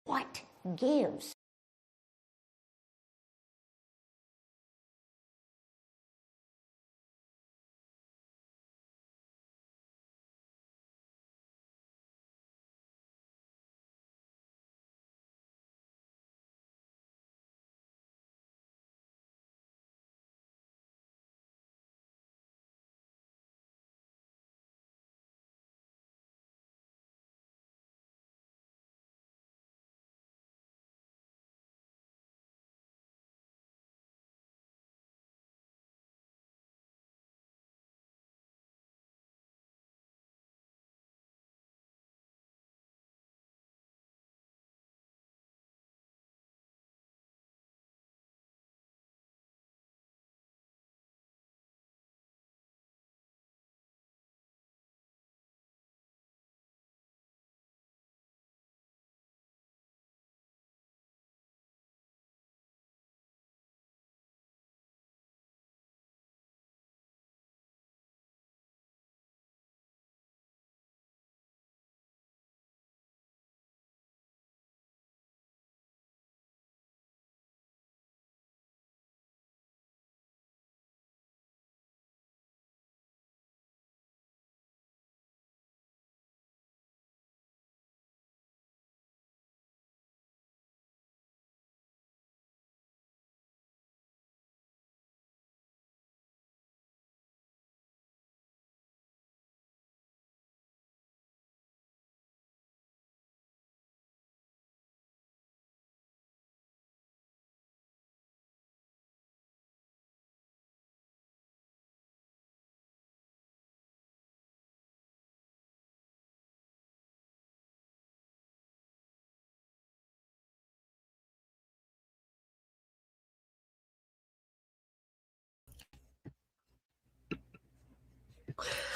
What gives?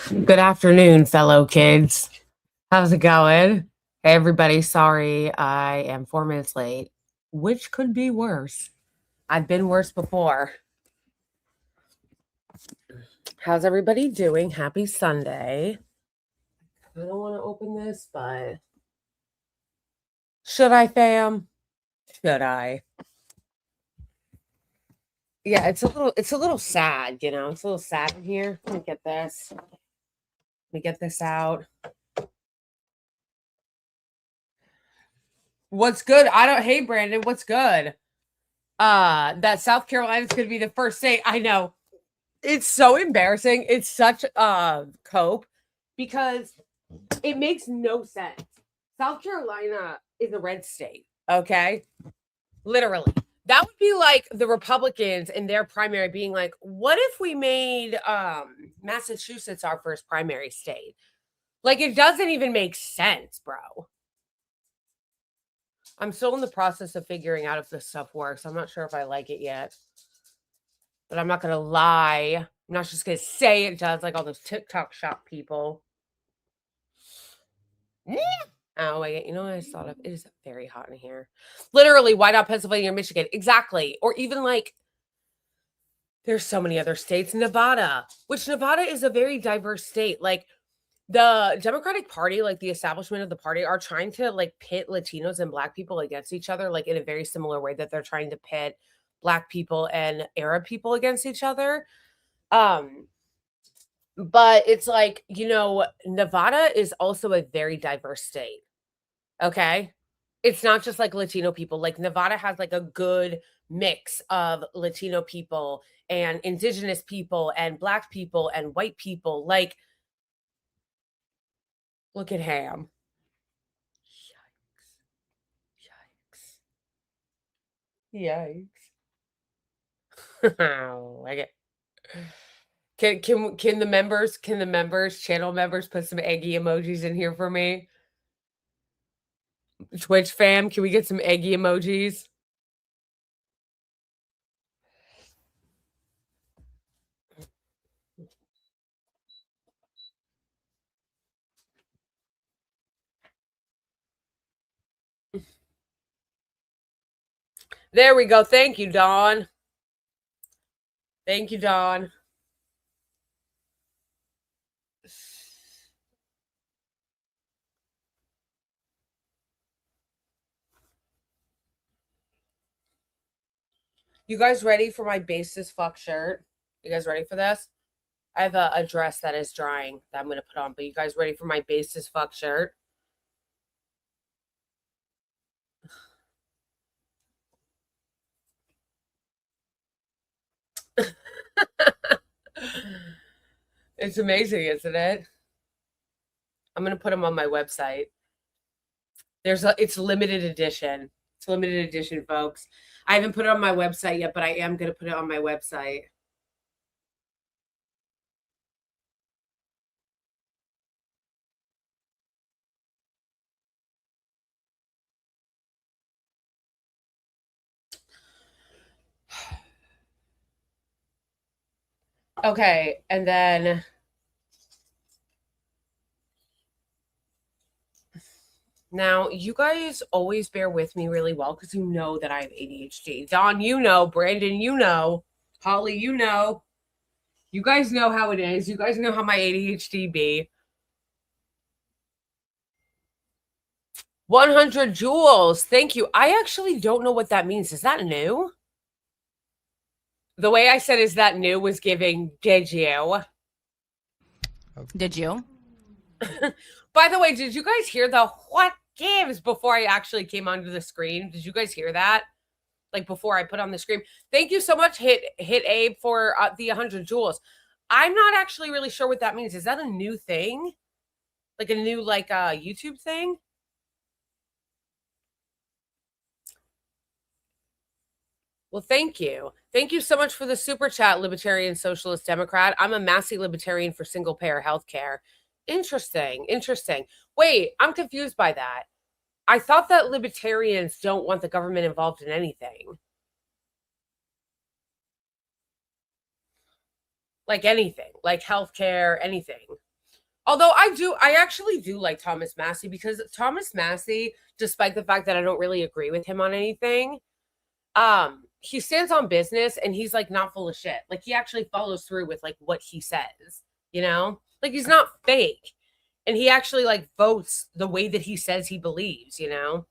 Good afternoon, fellow kids. How's it going? Hey, everybody. Sorry, I am 4 minutes late, which could be worse. I've been worse before. How's everybody doing? Happy Sunday. I don't want to open this, but should I, fam? Should I? Yeah, it's a little sad, you know. It's a little sad in here. Let me get this. Let me get this out. What's good? Hey Brandon, what's good? That South Carolina's gonna be the first state. I know. It's so embarrassing. It's such a cope because it makes no sense. South Carolina is a red state, okay? Literally. That would be like the Republicans in their primary being like, what if we made Massachusetts our first primary state? Like, it doesn't even make sense, bro. I'm still in the process of figuring out if this stuff works. I'm not sure if I like it yet. But I'm not going to lie. I'm not just going to say it does like all those TikTok shop people. Oh, wait. You know what I just thought of? It is very hot in here. Literally, why not Pennsylvania or Michigan? Exactly. Or even like, there's so many other states. Nevada, which Nevada is a very diverse state. Like, the Democratic Party, like the establishment of the party, are trying to like pit Latinos and Black people against each other, like in a very similar way that they're trying to pit Black people and Arab people against each other. But it's like, you know, Nevada is also a very diverse state. Okay. It's not just like Latino people. Like Nevada has like a good mix of Latino people and indigenous people and Black people and white people. Like, look at Ham. Yikes. Yikes. Like it. Can the members, channel members put some eggy emojis in here for me? Twitch fam, can we get some eggy emojis? There we go. Thank you, Dawn. Thank you, Dawn. You guys ready for my basis fuck shirt? You guys ready for this? I have a dress that is drying that I'm going to put on, but you guys ready for my basis fuck shirt? It's amazing, isn't it? I'm going to put them on my website. It's limited edition. It's limited edition, folks. I haven't put it on my website yet, but I am going to put it on my website. Okay, and then now you guys always bear with me really well because you know that I have ADHD. Dawn, you know. Brandon, you know. Holly, you know. You guys know how it is. You guys know how my ADHD be. 100 joules. Thank you. I actually don't know what that means. Is that new? The way I said is that new was giving, did you? Did you? By the way, did you guys hear the what gives before I actually came onto the screen? Did you guys hear that? Like before I put on the screen. Thank you so much, Hit Abe, for the 100 joules. I'm not actually really sure what that means. Is that a new thing? Like a new YouTube thing? Well, thank you. Thank you so much for the super chat, Libertarian Socialist Democrat. I'm a massy libertarian for single payer healthcare. Interesting. Interesting. Wait, I'm confused by that. I thought that libertarians don't want the government involved in anything. Like anything, like healthcare, anything. Although I actually do like Thomas Massey because Thomas Massey, despite the fact that I don't really agree with him on anything, he stands on business and he's like not full of shit. Like he actually follows through with like what he says, you know? Like he's not fake. And he actually like votes the way that he says he believes, you know?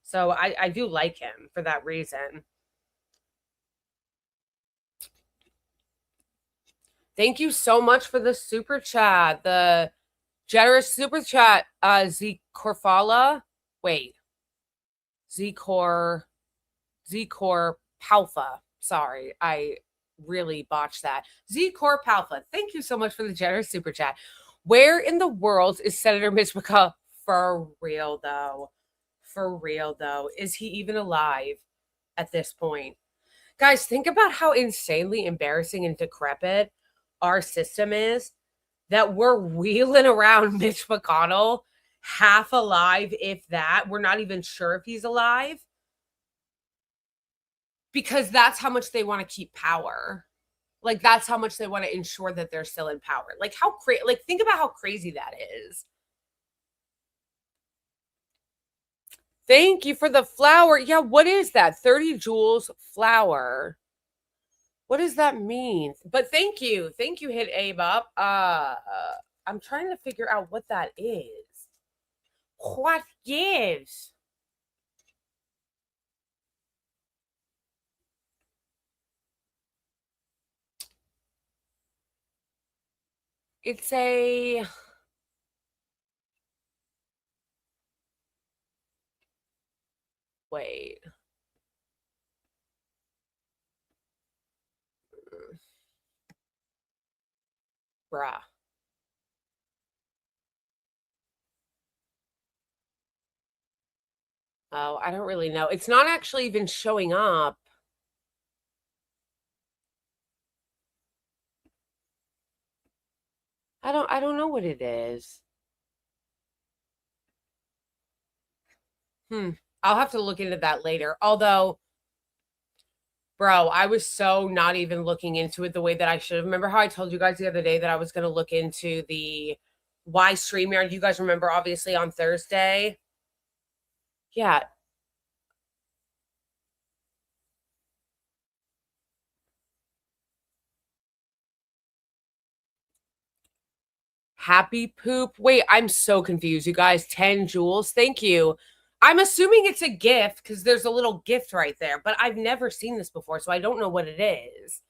So I do like him for that reason. Thank you so much for the super chat. The generous super chat, Z Corfala. Wait. Zcor Palfa. Sorry, I really botched that. Zcor Palfa. Thank you so much for the generous super chat. Where in the world is Senator Mitch McConnell? For real, though. For real, though. Is he even alive at this point? Guys, think about how insanely embarrassing and decrepit our system is that we're wheeling around Mitch McConnell half alive, if that. We're not even sure if he's alive. Because that's how much they want to keep power. Like, that's how much they want to ensure that they're still in power. Like, how crazy, like, think about how crazy that is. Thank you for the flower. Yeah, what is that? 30 joules flower. What does that mean? But thank you. Thank you, Hit Abe up. I'm trying to figure out what that is. What gives? It's a... Wait. Bruh. Oh, I don't really know. It's not actually even showing up. I don't know what it is. I'll have to look into that later. Although, bro, I was so not even looking into it the way that I should have. Remember how I told you guys the other day that I was going to look into the why StreamYard? You guys remember, obviously, on Thursday? Yeah. Happy poop. Wait, I'm so confused, you guys. 10 joules. Thank you. I'm assuming it's a gift because there's a little gift right there, but I've never seen this before, so I don't know what it is.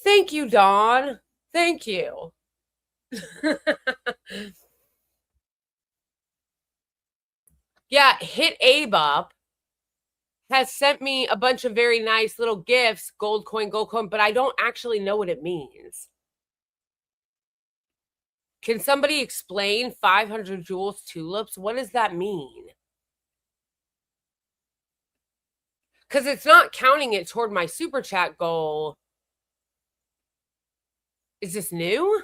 Thank you, Dawn. Thank you. Yeah, Hit Abe Up has sent me a bunch of very nice little gifts, gold coin, but I don't actually know what it means. Can somebody explain 500 jewels tulips? What does that mean? Because it's not counting it toward my super chat goal. Is this new?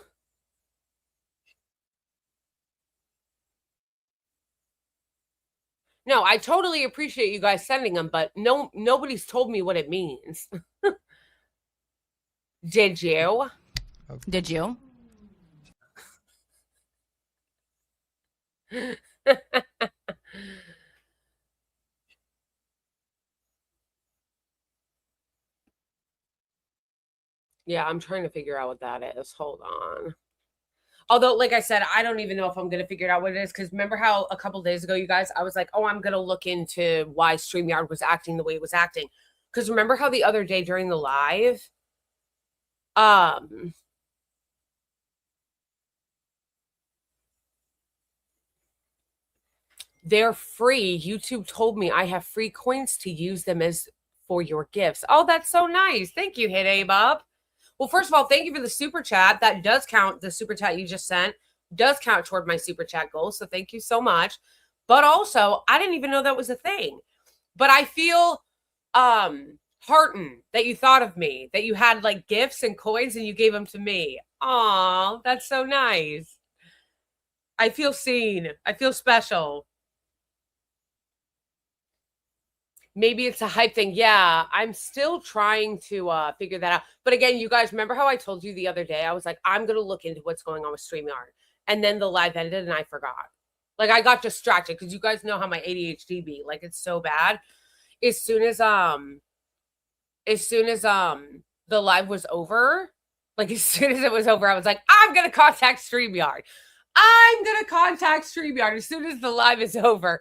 No, I totally appreciate you guys sending them, but nobody's told me what it means. Did you? Did you? Yeah, I'm trying to figure out what that is. Hold on. Although, like I said, I don't even know if I'm going to figure out what it is. Because remember how a couple days ago, you guys, I was like, oh, I'm going to look into why StreamYard was acting the way it was acting. Because remember how the other day during the live, they're free. YouTube told me I have free coins to use them as for your gifts. Oh, that's so nice. Thank you, Hit Abe Up. Well, first of all, thank you for the super chat. That does count. The super chat you just sent does count toward my super chat goal. So thank you so much. But also, I didn't even know that was a thing. But I feel heartened that you thought of me, that you had like gifts and coins and you gave them to me. Aw, that's so nice. I feel seen. I feel special. Maybe it's a hype thing. Yeah, I'm still trying to figure that out. But again, you guys, remember how I told you the other day? I was like, I'm going to look into what's going on with StreamYard. And then the live ended and I forgot. Like, I got distracted because you guys know how my ADHD be. Like, it's so bad. As soon as the live was over, like, as soon as it was over, I was like, I'm going to contact StreamYard. I'm going to contact StreamYard as soon as the live is over.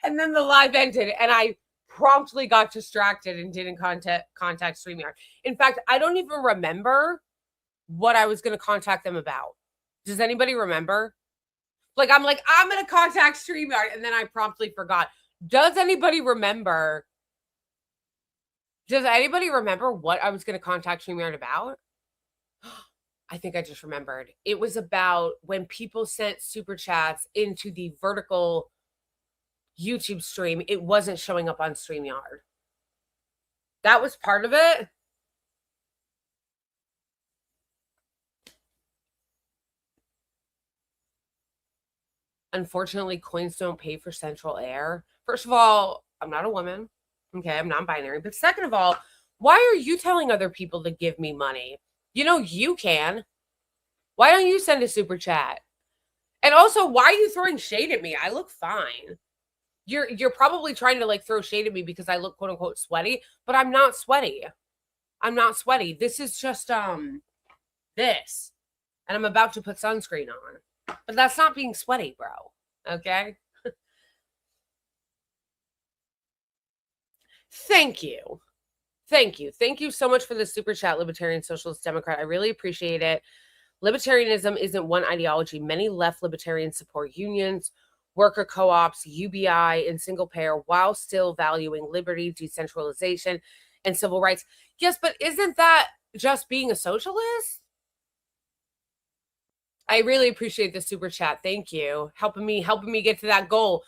And then the live ended, and I promptly got distracted and didn't contact StreamYard. In fact, I don't even remember what I was going to contact them about. Does anybody remember? Like, I'm going to contact StreamYard, and then I promptly forgot. Does anybody remember? Does anybody remember what I was going to contact StreamYard about? I think I just remembered. It was about when people sent super chats into the vertical YouTube stream, it wasn't showing up on StreamYard. That was part of it. Unfortunately, coins don't pay for central air. First of all, I'm not a woman. Okay, I'm non-binary. But second of all, why are you telling other people to give me money? You know you can. Why don't you send a super chat? And also, why are you throwing shade at me? I look fine. You're probably trying to like throw shade at me because I look quote unquote sweaty, but I'm not sweaty. I'm not sweaty. This is just this. And I'm about to put sunscreen on. But that's not being sweaty, bro. Okay? Thank you. Thank you. Thank you so much for the super chat, Libertarian Socialist Democrat. I really appreciate it. Libertarianism isn't one ideology. Many left libertarians support unions, worker co-ops, UBI, and single payer while still valuing liberty, decentralization, and civil rights. Yes, but isn't that just being a socialist? I really appreciate the super chat. Thank you. Helping me get to that goal.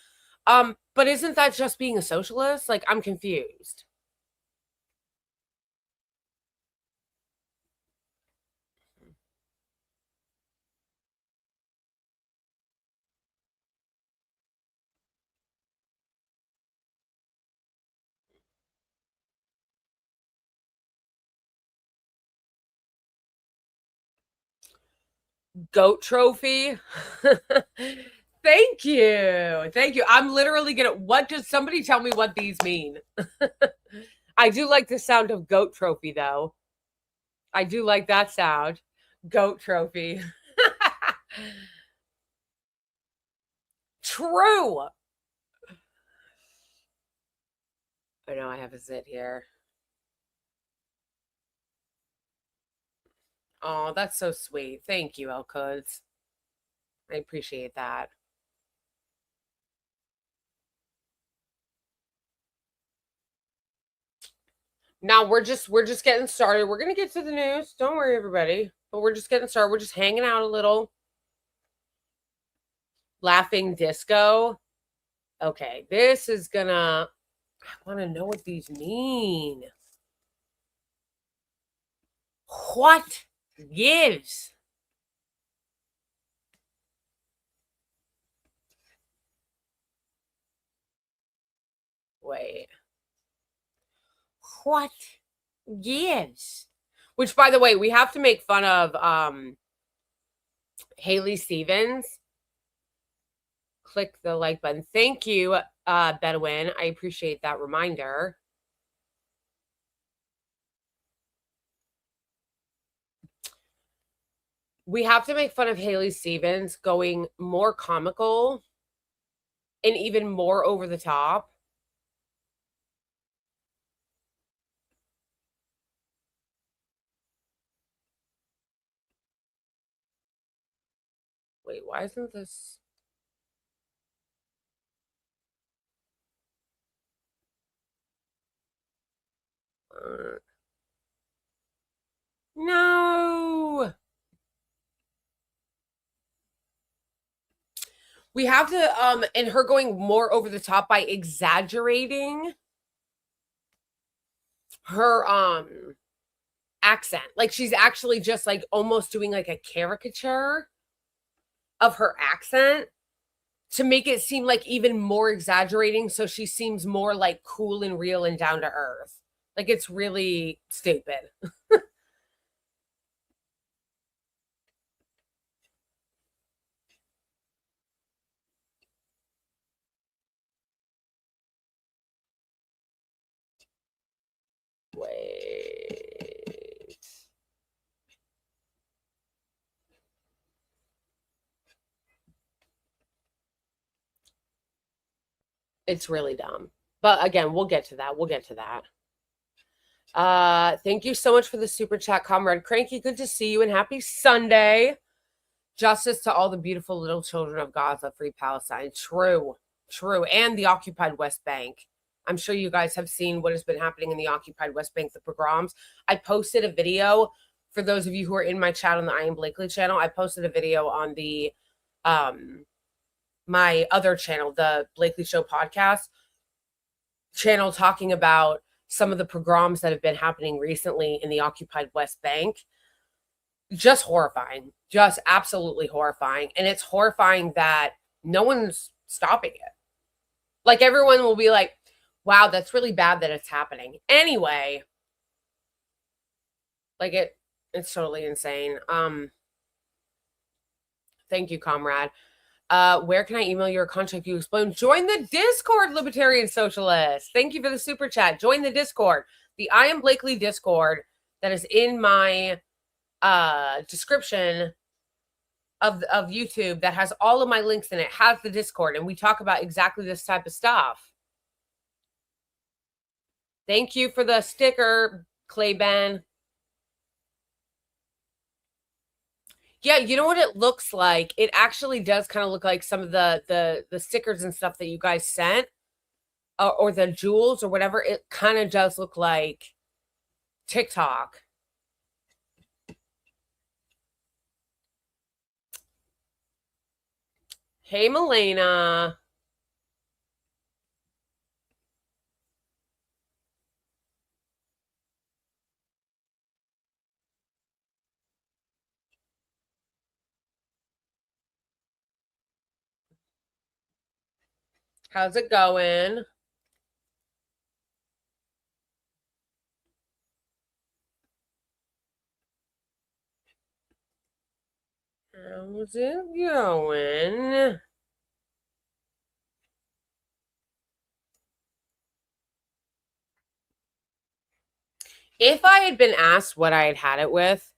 But isn't that just being a socialist? Like, I'm confused. Goat trophy. Thank you. Thank you. I'm literally what does somebody tell me what these mean? I do like the sound of goat trophy though. I do like that sound. Goat trophy. True. I know I have a zit here. Oh, that's so sweet. Thank you, Elkuds. I appreciate that. Now we're just getting started. We're gonna get to the news. Don't worry, everybody. But we're just getting started. We're just hanging out a little. Laughing disco. Okay, this is gonna. I want to know what these mean. What gives? Wait. What gives? Which, by the way, we have to make fun of Haley Stevens. Click the like button. Thank you, Bedouin. I appreciate that reminder. We have to make fun of Haley Stevens going more comical and even more over the top. Wait, why isn't this? No. We have to and her going more over the top by exaggerating her accent. Like she's actually just like almost doing like a caricature of her accent to make it seem like even more exaggerating, so she seems more like cool and real and down to earth. Like it's really stupid. Wait. It's really dumb. But again, we'll get to that. We'll get to that. Thank you so much for the super chat, Comrade Cranky. Good to see you and happy Sunday. Justice to all the beautiful little children of Gaza, free Palestine. True, true. And the occupied West Bank. I'm sure you guys have seen what has been happening in the occupied West Bank, the pogroms. I posted a video for those of you who are in my chat on the I Am Blakely channel. I posted a video on the my other channel, the Blakely Show podcast channel, talking about some of the pogroms that have been happening recently in the occupied West Bank. Just horrifying, just absolutely horrifying. And it's horrifying that no one's stopping it. Like everyone will be like, wow, that's really bad that it's happening. Anyway, like it's totally insane. Thank you, comrade. Where can I email your contact you explain? Join the Discord, Libertarian Socialist. Thank you for the super chat. Join the Discord. The I Am Blakely Discord that is in my description of YouTube that has all of my links in it, has the Discord, and we talk about exactly this type of stuff. Thank you for the sticker, Clayben. Yeah, you know what it looks like? It actually does kind of look like some of the stickers and stuff that you guys sent, or the jewels or whatever. It kind of does look like TikTok. Hey, Milena. How's it going? How's it going? If I had been asked what I had had it with,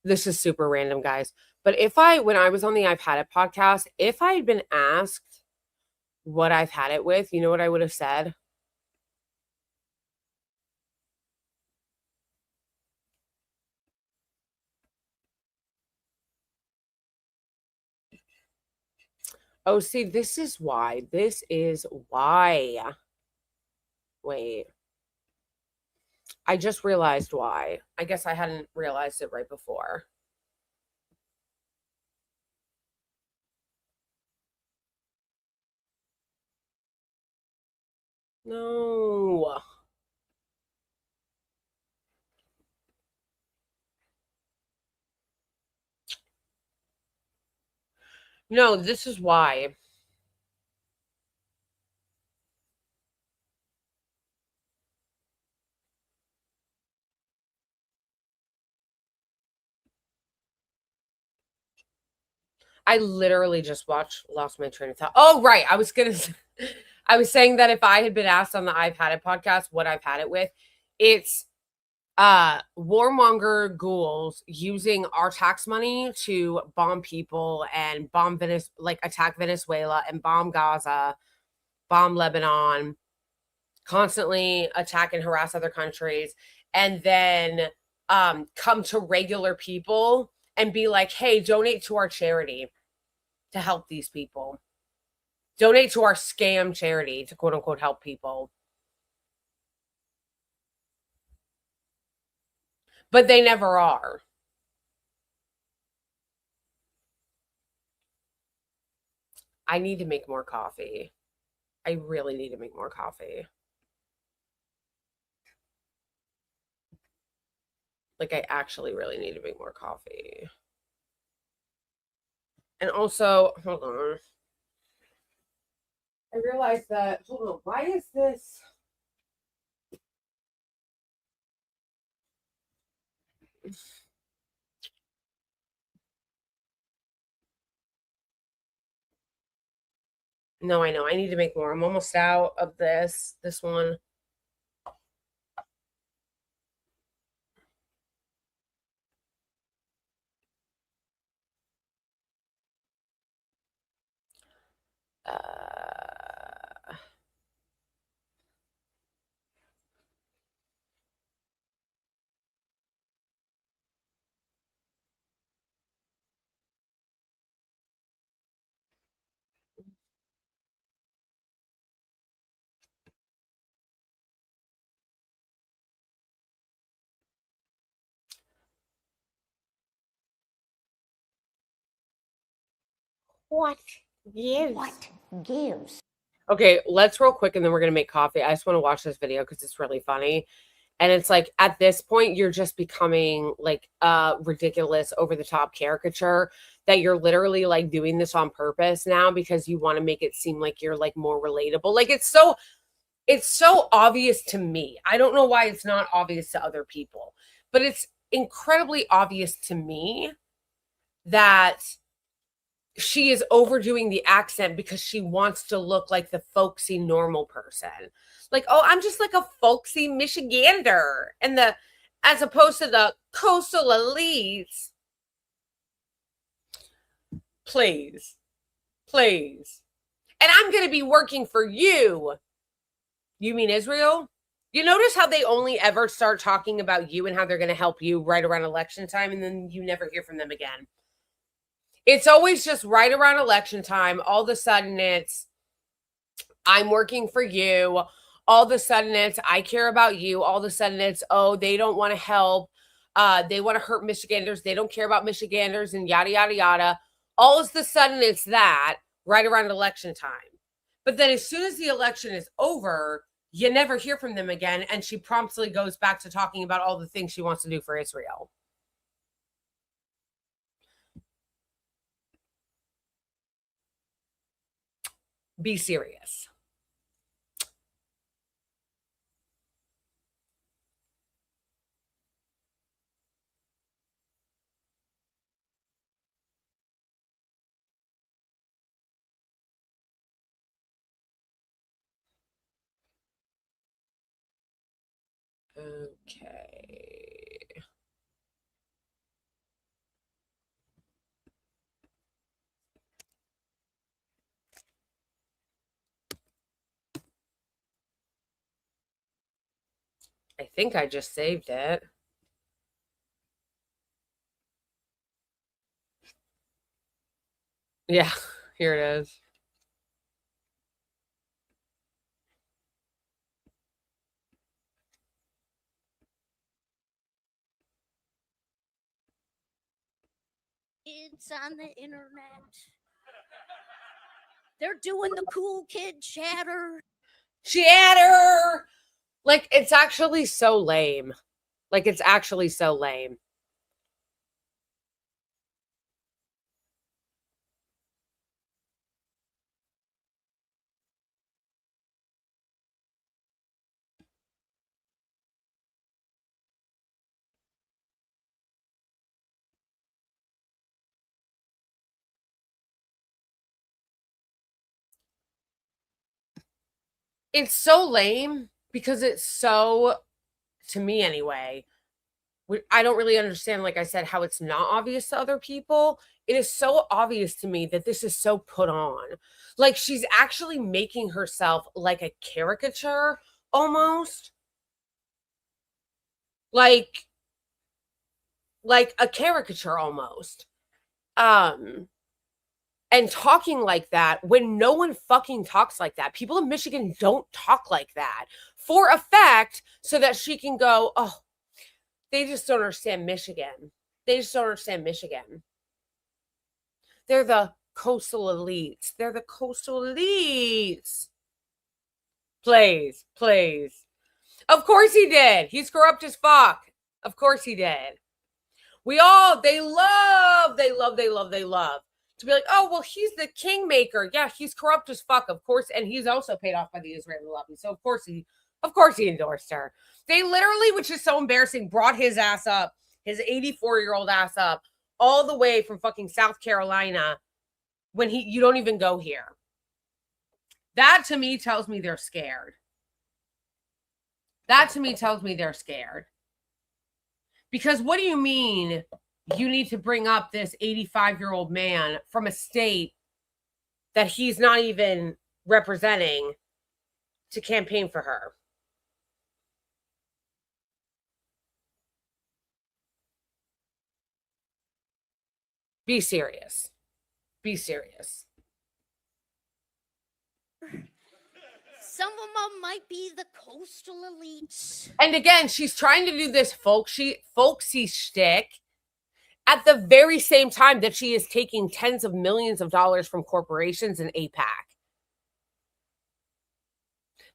this is super random, guys, But when I was on the I've Had It podcast, if I had been asked what I've had it with, you know what I would have said? Oh, see, this is why. This is why. Wait. I just realized why. I guess I hadn't realized it right before. No. No, this is why. I literally just lost my train of thought. Oh, right. I was saying that if I had been asked on the I've Had It podcast what I've had it with, it's warmonger ghouls using our tax money to bomb people and attack Venezuela and bomb Gaza, bomb Lebanon, constantly attack and harass other countries, and then come to regular people and be like, hey, donate to our charity to help these people. Donate to our scam charity to quote unquote help people. But they never are. I need to make more coffee. I really need to make more coffee. Like, I actually really need to make more coffee. And also, hold on. I realized that, hold on, why is this? No, I know. I need to make more. I'm almost out of this one. What gives? What gives? Okay, let's real quick and then we're going to make coffee. I just want to watch this video because it's really funny. And it's like at this point, you're just becoming like a ridiculous, over the top caricature that you're literally like doing this on purpose now because you want to make it seem like you're like more relatable. Like it's so obvious to me. I don't know why it's not obvious to other people, but it's incredibly obvious to me that she is overdoing the accent because she wants to look like the folksy normal person. Like, oh, I'm just like a folksy Michigander, and as opposed to the coastal elites. Please, please. And I'm going to be working for you. You mean Israel? You notice how they only ever start talking about you and how they're going to help you right around election time, and then you never hear from them again. It's always just right around election time. All of a sudden it's, I'm working for you. All of a sudden it's, I care about you. All of a sudden it's, oh, they don't want to help. They want to hurt Michiganders. They don't care about Michiganders and yada, yada, yada. All of a sudden it's that right around election time. But then as soon as the election is over, you never hear from them again. And she promptly goes back to talking about all the things she wants to do for Israel. Be serious. Okay. I think I just saved it. Yeah, here it is. It's on the internet. They're doing the cool kid chatter. Chatter! Like, it's actually so lame. Like, it's actually so lame. It's so lame because it's so, to me anyway, I don't really understand, like I said, how it's not obvious to other people. It is so obvious to me that this is so put on. Like, she's actually making herself like a caricature almost. Like a caricature almost. And talking like that when no one fucking talks like that. People in Michigan don't talk like that for a fact, so that she can go, oh, they just don't understand Michigan. They just don't understand Michigan. They're the coastal elites. They're the coastal elites. Please, please. Of course he did. He's corrupt as fuck. Of course he did. They love to be like, oh, well, he's the kingmaker. Yeah, he's corrupt as fuck, of course. And he's also paid off by the Israeli lobby. So of course he endorsed her. They literally, which is so embarrassing, brought his ass up, his 84-year-old ass up, all the way from fucking South Carolina when you don't even go here. That to me tells me they're scared. That to me tells me they're scared. Because what do you mean you need to bring up this 85-year-old man from a state that he's not even representing to campaign for her? Be serious. Be serious. Some of them might be the coastal elites. And again, she's trying to do this folksy shtick at the very same time that she is taking tens of millions of dollars from corporations in APAC.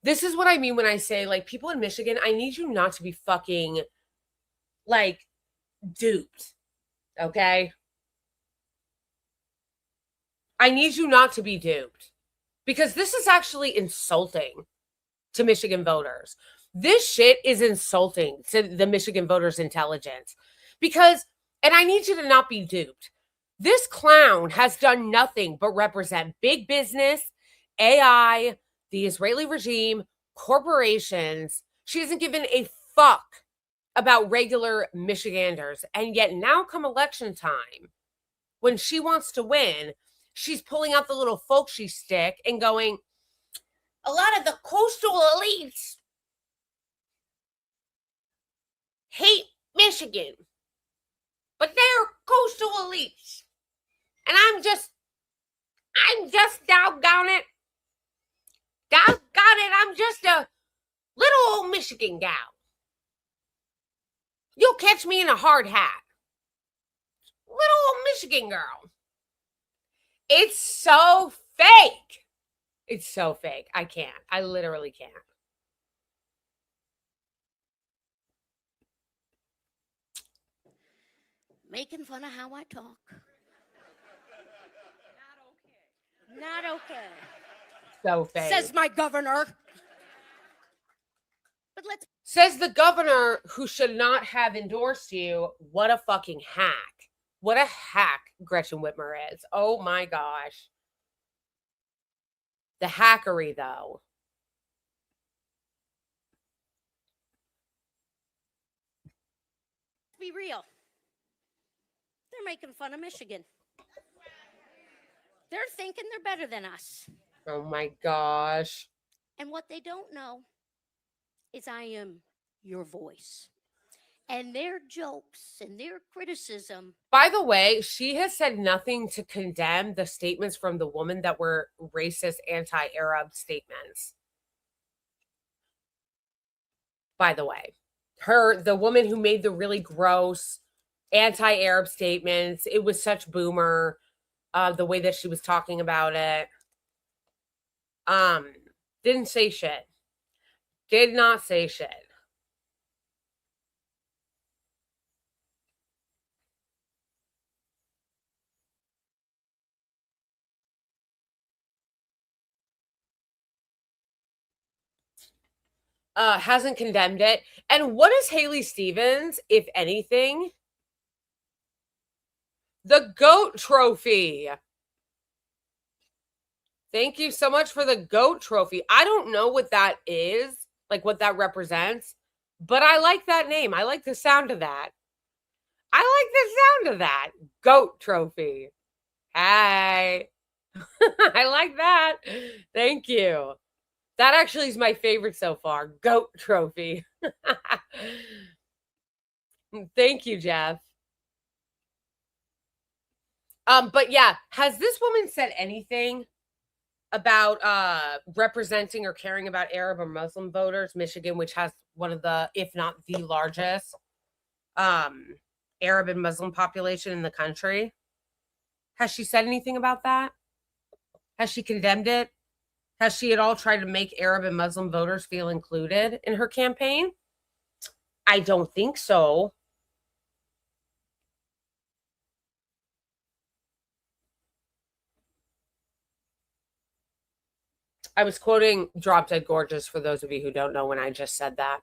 This is what I mean when I say, like, people in Michigan, I need you not to be fucking, like, duped. Okay? I need you not to be duped. Because this is actually insulting to Michigan voters. This shit is insulting to the Michigan voters' intelligence. Because, and I need you to not be duped. This clown has done nothing but represent big business, AI, the Israeli regime, corporations. She hasn't given a fuck about regular Michiganders. And yet now come election time, when she wants to win, she's pulling out the little folksy stick and going, a lot of the coastal elites hate Michigan, but they're coastal elites. And I'm just doggone it. I'm just a little old Michigan gal. You'll catch me in a hard hat. Little old Michigan girl. It's so fake. It's so fake. I can't. I literally can't. Making fun of how I talk. Not okay. So fake. Says my governor. But Says the governor who should not have endorsed you. What a fucking hack. What a hack Gretchen Whitmer is. Oh my gosh. The hackery, though. Be real. They're making fun of Michigan. They're thinking they're better than us. Oh my gosh. And what they don't know is I am your voice. And their jokes and their criticism. By the way, she has said nothing to condemn the statements from the woman that were racist, anti-Arab statements. By the way, the woman who made the really gross anti-Arab statements, it was such boomer, the way that she was talking about it. Didn't say shit. Did not say shit. Hasn't condemned it. And what is Haley Stevens, if anything? The GOAT trophy. Thank you so much for the GOAT trophy. I don't know what that is, like what that represents, but I like that name. I like the sound of that. I like the sound of that. GOAT trophy. Hey. I like that. Thank you. That actually is my favorite so far. GOAT trophy. Thank you, Jeff. But yeah, has this woman said anything about representing or caring about Arab or Muslim voters? Michigan, which has one of the, if not the largest, Arab and Muslim population in the country. Has she said anything about that? Has she condemned it? Has she at all tried to make Arab and Muslim voters feel included in her campaign? I don't think so. I was quoting Drop Dead Gorgeous for those of you who don't know when I just said that.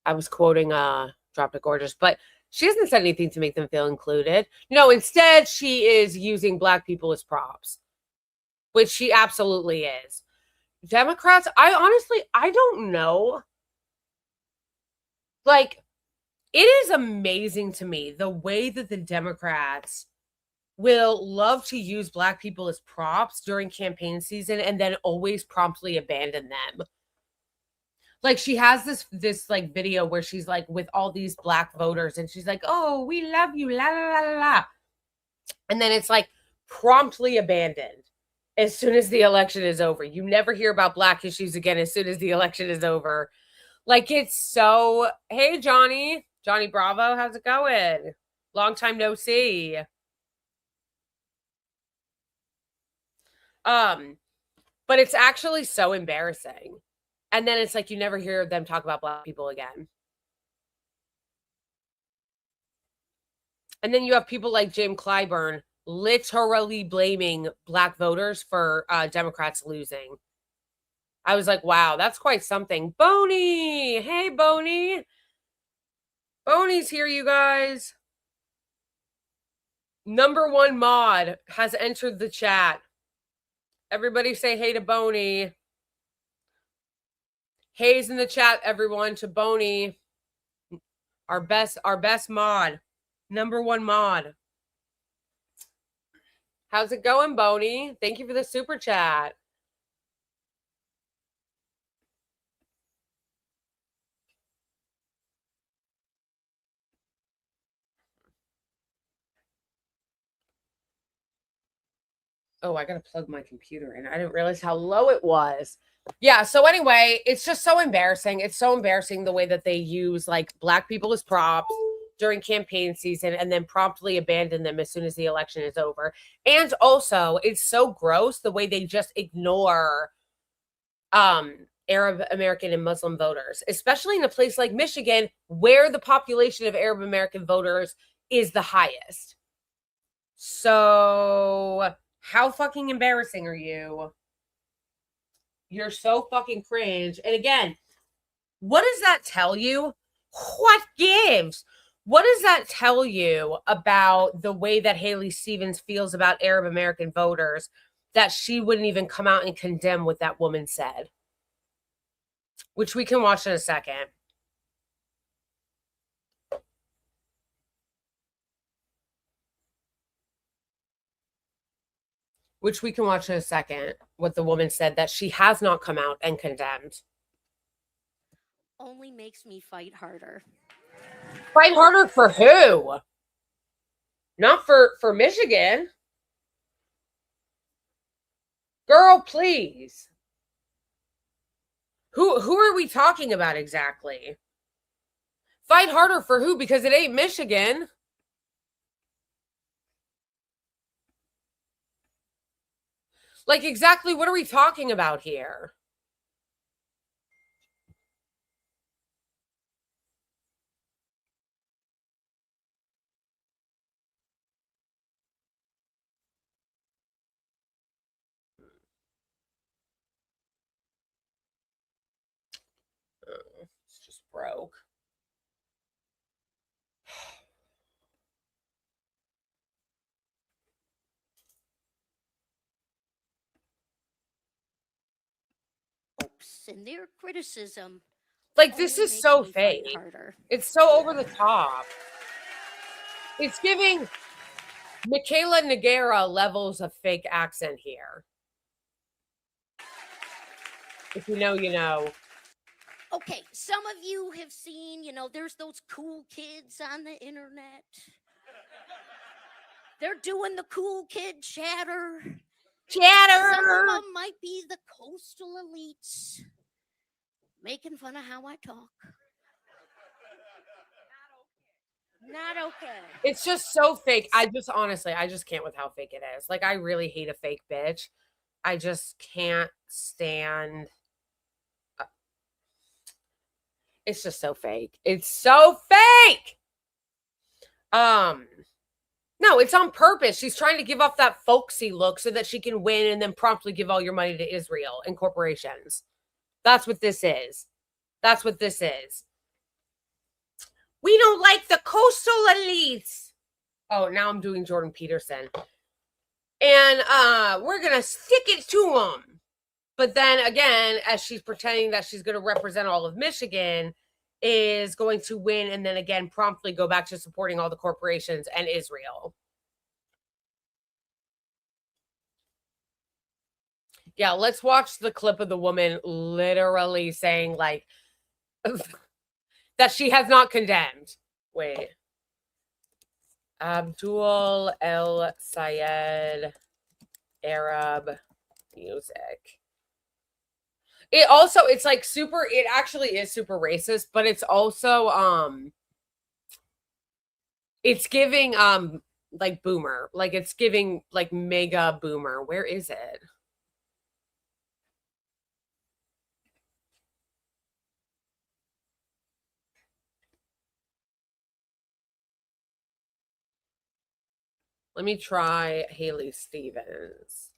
I was quoting Drop Dead Gorgeous, but she hasn't said anything to make them feel included. No, instead she is using Black people as props, which she absolutely is. Democrats, I don't know. Like, it is amazing to me the way that the Democrats will love to use Black people as props during campaign season and then always promptly abandon them. Like, she has this like video where she's like with all these Black voters and she's like, oh, we love you, la la la la la. And then it's like promptly abandoned as soon as the election is over. You never hear about Black issues again as soon as the election is over. Like, it's so, hey, Johnny Bravo, how's it going? Long time no see. But it's actually so embarrassing. And then it's like you never hear them talk about Black people again. And then you have people like Jim Clyburn literally blaming Black voters for Democrats losing. I was like, wow, that's quite something. Boney! Hey, Boney! Boney's here, you guys. Number one mod has entered the chat. Everybody say hey to Boney. Hey's in the chat, everyone, to Boney. Our best mod. Number one mod. How's it going, Boney? Thank you for the super chat. Oh, I gotta plug my computer in. I didn't realize how low it was. Yeah, so anyway, it's just so embarrassing. It's so embarrassing the way that they use like Black people as props during campaign season and then promptly abandon them as soon as the election is over. And also, it's so gross the way they just ignore Arab American and Muslim voters, especially in a place like Michigan where the population of Arab American voters is the highest. So how fucking embarrassing are you? You're so fucking cringe. And again, what does that tell you? What gives? What does that tell you about the way that Haley Stevens feels about Arab American voters that she wouldn't even come out and condemn what that woman said? Which we can watch in a second. Which we can watch in a second, what the woman said that she has not come out and condemned. only makes me fight harder. Fight harder for who? Not for Michigan. Girl, please. Who are we talking about exactly? Fight harder for who? Because it ain't Michigan. Like, exactly what are we talking about here? Oh, it's just broke. Oops, and their criticism. Like, this is so fake. Harder. It's so over the top. It's giving Michaela Nogueira levels of fake accent here. If you know, you know. Okay, some of you have seen, there's those cool kids on the internet. They're doing the cool kid chatter. Chatter! Some of them might be the coastal elites making fun of how I talk. Not okay. It's just so fake. I just can't with how fake it is. Like, I really hate a fake bitch. I just can't stand. It's just so fake. It's so fake. No, it's on purpose. She's trying to give off that folksy look so that she can win and then promptly give all your money to Israel and corporations. That's what this is. That's what this is. We don't like the coastal elites. Oh, now I'm doing Jordan Peterson. And we're going to stick it to them. But then again, as she's pretending that she's going to represent all of Michigan, is going to win and then again promptly go back to supporting all the corporations and Israel. Yeah, let's watch the clip of the woman literally saying, like, that she has not condemned. Wait. Abdul El Sayed Arab music. It's like super, it actually is super racist, but it's also, it's giving, like boomer, like it's giving like mega boomer. Where is it? Let me try Haley Stevens.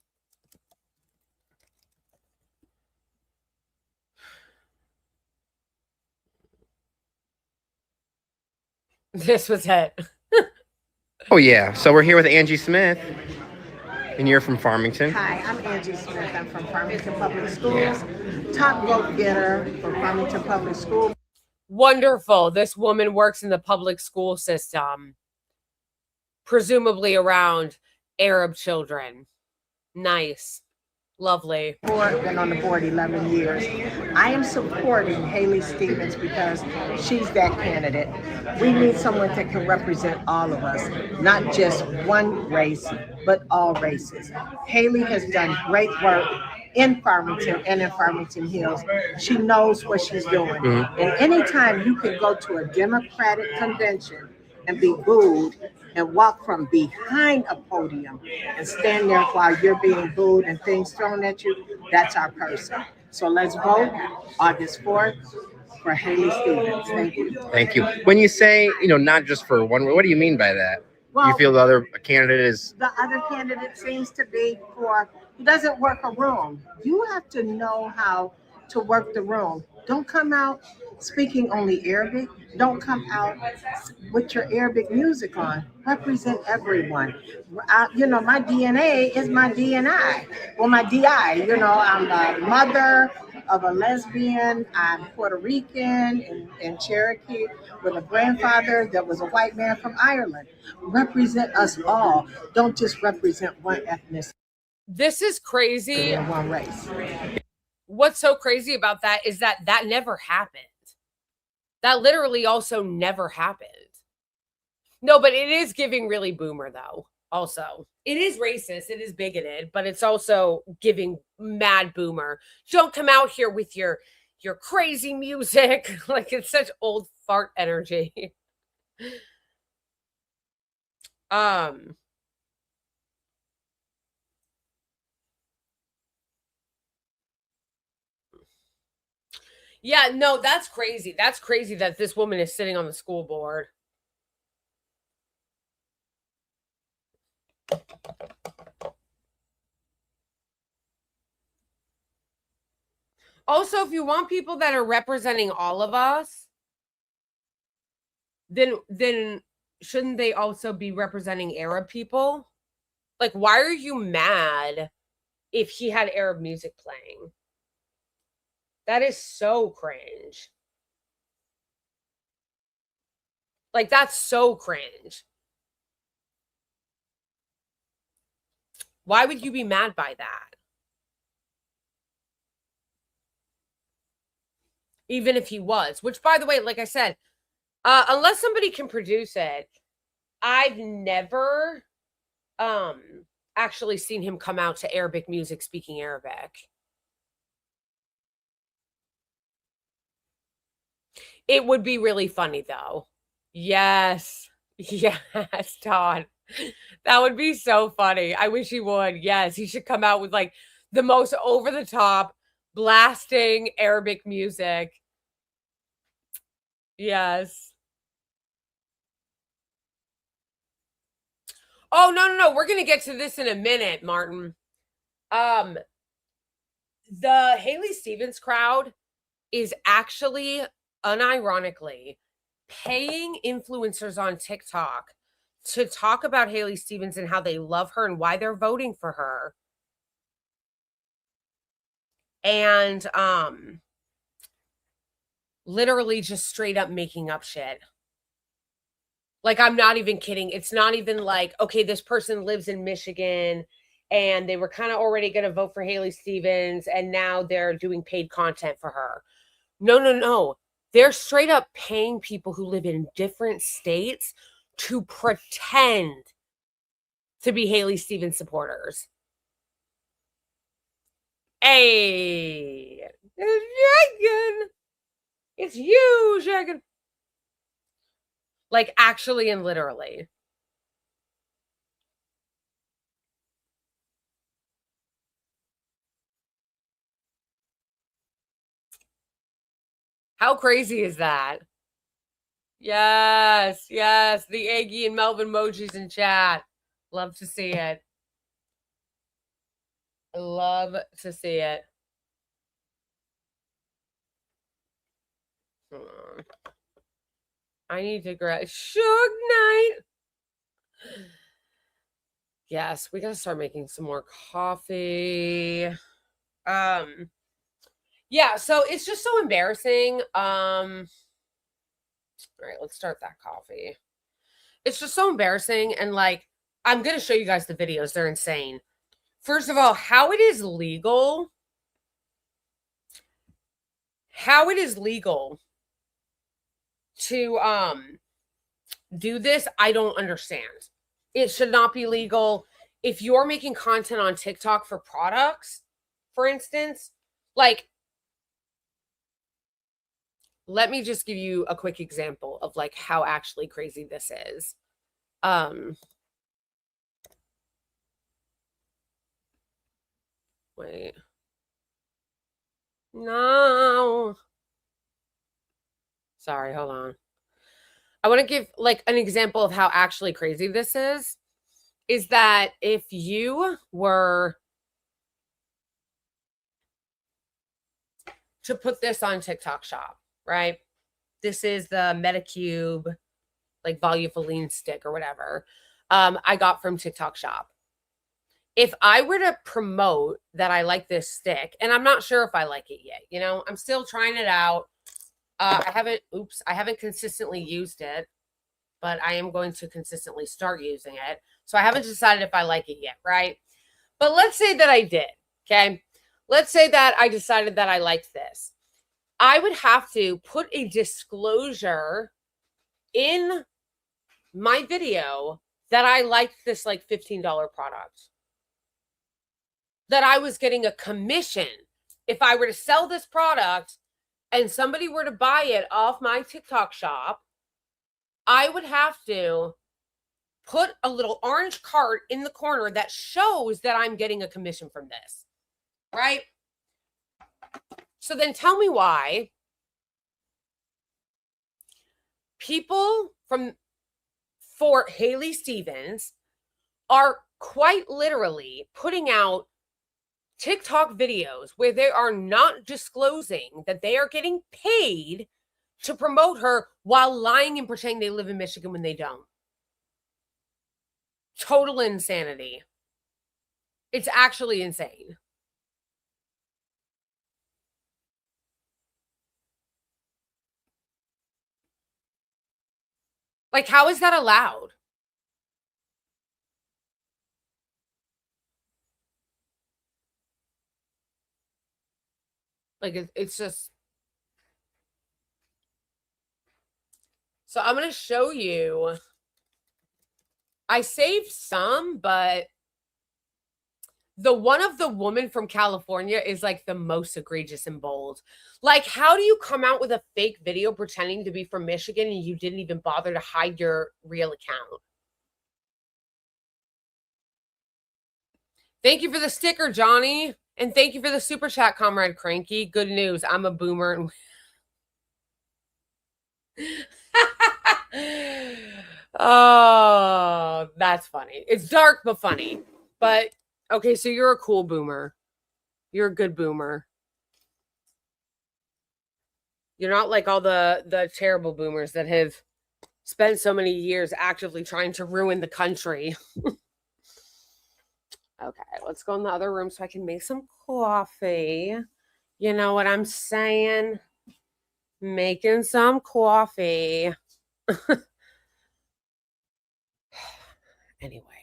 This was it. Oh, yeah. So we're here with Angie Smith, and you're from Farmington. Hi, I'm Angie Smith. I'm from Farmington Public Schools. Top vote getter for Farmington Public Schools. Wonderful. This woman works in the public school system, presumably around Arab children. Nice. Lovely. Been on the board 11 years. I am supporting Haley Stevens because she's that candidate. We need someone that can represent all of us, not just one race, but all races. Haley has done great work in Farmington and in Farmington Hills. She knows what she's doing. Mm-hmm. And anytime you can go to a Democratic convention and be booed and walk from behind a podium and stand there while you're being booed and things thrown at you, that's our person. So let's vote August 4th for Haley Stevens. Thank you. Thank you. When you say, not just for one, what do you mean by that? Well, you feel the other candidate is? The other candidate seems to be he doesn't work a room. You have to know how to work the room. Don't come out speaking only Arabic. Don't come out with your Arabic music on. Represent everyone. My DNA is my DNI. Well, my DI. I'm the mother of a lesbian. I'm Puerto Rican and Cherokee with a grandfather that was a white man from Ireland. Represent us all. Don't just represent one ethnicity. This is crazy. One race. What's so crazy about that is that never happened. That literally also never happened. No, but it is giving really boomer, though. Also, it is racist, it is bigoted, but it's also giving mad boomer. Don't come out here with your crazy music. Like, it's such old fart energy. Yeah, no, that's crazy. That's crazy that this woman is sitting on the school board. Also, if you want people that are representing all of us, then shouldn't they also be representing Arab people? Like, why are you mad if he had Arab music playing? That is so cringe. Like, that's so cringe. Why would you be mad by that? Even if he was, which, by the way, like I said, unless somebody can produce it, I've never actually seen him come out to Arabic music speaking Arabic. It would be really funny, though. Yes. Yes, Todd. That would be so funny. I wish he would. Yes, he should come out with like the most over-the-top blasting Arabic music. Yes. Oh, no. We're going to get to this in a minute, Martin. The Haley Stevens crowd is actually, unironically, paying influencers on TikTok to talk about Haley Stevens and how they love her and why they're voting for her. And literally just straight up making up shit. Like, I'm not even kidding. It's not even like, okay, this person lives in Michigan and they were kind of already going to vote for Haley Stevens and now they're doing paid content for her. No. They're straight up paying people who live in different states to pretend to be Haley Stevens supporters. Hey, it's you, Shagan. Like, actually and literally. How crazy is that? Yes. The Aggie and Melvin emojis in chat. Love to see it. Love to see it. I need to grab Suge Knight. Yes, we gotta start making some more coffee. Yeah, so it's just so embarrassing. All right, let's start that coffee. It's just so embarrassing, and like, I'm gonna show you guys the videos. They're insane. First of all, how it is legal to do this, I don't understand. It should not be legal. If you're making content on TikTok for products, for instance, like, let me just give you a quick example of like how actually crazy this is. Wait. No. Sorry, hold on. I want to give like an example of how actually crazy this is that if you were to put this on TikTok Shop, right? This is the Metacube, like Volufiline stick or whatever, I got from TikTok Shop. If I were to promote that I like this stick, and I'm not sure if I like it yet, you know, I'm still trying it out. I haven't consistently used it, but I am going to consistently start using it. So I haven't decided if I like it yet, right? But let's say that I did, okay? Let's say that I decided that I liked this. I would have to put a disclosure in my video that I liked this like $15 product, that I was getting a commission. If I were to sell this product and somebody were to buy it off my TikTok shop, I would have to put a little orange card in the corner that shows that I'm getting a commission from this, right? So then tell me why people for Haley Stevens are quite literally putting out TikTok videos where they are not disclosing that they are getting paid to promote her while lying and pretending they live in Michigan when they don't. Total insanity. It's actually insane. Like, how is that allowed? Like, it's just... So I'm going to show you. I saved some, but the one of the woman from California is like the most egregious and bold. Like, how do you come out with a fake video pretending to be from Michigan and you didn't even bother to hide your real account? Thank you for the sticker, Johnny. And thank you for the super chat, Comrade Cranky. Good news. I'm a boomer. Oh, that's funny. It's dark but funny. But okay, so you're a cool boomer. You're a good boomer. You're not like all the terrible boomers that have spent so many years actively trying to ruin the country. Okay, let's go in the other room so I can make some coffee. You know what I'm saying? Making some coffee.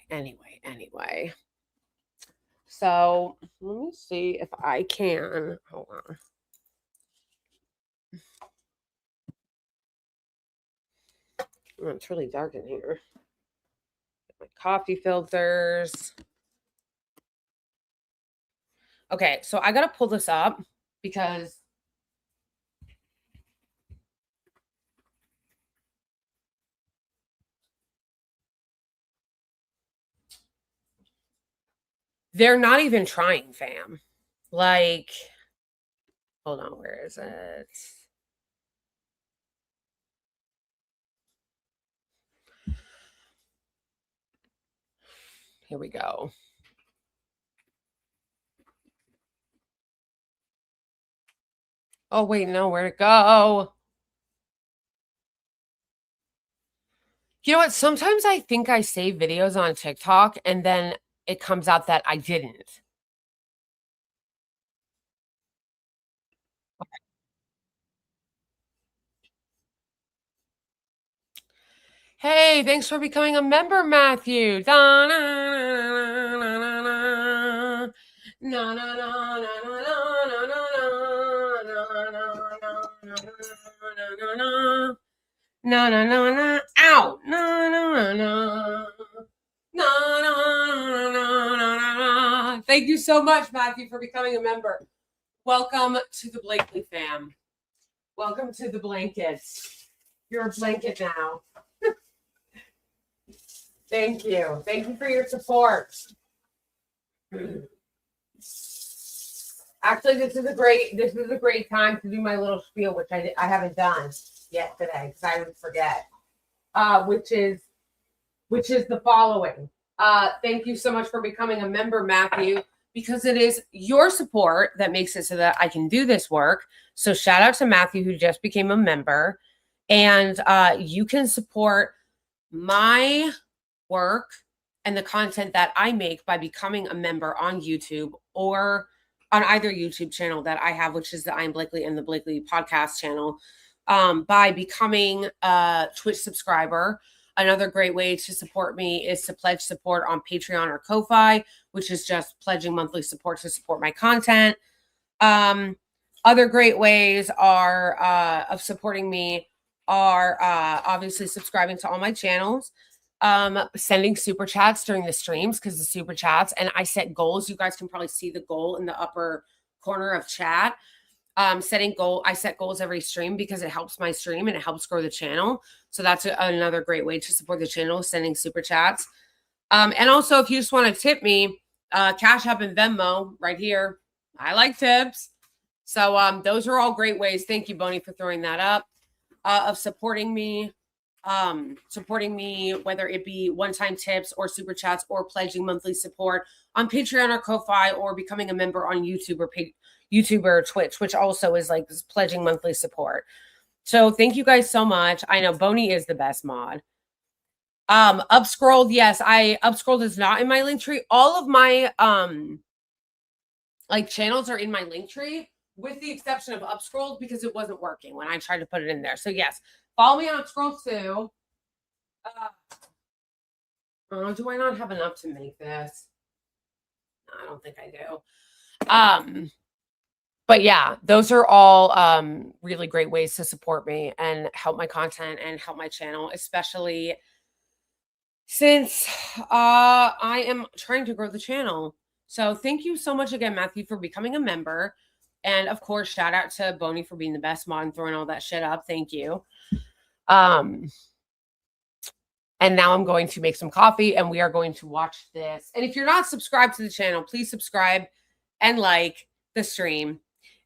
Anyway. So let me see if I can. Hold on. Oh, it's really dark in here. My coffee filters. Okay, so I gotta pull this up because they're not even trying, fam. Like, hold on, where is it? Here we go. Oh, wait, no, where'd it go? You know what? Sometimes I think I save videos on TikTok and then it comes out that I didn't. Okay. Hey, thanks for becoming a member, Matthew. No, no, no, no. Ow. No, no, no, no. No, no, no, no. Thank you so much, Matthew, for becoming a member. Welcome to the Blakeley fam. Welcome to the blankets. You're a blanket now. Thank you. Thank you for your support. Actually, this is a great time to do my little spiel, which I haven't done yet today because I would forget. Which is the following. Thank you so much for becoming a member, Matthew, because it is your support that makes it so that I can do this work. So shout out to Matthew, who just became a member, and you can support my work and the content that I make by becoming a member on YouTube or on either YouTube channel that I have, which is the I'm Blakeley and the Blakeley podcast channel, by becoming a Twitch subscriber. Another great way to support me is to pledge support on Patreon or Ko-Fi, which is just pledging monthly support to support my content. Other great ways are of supporting me are obviously subscribing to all my channels, sending super chats during the streams because the super chats, and I set goals. You guys can probably see the goal in the upper corner of chat. I set goals every stream because it helps my stream and it helps grow the channel. So that's another great way to support the channel, sending super chats. And also, if you just want to tip me, Cash App and Venmo right here. I like tips. So those are all great ways. Thank you, Bonnie, for throwing that up. Of supporting me, whether it be one-time tips or super chats or pledging monthly support on Patreon or Ko-Fi or becoming a member on YouTube or Twitch, which also is like this pledging monthly support. So thank you guys so much. I know Bonnie is the best mod. Upscrolled, yes, Upscrolled is not in my link tree. All of my like channels are in my link tree, with the exception of Upscrolled because it wasn't working when I tried to put it in there. So yes, follow me on Upscrolled too. Do I not have enough to make this? No, I don't think I do. But yeah, those are all really great ways to support me and help my content and help my channel, especially since I am trying to grow the channel. So thank you so much again, Matthew, for becoming a member. And of course, shout out to Bonnie for being the best mod and throwing all that shit up. Thank you. And now I'm going to make some coffee and we are going to watch this. And if you're not subscribed to the channel, please subscribe and like the stream.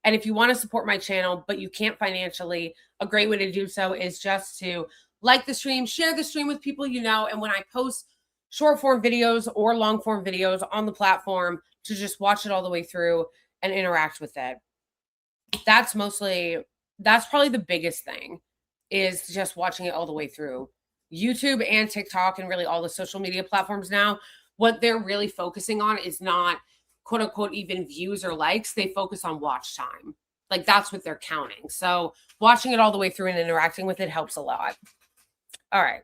And if you want to support my channel, but you can't financially, a great way to do so is just to like the stream, share the stream with people you know. And when I post short form videos or long form videos on the platform, to just watch it all the way through and interact with it. That's probably the biggest thing, is just watching it all the way through. YouTube and TikTok and really all the social media platforms now, what they're really focusing on is not quote unquote even views or likes. They focus on watch time. Like that's what they're counting. So watching it all the way through and interacting with it helps a lot. All right.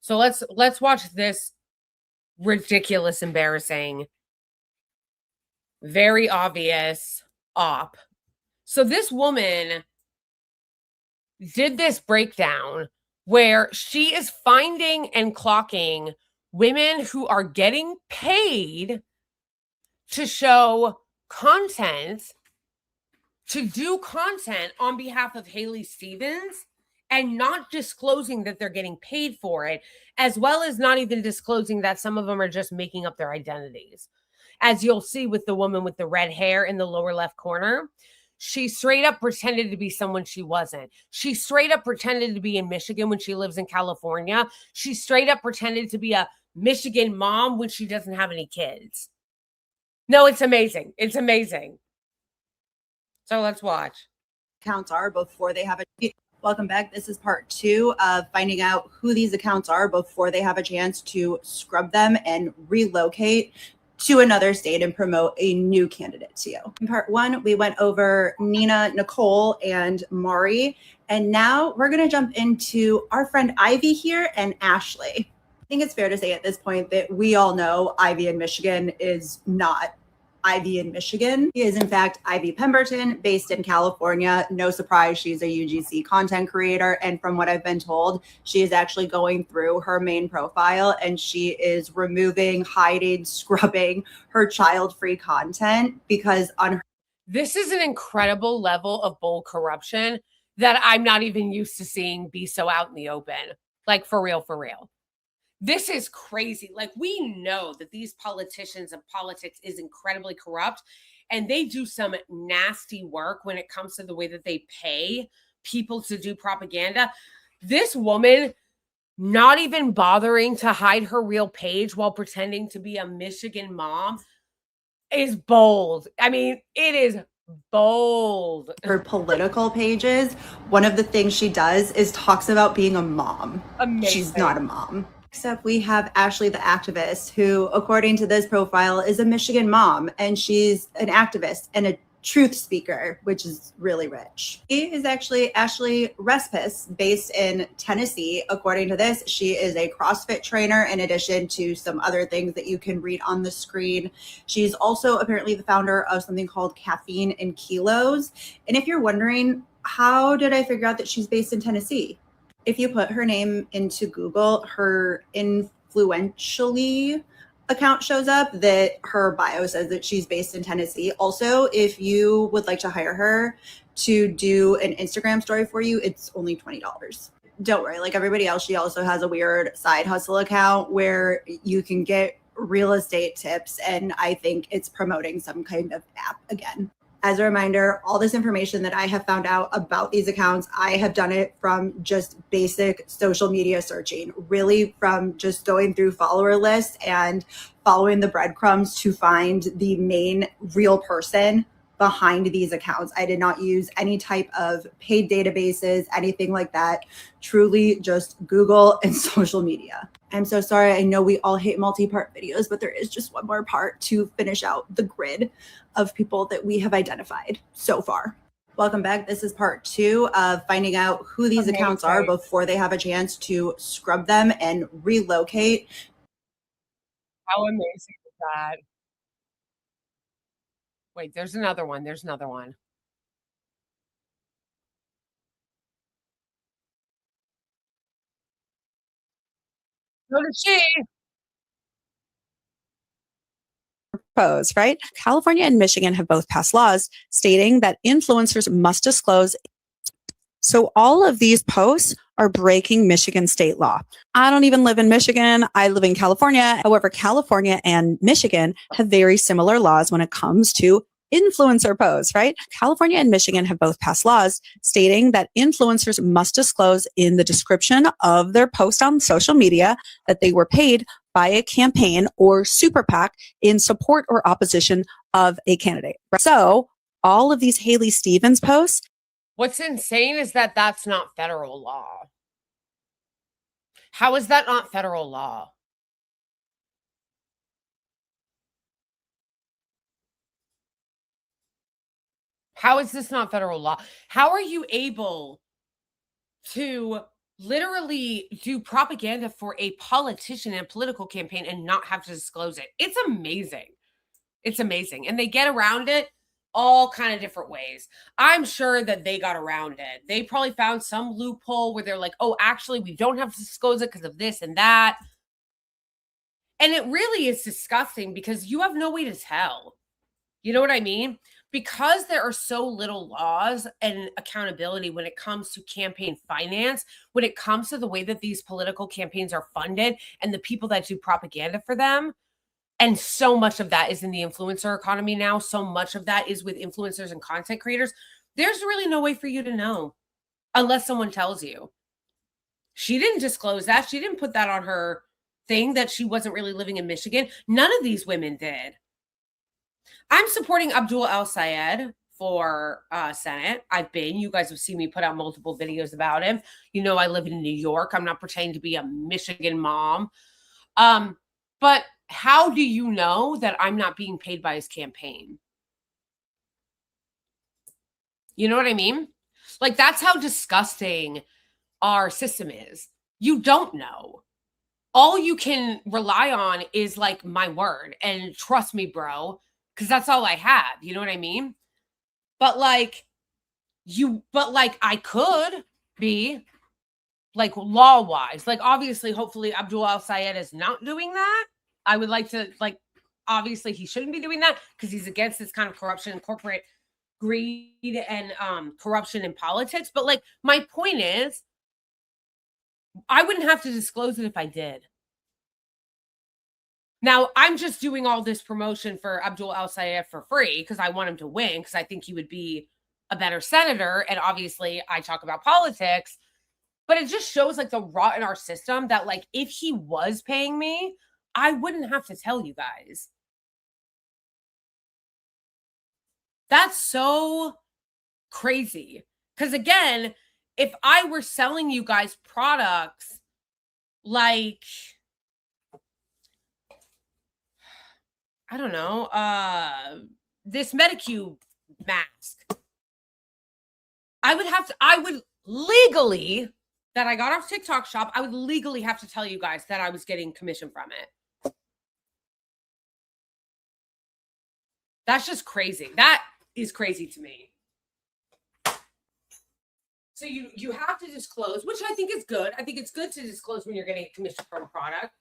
So let's watch this ridiculous, embarrassing, very obvious op. So this woman did this breakdown where she is finding and clocking women who are getting paid to show content, to do content on behalf of Haley Stevens, and not disclosing that they're getting paid for it, as well as not even disclosing that some of them are just making up their identities. As you'll see with the woman with the red hair in the lower left corner, she straight up pretended to be someone she wasn't. She straight up pretended to be in Michigan when she lives in California. She straight up pretended to be a Michigan mom when she doesn't have any kids. No, it's amazing. It's amazing. So let's watch. Accounts are before they have a... Welcome back. This is part 2 of finding out who these accounts are before they have a chance to scrub them and relocate to another state and promote a new candidate to you. In part 1, we went over Nina, Nicole, and Mari. And now we're going to jump into our friend Ivy here and Ashley. I think it's fair to say at this point that we all know Ivy in Michigan is not Ivy in Michigan. She is in fact Ivy Pemberton, based in California. No surprise, she's a UGC content creator. And from what I've been told, she is actually going through her main profile and she is removing, hiding, scrubbing her child-free content because on her... This is an incredible level of bold corruption that I'm not even used to seeing be so out in the open. Like for real, for real. This is crazy. Like, we know that these politicians and politics is incredibly corrupt, and they do some nasty work when it comes to the way that they pay people to do propaganda. This woman not even bothering to hide her real page while pretending to be a Michigan mom is bold. I mean, it is bold. Her political pages, one of the things she does is talks about being a mom. Amazing. She's not a mom. Except we have Ashley the activist, who, according to this profile, is a Michigan mom, and she's an activist and a truth speaker, which is really rich. She is actually Ashley Respis, based in Tennessee. According to this, she is a CrossFit trainer in addition to some other things that you can read on the screen. She's also apparently the founder of something called Caffeine in Kilos. And if you're wondering, how did I figure out that she's based in Tennessee? If you put her name into Google, her influentially account shows up that her bio says that she's based in Tennessee. Also, if you would like to hire her to do an Instagram story for you, it's only $20. Don't worry, like everybody else, she also has a weird side hustle account where you can get real estate tips, and I think it's promoting some kind of app again. As a reminder, all this information that I have found out about these accounts, I have done it from just basic social media searching, really from just going through follower lists and following the breadcrumbs to find the main real person behind these accounts. I did not use any type of paid databases, anything like that. Truly just Google and social media. I'm so sorry. I know we all hate multi-part videos, but there is just one more part to finish out the grid of people that we have identified so far. Welcome back. This is part 2 of finding out who these accounts are before they have a chance to scrub them and relocate. How amazing is that? Wait, there's another one. There's another one. So did she. Pose, right? California and Michigan have both passed laws stating that influencers must disclose. So all of these posts are breaking Michigan state law. I don't even live in Michigan. I live in California. However, California and Michigan have very similar laws when it comes to influencer posts, right? California and Michigan have both passed laws stating that influencers must disclose in the description of their post on social media that they were paid by a campaign or super PAC in support or opposition of a candidate. So all of these Haley Stevens posts. What's insane is that that's not federal law. How is that not federal law? How is this not federal law? How are you able to literally do propaganda for a politician and political campaign and not have to disclose it? It's amazing. It's amazing. And they get around it all kind of different ways. I'm sure that they got around it. They probably found some loophole where they're like, oh, actually, we don't have to disclose it because of this and that. And it really is disgusting because you have no way to tell. You know what I mean? Because there are so little laws and accountability when it comes to campaign finance, when it comes to the way that these political campaigns are funded and the people that do propaganda for them. And so much of that is in the influencer economy now. So much of that is with influencers and content creators. There's really no way for you to know unless someone tells you. She didn't disclose that. She didn't put that on her thing that she wasn't really living in Michigan. None of these women did. I'm supporting Abdul El-Sayed for Senate. You guys have seen me put out multiple videos about him. You know, I live in New York. I'm not pretending to be a Michigan mom. But how do you know that I'm not being paid by his campaign? You know what I mean? Like, that's how disgusting our system is. You don't know. All you can rely on is like my word. And trust me, bro, because that's all I have. You know what I mean? But I could be like law-wise. Like, obviously, hopefully Abdul El-Sayed is not doing that. I would like to, like, obviously he shouldn't be doing that because he's against this kind of corruption, corporate greed and corruption in politics. But like, my point is, I wouldn't have to disclose it if I did. Now, I'm just doing all this promotion for Abdul El-Sayed for free because I want him to win because I think he would be a better senator. And obviously, I talk about politics. But it just shows like the rot in our system that like if he was paying me, I wouldn't have to tell you guys. That's so crazy. Because again, if I were selling you guys products like, I don't know, this Medicube mask. I would legally, that I got off TikTok shop, I would legally have to tell you guys that I was getting commission from it. That's just crazy. That is crazy to me. So you have to disclose, which I think is good. I think it's good to disclose when you're getting a commission from a product,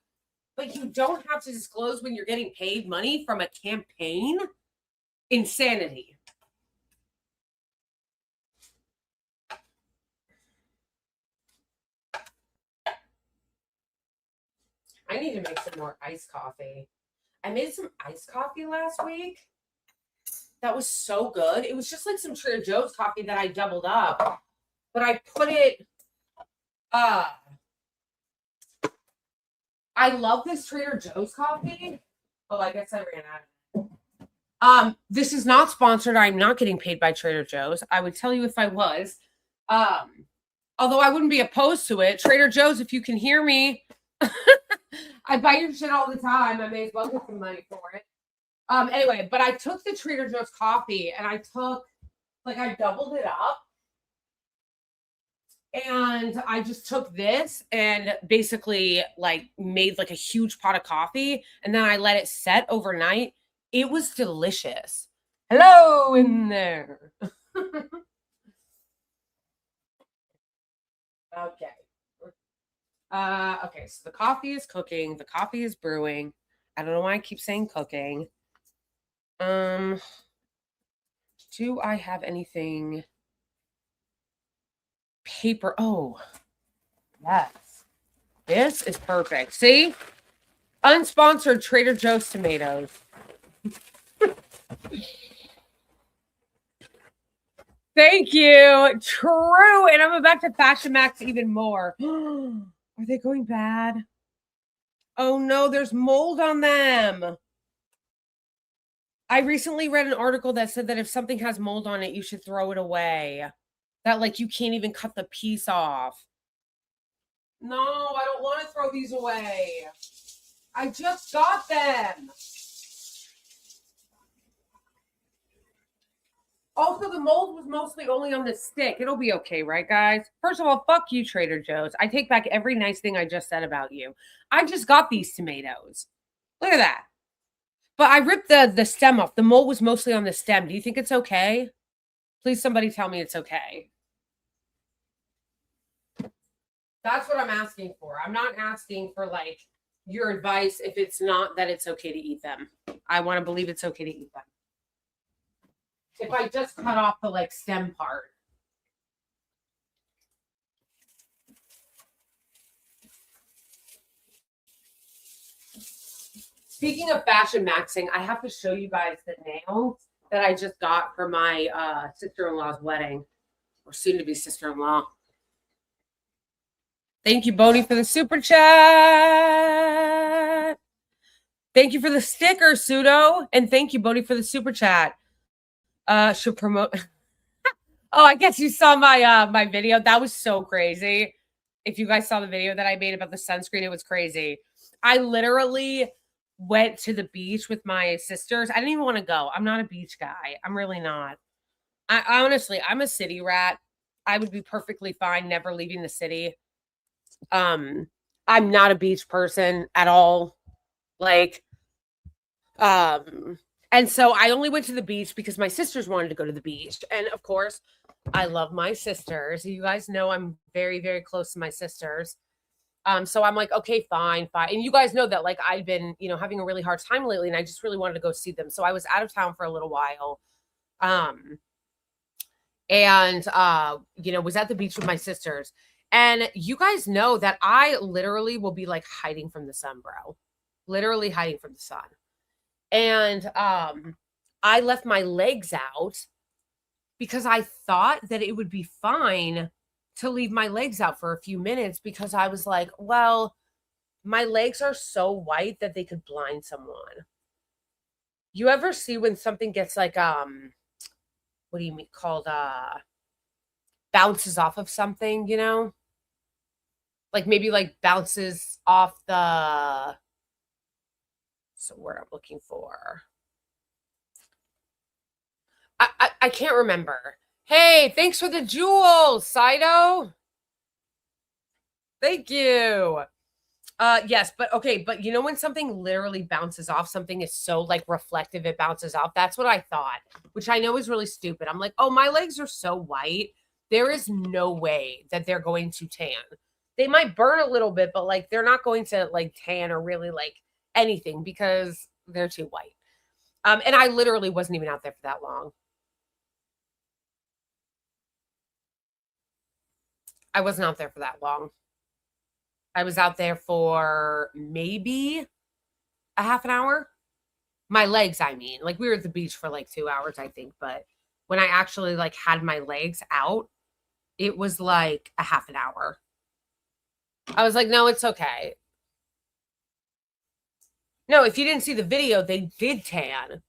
but you don't have to disclose when you're getting paid money from a campaign. Insanity. I need to make some more iced coffee. I made some iced coffee last week. That was so good. It was just like some Trader Joe's coffee that I doubled up. But I put it, I love this Trader Joe's coffee. Oh, I guess I ran out of it. This is not sponsored. I'm not getting paid by Trader Joe's. I would tell you if I was. Although I wouldn't be opposed to it. Trader Joe's, if you can hear me, I buy your shit all the time. I may as well get some money for it. Anyway, but I took the Trader Joe's coffee and I doubled it up. And I just took this and basically made like a huge pot of coffee. And then I let it set overnight. It was delicious. Hello in there. Okay. Okay, so the coffee is cooking. The coffee is brewing. I don't know why I keep saying cooking. Do I have anything? Paper. Oh, yes. This is perfect. See? Unsponsored Trader Joe's tomatoes. Thank you. True. And I'm about to Fashion Max even more. Are they going bad? Oh no, there's mold on them. I recently read an article that said that if something has mold on it, you should throw it away. That you can't even cut the piece off. No, I don't want to throw these away. I just got them. Also, the mold was mostly only on the stick. It'll be okay, right, guys? First of all, fuck you, Trader Joe's. I take back every nice thing I just said about you. I just got these tomatoes. Look at that. But I ripped the stem off. The mold was mostly on the stem. Do you think it's okay? Please, somebody tell me it's okay. That's what I'm asking for. I'm not asking for, your advice if it's not that it's okay to eat them. I want to believe it's okay to eat them. If I just cut off the, stem part. Speaking of fashion maxing, I have to show you guys the nails that I just got for my sister-in-law's wedding, or soon-to-be sister-in-law. Thank you, Bodie, for the super chat. Thank you for the sticker, Pseudo. And thank you, Bodie, for the super chat. Should promote. Oh, I guess you saw my my video. That was so crazy. If you guys saw the video that I made about the sunscreen, it was crazy. I literally went to the beach with my sisters. I didn't even want to go. I'm not a beach guy. I'm really not. I honestly, I'm a city rat. I would be perfectly fine never leaving the city. I'm not a beach person at all. And so I only went to the beach because my sisters wanted to go to the beach. And of course, I love my sisters. You guys know I'm very, very close to my sisters. So I'm like, okay, fine. And you guys know that I've been, having a really hard time lately and I just really wanted to go see them. So I was out of town for a little while. Was at the beach with my sisters. And you guys know that I literally will be hiding from the sun, bro. Literally hiding from the sun. And I left my legs out because I thought that it would be fine to leave my legs out for a few minutes because I was like, well, my legs are so white that they could blind someone. You ever see when something gets what do you mean called bounces off of something, maybe bounces off the word I'm looking for. I can't remember. Hey, thanks for the jewels, Sido. Thank you. Yes, but okay, but you know when something literally bounces off, something is so like reflective, it bounces off. That's what I thought, which I know is really stupid. I'm like, oh, my legs are so white. There is no way that they're going to tan. They might burn a little bit, but like they're not going to like tan or really like anything because they're too white. And I literally wasn't even out there for that long. I wasn't out there for that long. I was out there for maybe a half an hour. My legs, I mean. Like we were at the beach for like 2 hours, I think. But when I actually like had my legs out, it was like a half an hour. I was like, no, it's okay. No, if you didn't see the video, they did tan.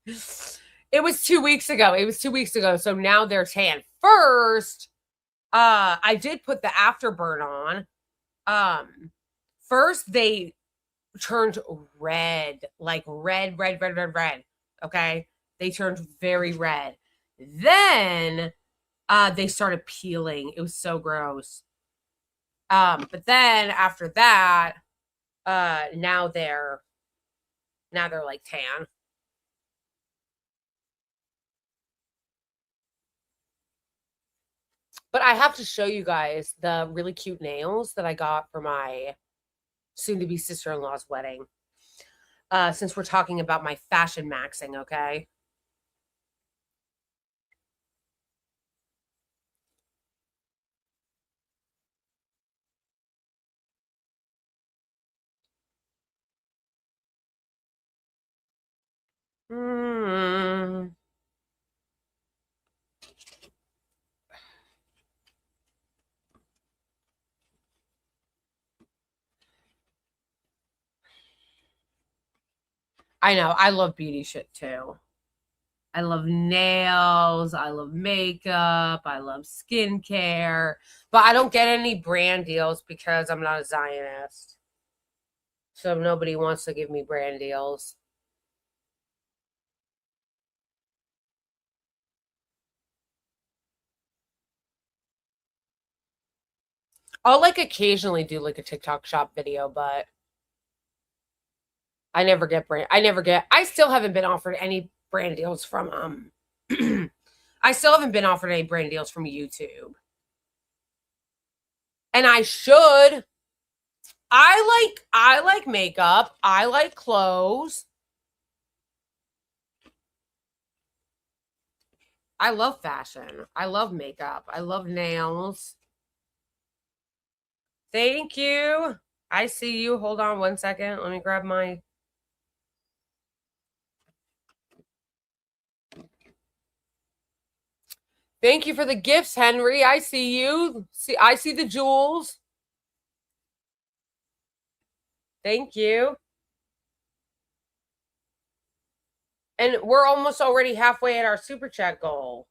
It was 2 weeks ago. It was 2 weeks ago. So now they're tan. First, I did put the afterburn on. First they turned red, like red. Okay. They turned very red. Then they started peeling. It was so gross. But then after that, now they're like tan. But I have to show you guys the really cute nails that I got for my soon-to-be sister-in-law's wedding. Since we're talking about my fashion maxing, okay? I know. I love beauty shit too. I love nails. I love makeup. I love skincare. But I don't get any brand deals because I'm not a Zionist. So nobody wants to give me brand deals. I'll like occasionally do like a TikTok shop video, but I never get I still haven't been offered any brand deals from I still haven't been offered any brand deals from YouTube. And I should. I like makeup. I like clothes. I love fashion. I love makeup. I love nails. Thank you. I see you. Hold on 1 second. Let me grab my... Thank you for the gifts, Henry. I see you. I see the jewels. Thank you. And we're almost already halfway at our super chat goal.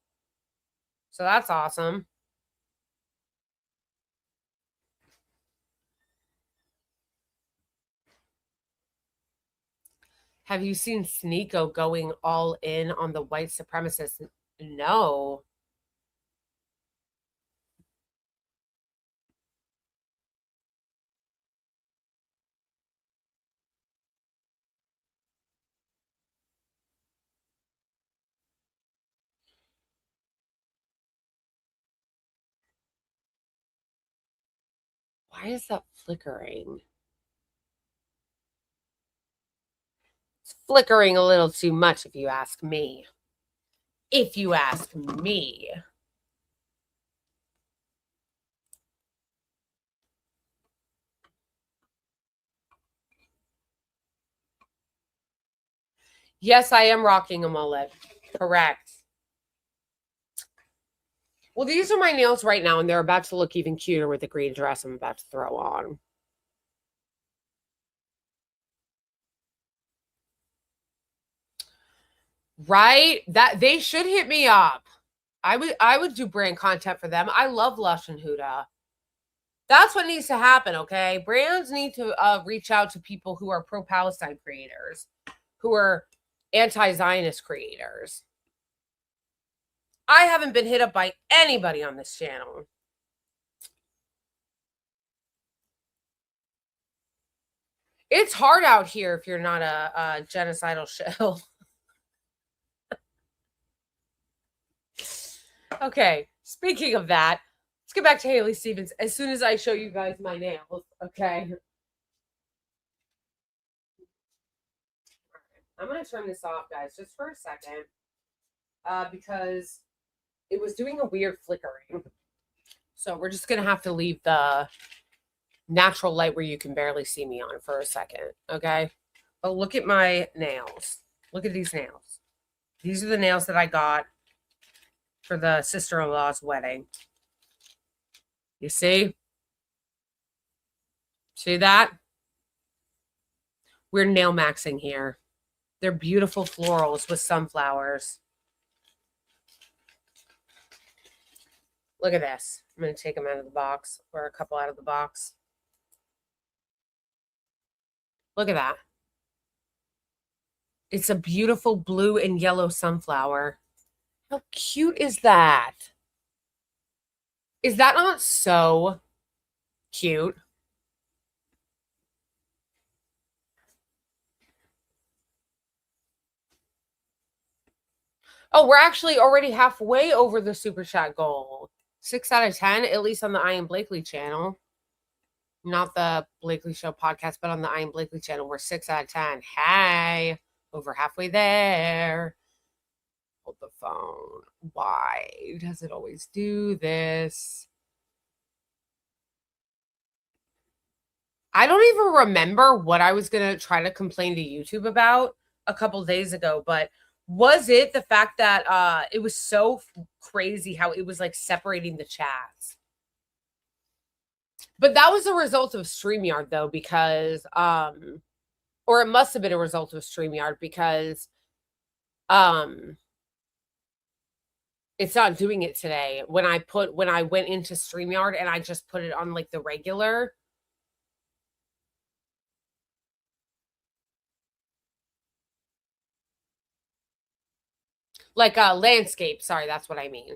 So that's awesome. Have you seen Sneeko going all in on the white supremacists? No. Why is that flickering? It's flickering a little too much if you ask me. If you ask me. Yes, I am rocking a mullet. Correct. Well, these are my nails right now, and they're about to look even cuter with the green dress I'm about to throw on. Right? That they should hit me up. I would do brand content for them. I love Lush and Huda. That's what needs to happen, okay? Brands need to reach out to people who are pro-Palestine creators, who are anti-Zionist creators. I haven't been hit up by anybody on this channel. It's hard out here if you're not a genocidal shill. Okay, speaking of that, let's get back to Haley Stevens as soon as I show you guys my nails, okay? I'm going to turn this off, guys, just for a second, because it was doing a weird flickering. So we're just going to have to leave the natural light where you can barely see me on for a second, okay? But look at my nails. Look at these nails. These are the nails that I got for the sister-in-law's wedding. You see? See that? We're nail maxing here. They're beautiful florals with sunflowers. Look at this. I'm going to take them out of the box, or a couple out of the box. Look at that. It's a beautiful blue and yellow sunflower. How cute is that? Is that not so cute? Oh, we're actually already halfway over the super chat goal. 6 out of 10, at least on the I Am Blakely channel. Not the Blakely Show podcast, but on the I Am Blakely channel, we're 6 out of 10. Hey, over halfway there. Hold the phone. Why does it always do this? I don't even remember what I was going to try to complain to YouTube about a couple days ago, but was it the fact that it was so crazy how it was like separating the chats? But that was a result of StreamYard though, because or it must have been a result of StreamYard because it's not doing it today. When I went into StreamYard and I just put it on like the regular, like a landscape. Sorry, that's what I mean.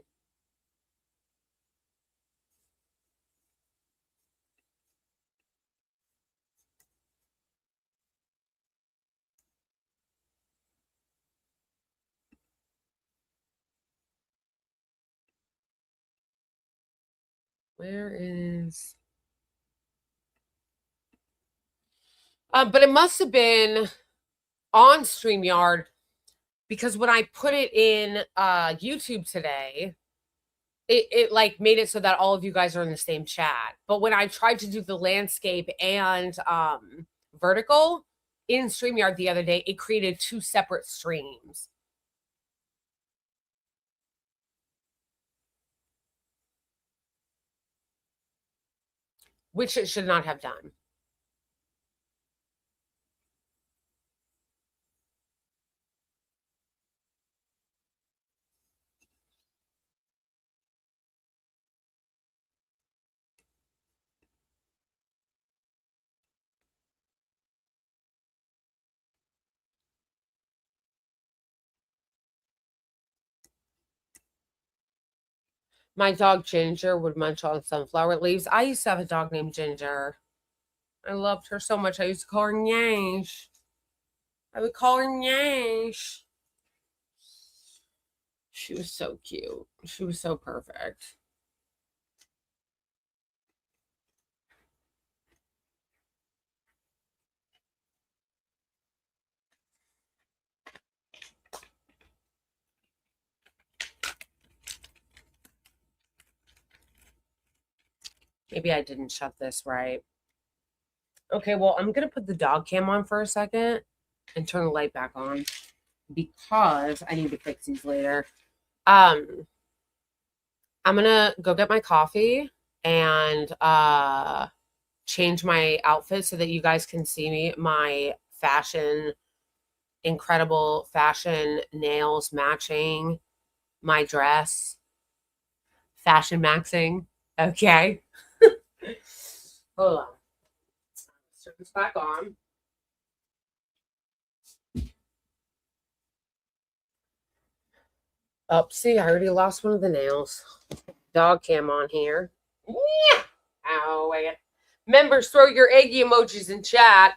Where is... but it must have been on StreamYard because when I put it in YouTube today, it like made it so that all of you guys are in the same chat. But when I tried to do the landscape and vertical in StreamYard the other day, it created 2 separate streams. Which it should not have done. My dog Ginger would munch on sunflower leaves. I used to have a dog named Ginger. I loved her so much. I used to call her Nyash. I would call her Nyash. She was so cute. She was so perfect. Maybe I didn't shut this right. Okay, well, I'm going to put the dog cam on for a second and turn the light back on because I need to fix these later. I'm going to go get my coffee and change my outfit so that you guys can see me, my fashion, incredible fashion, nails matching, my dress, fashion maxing. Okay. Hold on. Let's turn this back on. Oh, see, I already lost one of the nails. Dog cam on here. Yeah. Ow, wait. Members, throw your eggy emojis in chat.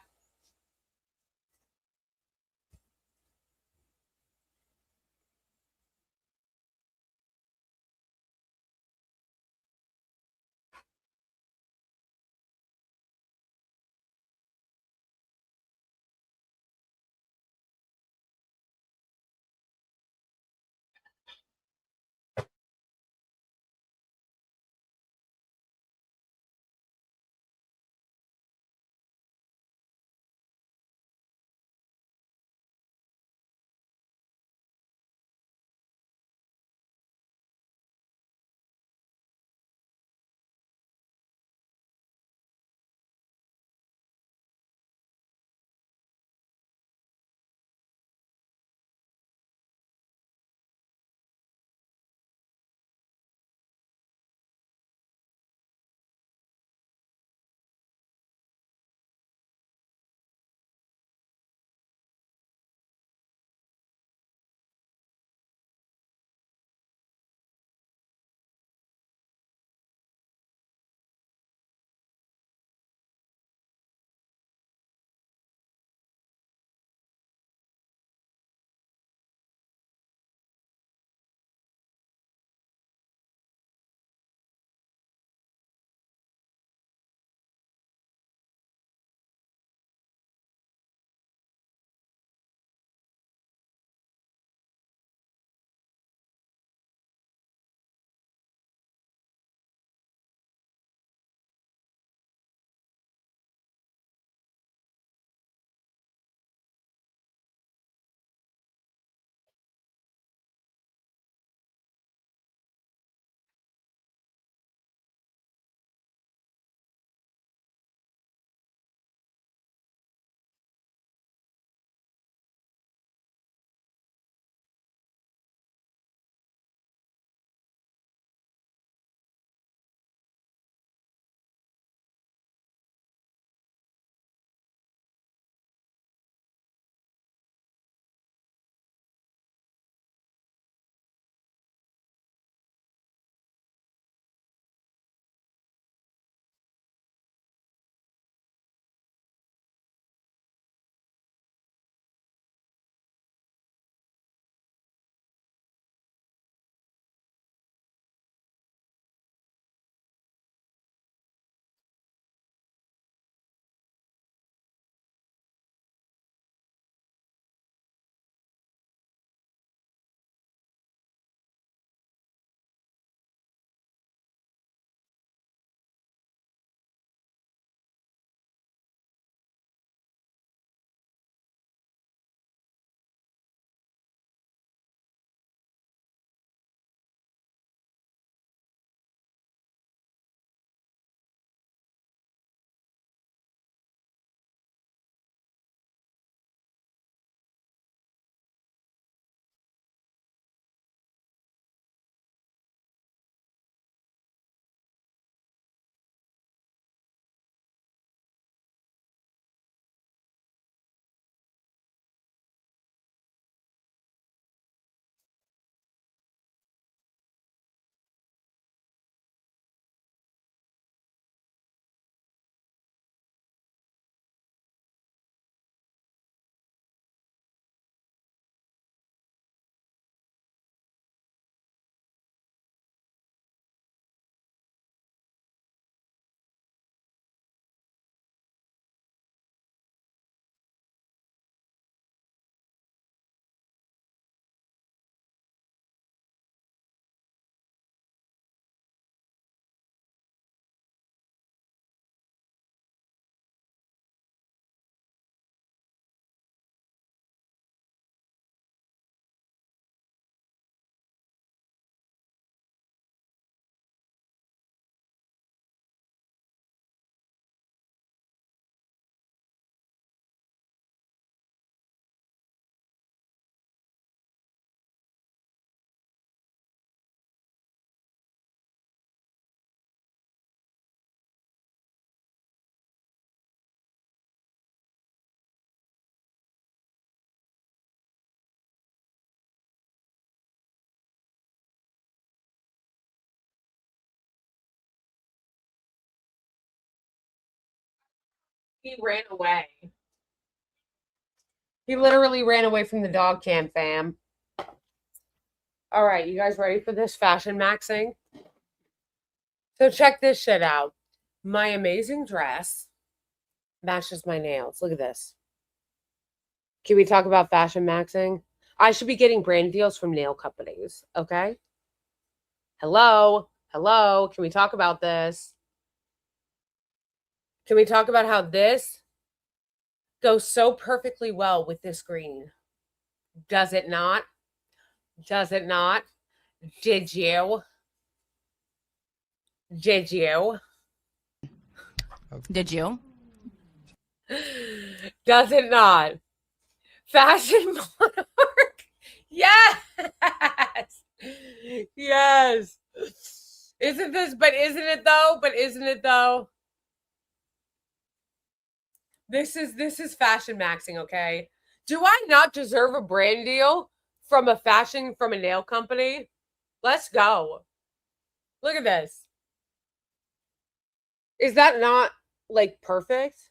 He ran away. He literally ran away from the dog cam, fam. All right, you guys ready for this fashion maxing? So check this shit out. My amazing dress matches my nails. Look at this. Can we talk about fashion maxing? I should be getting brand deals from nail companies, okay? Hello? Hello? Can we talk about this? Can we talk about how this goes so perfectly well with this green? Does it not? Does it not? Did you? Did you? Did you? Does it not? Fashion monarch. Yes. Yes. Isn't this, but isn't it though? But isn't it though? This is fashion maxing, okay? Do I not deserve a brand deal from a nail company? Let's go. Look at this. Is that not like perfect?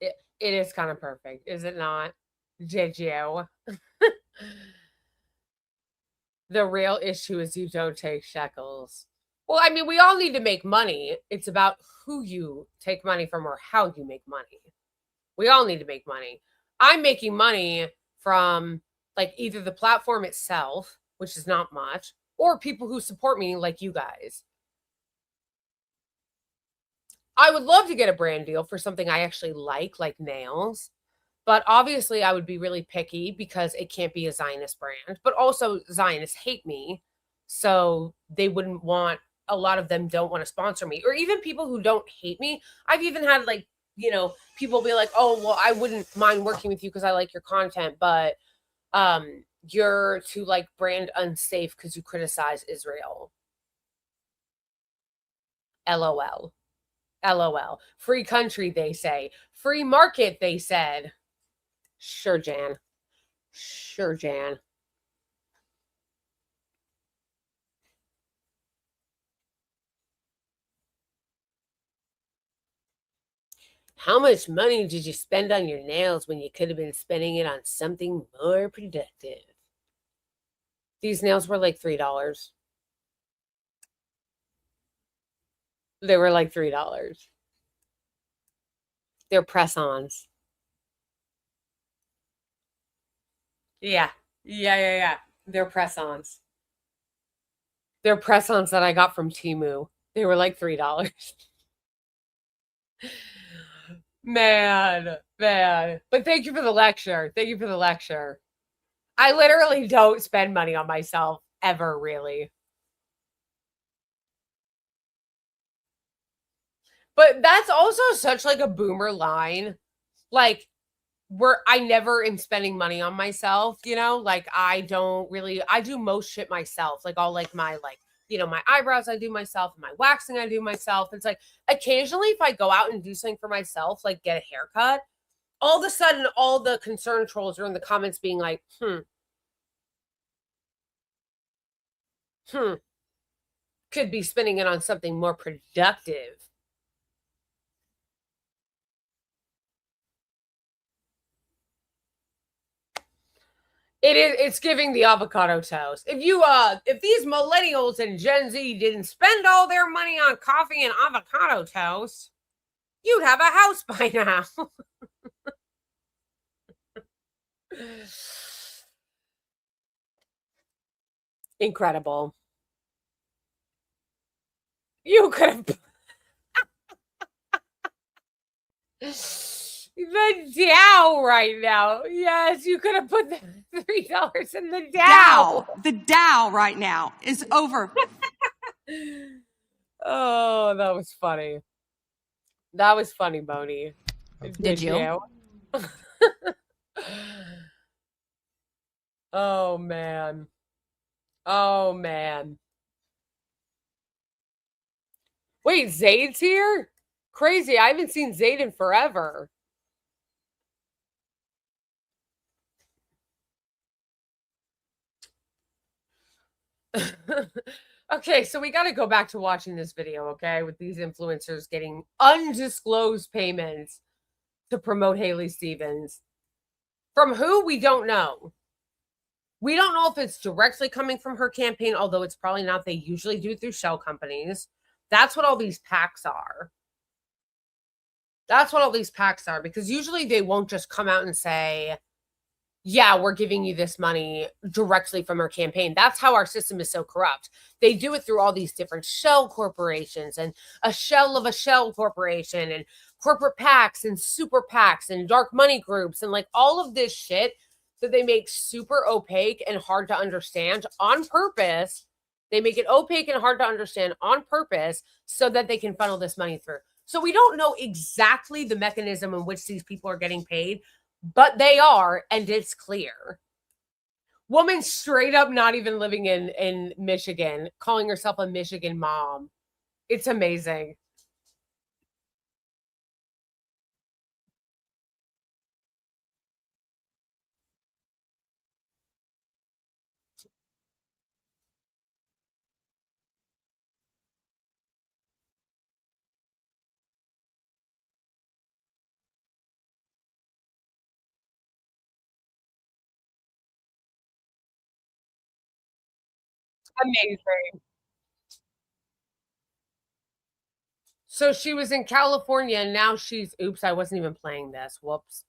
It is kind of perfect, is it not? Did you? The real issue is you don't take shekels. Well, I mean, we all need to make money. It's about who you take money from or how you make money. We all need to make money. I'm making money from like either the platform itself, which is not much, or people who support me like you guys. I would love to get a brand deal for something I actually like nails. But obviously, I would be really picky because it can't be a Zionist brand. But also, Zionists hate me. So they wouldn't want, a lot of them don't want to sponsor me. Or even people who don't hate me. I've even had like, you know, people be like, oh, well, I wouldn't mind working with you because I like your content. But you're too like brand unsafe because you criticize Israel. LOL. LOL. Free country, they say. Free market, they said. Sure, Jan. Sure, Jan. How much money did you spend on your nails when you could have been spending it on something more productive? These nails were like $3. They were like $3. They're press-ons. Yeah. They're press-ons. They're press-ons that I got from Temu. They were like $3. Man. But thank you for the lecture. Thank you for the lecture. I literally don't spend money on myself ever, really. But that's also such like a boomer line. Like, I never am spending money on myself, you know? Like, I do most shit myself. Like, all like my, like, you know, my eyebrows I do myself, my waxing I do myself. It's like, occasionally if I go out and do something for myself, like get a haircut, all of a sudden all the concern trolls are in the comments being like, could be spending it on something more productive. It's giving the avocado toast. If these millennials and Gen Z didn't spend all their money on coffee and avocado toast, you'd have a house by now. Incredible. You could have the Dow right now. Yes, you could have put the $3 in the Dow. The Dow right now is over. Oh, that was funny. That was funny, Moni. Did you? Oh, man. Oh, man. Wait, Zayd's here? Crazy. I haven't seen Zayd in forever. Okay, so we got to go back to watching this video, okay, with these influencers getting undisclosed payments to promote Haley Stevens. From who? We don't know. We don't know if it's directly coming from her campaign, although it's probably not. They usually do through shell companies. That's what all these PACs are. That's what all these PACs are, because usually they won't just come out and say, yeah, we're giving you this money directly from our campaign. That's how our system is so corrupt. They do it through all these different shell corporations and a shell of a shell corporation and corporate PACs and super PACs and dark money groups and like all of this shit that they make super opaque and hard to understand on purpose. They make it opaque and hard to understand on purpose so that they can funnel this money through. So we don't know exactly the mechanism in which these people are getting paid, but they are, and it's clear. Woman straight up not even living in Michigan, calling herself a Michigan mom. It's amazing. Amazing. So she was in California and now she's, oops, I wasn't even playing this. Whoops.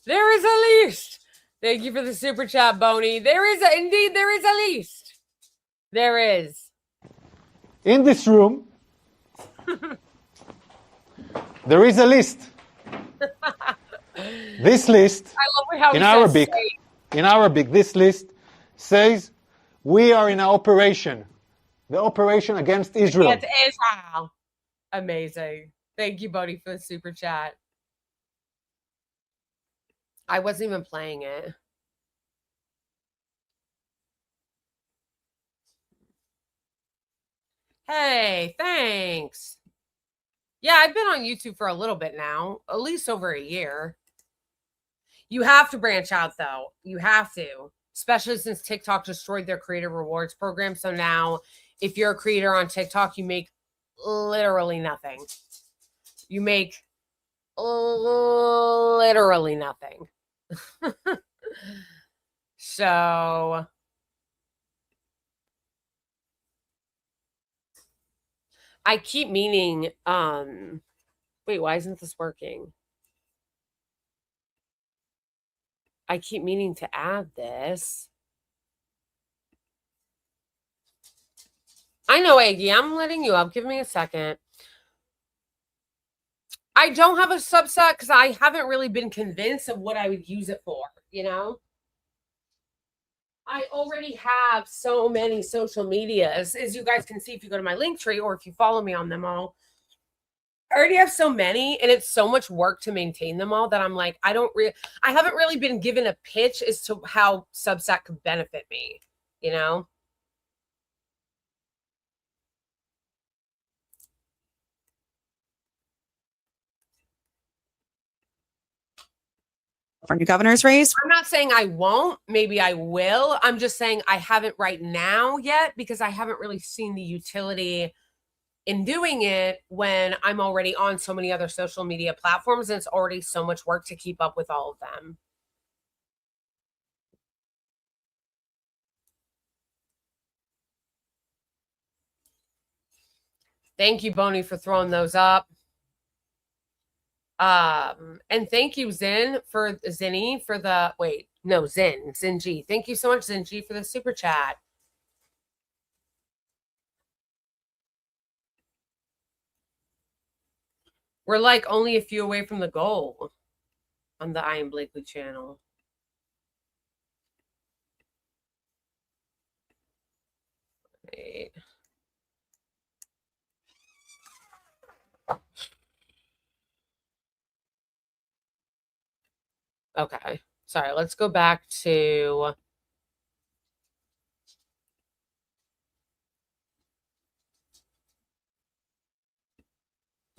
There is a list. Thank you for the super chat, Boney. There is indeed there is a list. There is. In this room, there is a list. This list, I love how in Arabic, this list says we are in an operation, the operation against Israel. It's Israel. Amazing. Thank you, Boney, for the super chat. I wasn't even playing it. Hey, thanks. Yeah, I've been on YouTube for a little bit now, at least over a year. You have to branch out, though. You have to, especially since TikTok destroyed their creator rewards program. So now, if you're a creator on TikTok, you make literally nothing. You make literally nothing. So I keep meaning, wait, why isn't this working? I keep meaning to add this. I know, Aggie, I'm letting you up. Give me a second. I don't have a Substack because I haven't really been convinced of what I would use it for, you know? I already have so many social medias, as you guys can see if you go to my link tree or if you follow me on them all. I already have so many, and it's so much work to maintain them all that I'm like, I haven't really been given a pitch as to how Substack could benefit me, you know? California governor's race. I'm not saying I won't. Maybe I will. I'm just saying I haven't right now yet because I haven't really seen the utility in doing it when I'm already on so many other social media platforms and it's already so much work to keep up with all of them. Thank you, Boney, for throwing those up. And thank you, Zinny, for the, Zinji. Thank you so much, Zinji, for the super chat. We're like only a few away from the goal on the I Am Blakely channel. Wait. Okay. Sorry, let's go back to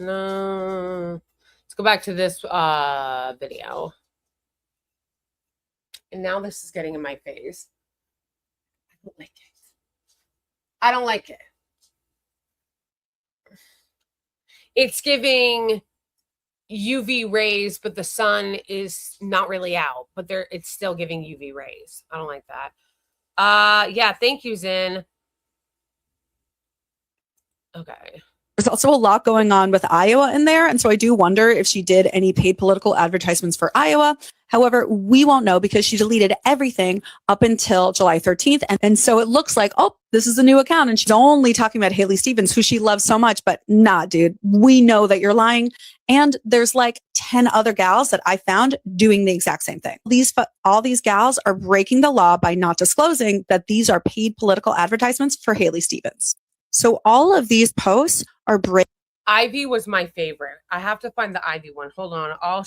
No. Let's go back to this video. And now this is getting in my face. I don't like it. I don't like it. It's giving UV rays, but the sun is not really out, but it's still giving UV rays. I don't like that. Yeah, thank you, Zin. Okay. There's also a lot going on with Iowa in there. And so I do wonder if she did any paid political advertisements for Iowa. However, we won't know because she deleted everything up until July 13th. And so it looks like, oh, this is a new account. And she's only talking about Haley Stevens, who she loves so much. But nah, dude, we know that you're lying. And there's like 10 other gals that I found doing the exact same thing. All these gals are breaking the law by not disclosing that these are paid political advertisements for Haley Stevens. So all of these posts are Ivy was my favorite. I have to find the Ivy one. Hold on. I'll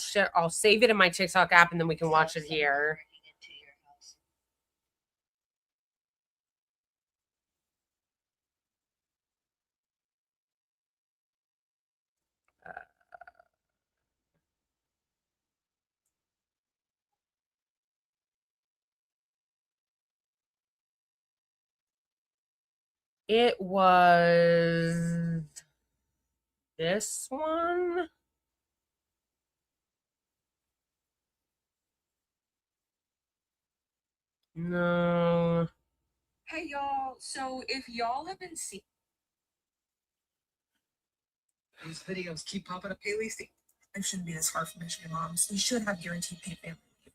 save it in my TikTok app and then we can watch it here. It was this one. No. Hey y'all, so if y'all have been seeing these videos keep popping up, Haley, it shouldn't be this hard for Michigan moms. We should have guaranteed paid family leave.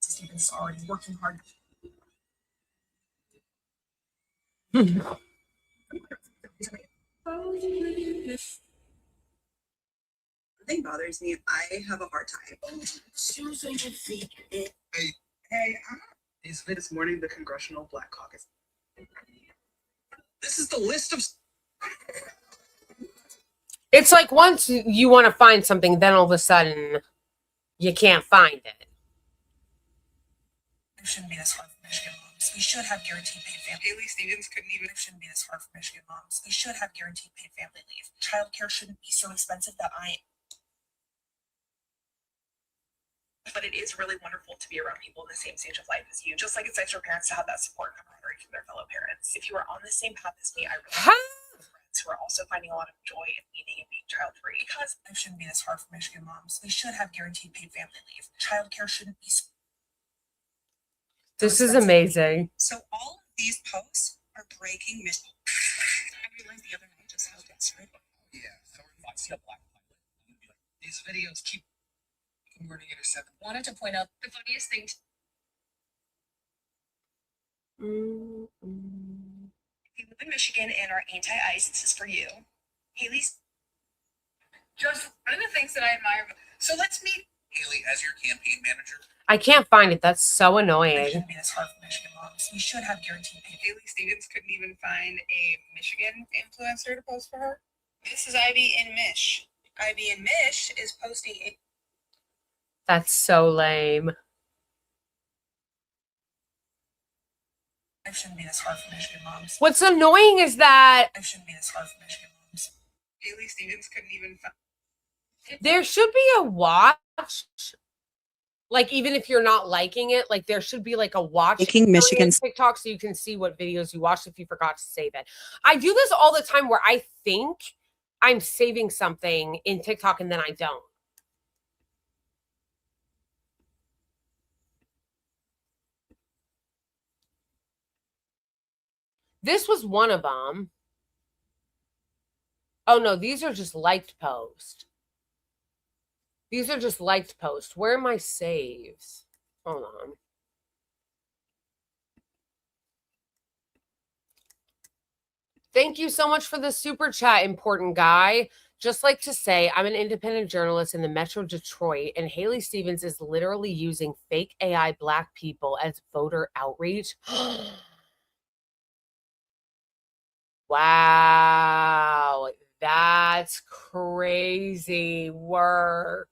Stevens is already working hard. The thing bothers me. I have a hard time. This morning, the Congressional Black Caucus. This is the list of. It's like once you want to find something, then all of a sudden you can't find it. It shouldn't be this hard for Michigan moms. We should have guaranteed paid family. Haley Stevens couldn't even. It shouldn't be this hard for Michigan moms. We should have guaranteed paid family leave. Childcare shouldn't be so expensive that But it is really wonderful to be around people in the same stage of life as you. Just like it's nice for parents to have that support and camaraderie from their fellow parents. If you are on the same path as me, I really have friends who are also finding a lot of joy and meaning in being child-free. Because it shouldn't be this hard for Michigan moms. We should have guaranteed paid family leave. Childcare shouldn't be. This is amazing. So all of these posts are breaking Michigan. I realized the other night just how desperate. Yeah, so I see a black pilot. These videos keep. Morning at 7. Wanted to point out the funniest thing. If you live in Michigan and are anti-ICE, this is for you. Haley's just one of the things that I admire. So let's meet Haley as your campaign manager. I can't find it. That's so It annoying. shouldn't be this hard for Michigan moms. We should have guaranteed pay. Haley Stevens couldn't even find a Michigan influencer to post for her. This is Ivy in Mish. Ivy in Mish is posting a. That's so lame. It shouldn't be this hard for Michigan moms. What's annoying is that It shouldn't be this hard for Michigan moms. Haley Stevens couldn't even find. there should be a watch. Like, even if you're not liking it, like there should be like a watch Making Michigan's TikTok so you can see what videos you watched if you forgot to save it. I do this all the time where I think I'm saving something in TikTok and then I don't. This was one of them. Oh no, these are just liked posts. These are just liked posts. Where are my saves? Hold on. Thank you so much for the super chat, important guy. Just like to say, I'm an independent journalist in the Metro Detroit, and Haley Stevens is literally using fake AI Black people as voter outreach. Wow, that's crazy work.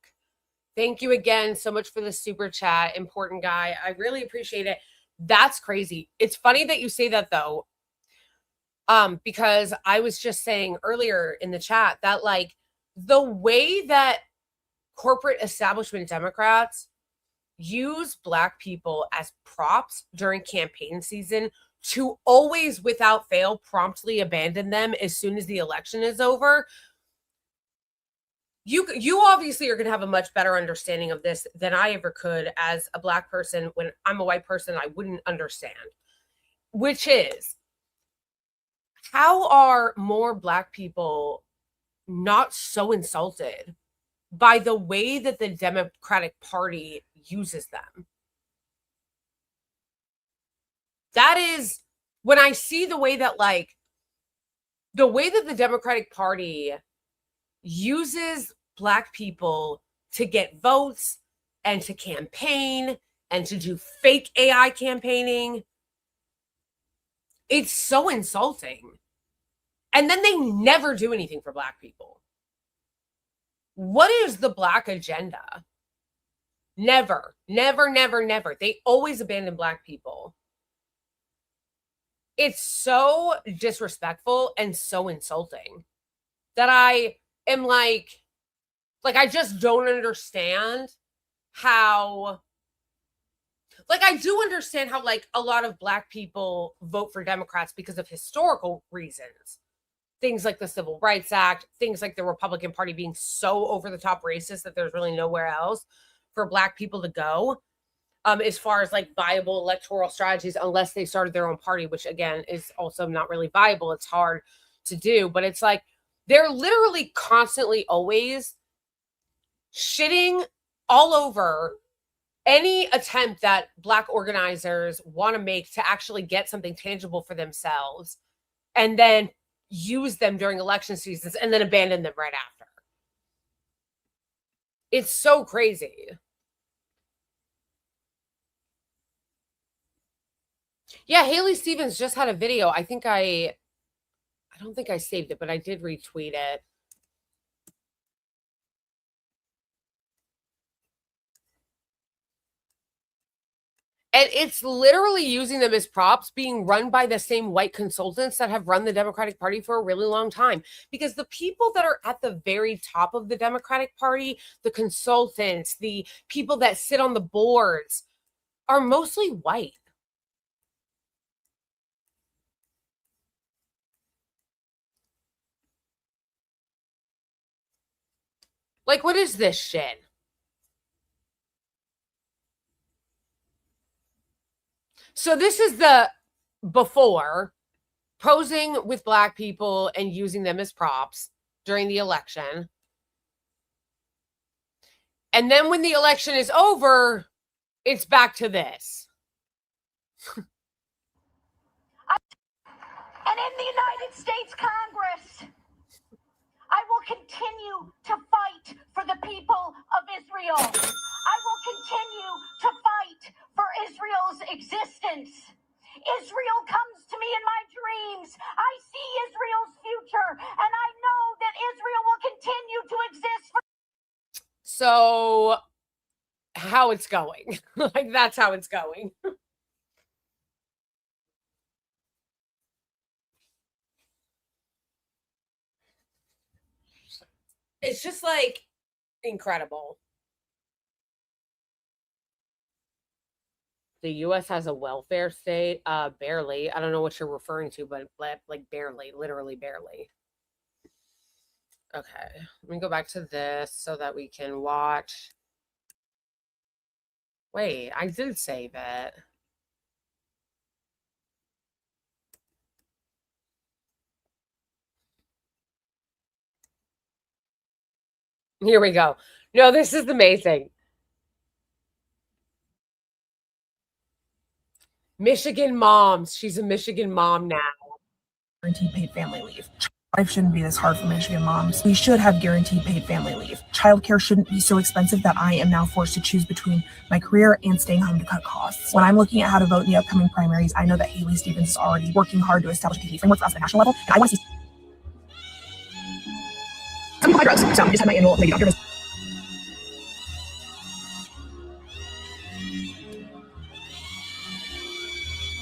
Thank you again so much for the super chat, important guy. I really appreciate it. That's crazy. It's funny that you say that though, because I was just saying earlier in the chat that like the way that corporate establishment Democrats use Black people as props during campaign season to always, without fail, promptly abandon them as soon as the election is over. You obviously are going to have a much better understanding of this than I ever could as a Black person. When I'm a white person, I wouldn't understand, which is, how are more Black people not so insulted by the way that the Democratic Party uses them? That is, when I see the way that the Democratic Party uses Black people to get votes and to campaign and to do fake AI campaigning, it's so insulting. And then they never do anything for Black people. What is the Black agenda? Never, never, never, never. They always abandon Black people. It's so disrespectful and so insulting that I am like I just don't understand how, I do understand how, a lot of Black people vote for Democrats because of historical reasons. Things like the Civil Rights Act, things like the Republican Party being so over the top racist that there's really nowhere else for Black people to go, as far as viable electoral strategies, unless they started their own party, which again is also not really viable. It's hard to do, but it's they're literally constantly always shitting all over any attempt that Black organizers want to make to actually get something tangible for themselves, and then use them during election seasons and then abandon them right after. It's so crazy. Yeah, Haley Stevens just had a video. I don't think I saved it, but I did retweet it. And it's literally using them as props, being run by the same white consultants that have run the Democratic Party for a really long time. Because the people that are at the very top of the Democratic Party, the consultants, the people that sit on the boards, are mostly white. What is this shit? So this is the before, posing with Black people and using them as props during the election. And then when the election is over, it's back to this. And in the United States Congress, I will continue to fight for the people of Israel. I will continue to fight for Israel's existence. Israel comes to me in my dreams. I see Israel's future, and I know that Israel will continue to exist. So, how it's going. That's how it's going. It's just incredible. The U.S. has a welfare state. Barely. I don't know what you're referring to, but barely, literally barely. Okay, let me go back to this so that we can watch. Wait, I did save it. Here we go. No, this is amazing. Michigan moms. She's a Michigan mom now. Guaranteed paid family leave. Life shouldn't be this hard for Michigan moms. We should have guaranteed paid family leave. Childcare shouldn't be so expensive that I am now forced to choose between my career and staying home to cut costs. When I'm looking at how to vote in the upcoming primaries, I know that Haley Stevens is already working hard to establish a PV framework for us at a national level, and I want to see some of my drugs. So I just had my annual lady doctor visit.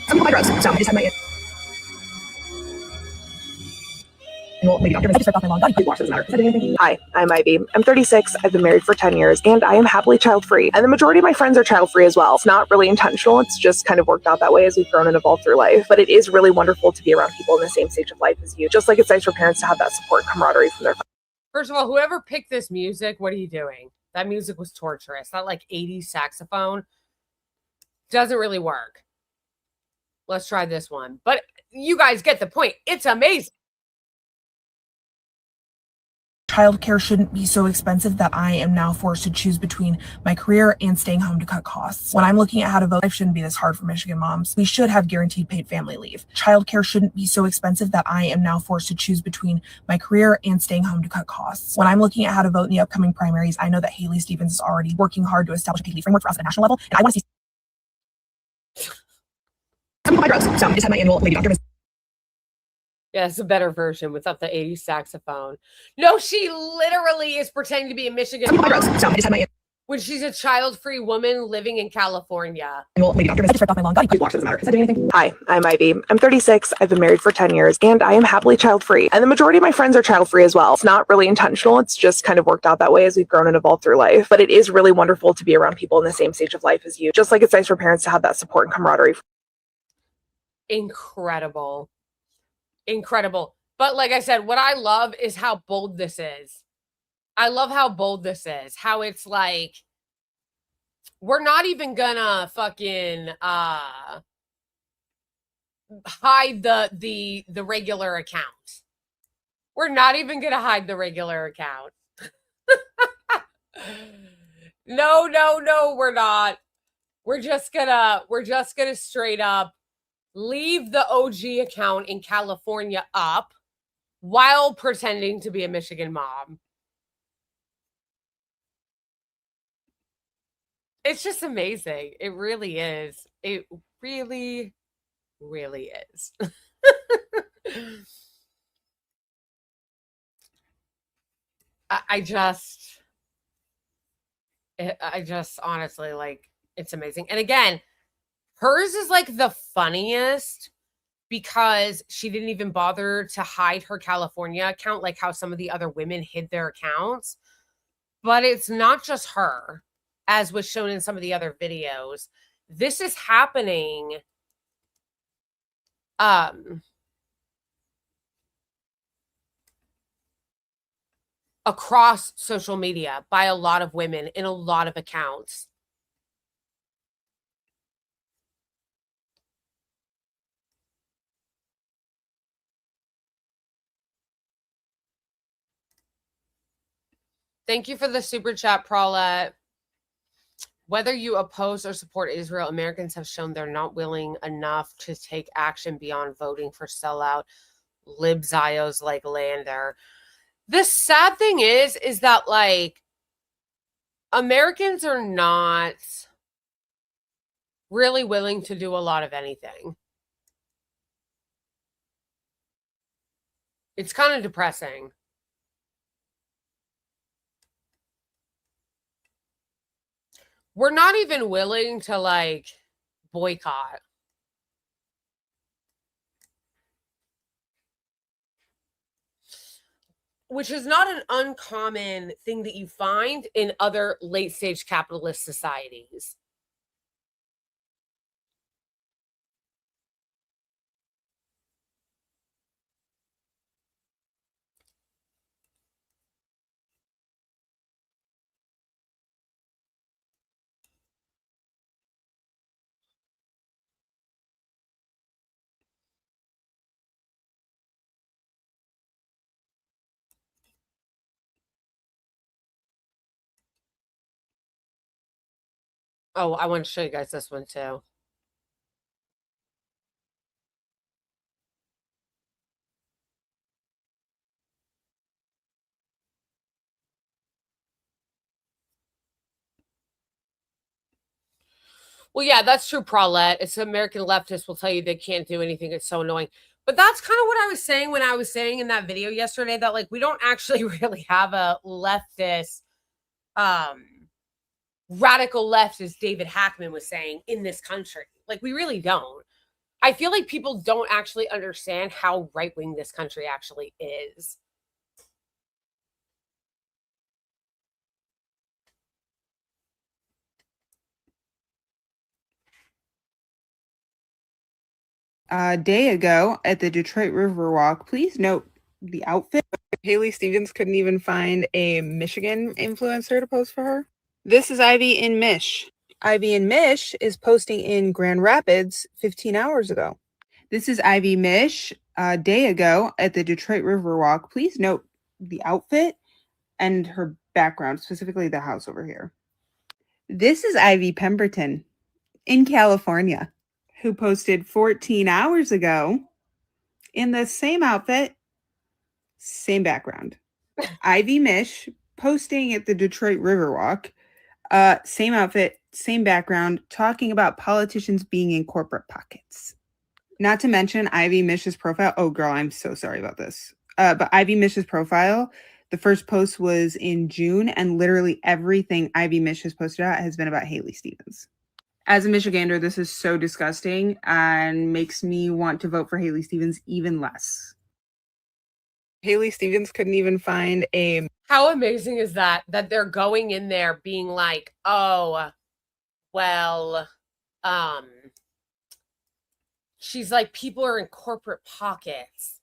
Some of my drugs. So I just had my Hi, I'm Ivy. I'm 36. I've been married for 10 years, and I am happily child-free. And the majority of my friends are child-free as well. It's not really intentional. It's just kind of worked out that way as we've grown and evolved through life. But it is really wonderful to be around people in the same stage of life as you. Just like it's nice for parents to have that support and camaraderie from their family. First of all, whoever picked this music, what are you doing? That music was torturous. That like 80s saxophone doesn't really work. Let's try this one. But you guys get the point. It's amazing. Childcare shouldn't be so expensive that I am now forced to choose between my career and staying home to cut costs. When I'm looking at how to vote, life shouldn't be this hard for Michigan moms. We should have guaranteed paid family leave. Childcare shouldn't be so expensive that I am now forced to choose between my career and staying home to cut costs. When I'm looking at how to vote in the upcoming primaries, I know that Haley Stevens is already working hard to establish a paid leave framework for us at a national level, and I want to see some of my drugs. So I just had my annual lady doctor visit. Yeah, it's a better version without the 80s saxophone. No, she literally is pretending to be a Michigan mom when she's a child-free woman living in California. Hi, I'm Ivy. I'm 36. I've been married for 10 years, and I am happily child-free. And the majority of my friends are child-free as well. It's not really intentional. It's just kind of worked out that way as we've grown and evolved through life. But it is really wonderful to be around people in the same stage of life as you. Just like it's nice for parents to have that support and camaraderie. Incredible. Incredible. But like I said, what I love is how bold this is. I love how bold this is. How it's like, we're not even gonna fucking hide the regular account. We're not even gonna hide the regular account. No, we're not. We're just gonna straight up leave the OG account in California up while pretending to be a Michigan mom. It's just amazing. It really is. It really, really is. I just honestly, like, it's amazing. And again, hers is like the funniest because she didn't even bother to hide her California account like how some of the other women hid their accounts. But it's not just her, as was shown in some of the other videos. This is happening across social media by a lot of women in a lot of accounts. Thank you for the super chat, Paulette. Whether you oppose or support Israel, Americans have shown they're not willing enough to take action beyond voting for sellout libzios like Lander. The sad thing is that, like, Americans are not really willing to do a lot of anything. It's kind of depressing. We're not even willing to, like, boycott. Which is not an uncommon thing that you find in other late-stage capitalist societies. Oh, I want to show you guys this one too. Well, yeah, that's true, Paulette. It's American leftists will tell you they can't do anything. It's so annoying. But that's kind of what I was saying when I was saying in that video yesterday that, like, we don't actually really have a leftist, radical left, as David Hackman was saying, in this country. Like, we really don't. I feel like people don't actually understand how right-wing this country actually is. A day ago at the Detroit Riverwalk, please note the outfit. Haley Stevens couldn't even find a Michigan influencer to post for her. This is Ivy in Mish. Ivy in Mish is posting in Grand Rapids 15 hours ago. This is Ivy Mish a day ago at the Detroit Riverwalk. Please note the outfit and her background, specifically the house over here. This is Ivy Pemberton in California, who posted 14 hours ago in the same outfit, same background. Ivy Mish posting at the Detroit Riverwalk, same outfit, same background, talking about politicians being in corporate pockets. Not to mention Ivy Mish's profile. Oh, girl, I'm so sorry about this. But Ivy Mish's profile, the first post was in June, and literally everything Ivy Mish has posted out has been about Haley Stevens. As a Michigander, this is so disgusting and makes me want to vote for Haley Stevens even less. Haley Stevens couldn't even find a... How amazing is that? That they're going in there being like, oh, well, she's like, people are in corporate pockets.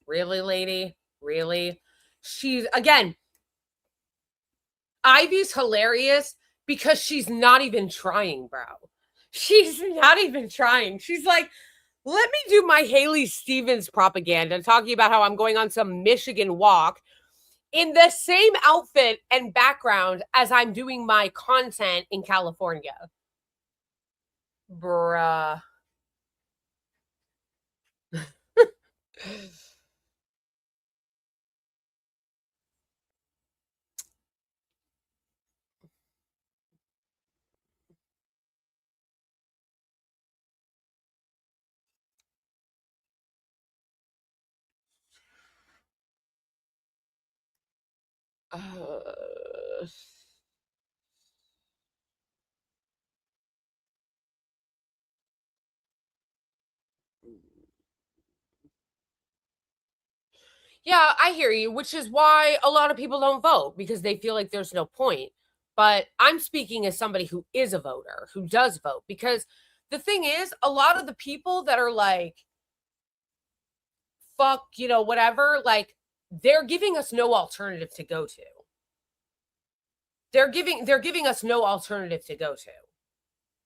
Really, lady? Really? She's, again, Ivy's hilarious because she's not even trying, bro. She's not even trying. She's like, let me do my Haley Stevens propaganda, talking about how I'm going on some Michigan walk in the same outfit and background as I'm doing my content in California. Bruh. Yeah, I hear you, which is why a lot of people don't vote, because they feel like there's no point. But I'm speaking as somebody who is a voter, who does vote, because the thing is, a lot of the people that are like, fuck, you know, whatever, like, they're giving us no alternative to go to. They're giving us no alternative to go to.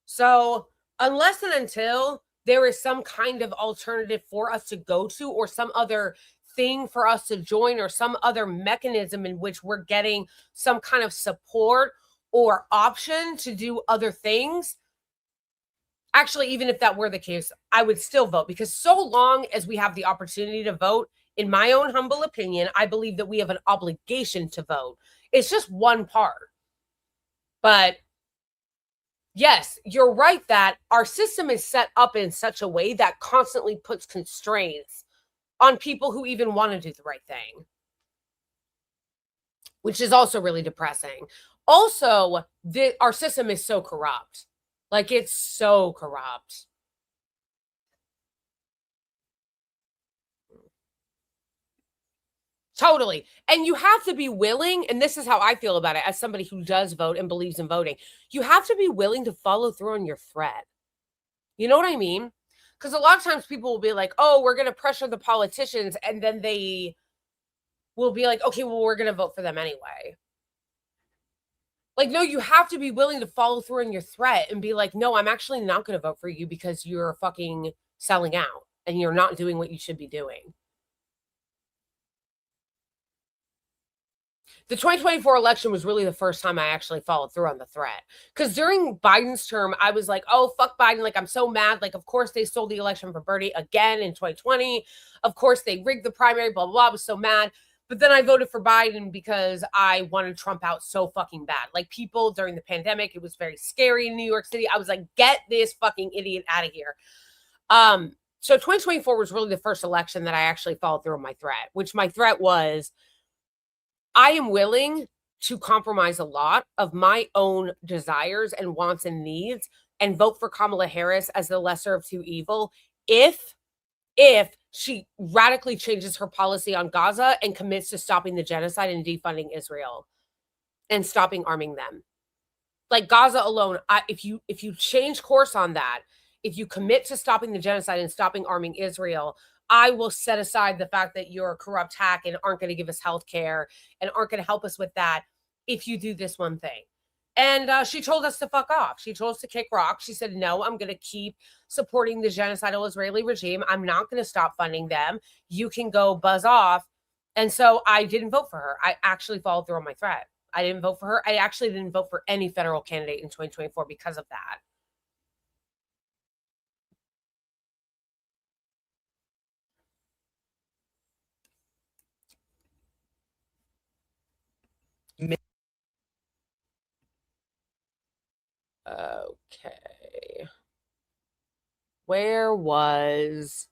So unless and until there is some kind of alternative for us to go to, or some other thing for us to join, or some other mechanism in which we're getting some kind of support or option to do other things, actually, even if that were the case, I would still vote, because so long as we have the opportunity to vote, in my own humble opinion, I believe that we have an obligation to vote. It's just one part. But yes, you're right that our system is set up in such a way that constantly puts constraints on people who even want to do the right thing, which is also really depressing. Also, our system is so corrupt. Like, it's so corrupt. Totally. And you have to be willing, and this is how I feel about it as somebody who does vote and believes in voting, you have to be willing to follow through on your threat. You know what I mean? Because a lot of times people will be like, oh, we're going to pressure the politicians, and then they will be like, okay, well, we're going to vote for them anyway. Like, no, you have to be willing to follow through on your threat and be like, no, I'm actually not going to vote for you because you're fucking selling out and you're not doing what you should be doing. The 2024 election was really the first time I actually followed through on the threat. Because during Biden's term, I was like, oh, fuck Biden. Like, I'm so mad. Like, of course, they stole the election from Bernie again in 2020. Of course, they rigged the primary, blah, blah, blah. I was so mad. But then I voted for Biden because I wanted Trump out so fucking bad. Like, people during the pandemic, it was very scary in New York City. I was like, get this fucking idiot out of here. So 2024 was really the first election that I actually followed through on my threat, which my threat was, I am willing to compromise a lot of my own desires and wants and needs and vote for Kamala Harris as the lesser of two evil if she radically changes her policy on Gaza and commits to stopping the genocide and defunding Israel and stopping arming them. Like Gaza alone, if you change course on that, if you commit to stopping the genocide and stopping arming Israel, I will set aside the fact that you're a corrupt hack and aren't going to give us health care and aren't going to help us with that if you do this one thing. And she told us to fuck off. She told us to kick rocks. She said, no, I'm going to keep supporting the genocidal Israeli regime. I'm not going to stop funding them. You can go buzz off. And so I didn't vote for her. I actually followed through on my threat. I didn't vote for her. I actually didn't vote for any federal candidate in 2024 because of that. Okay. Where was...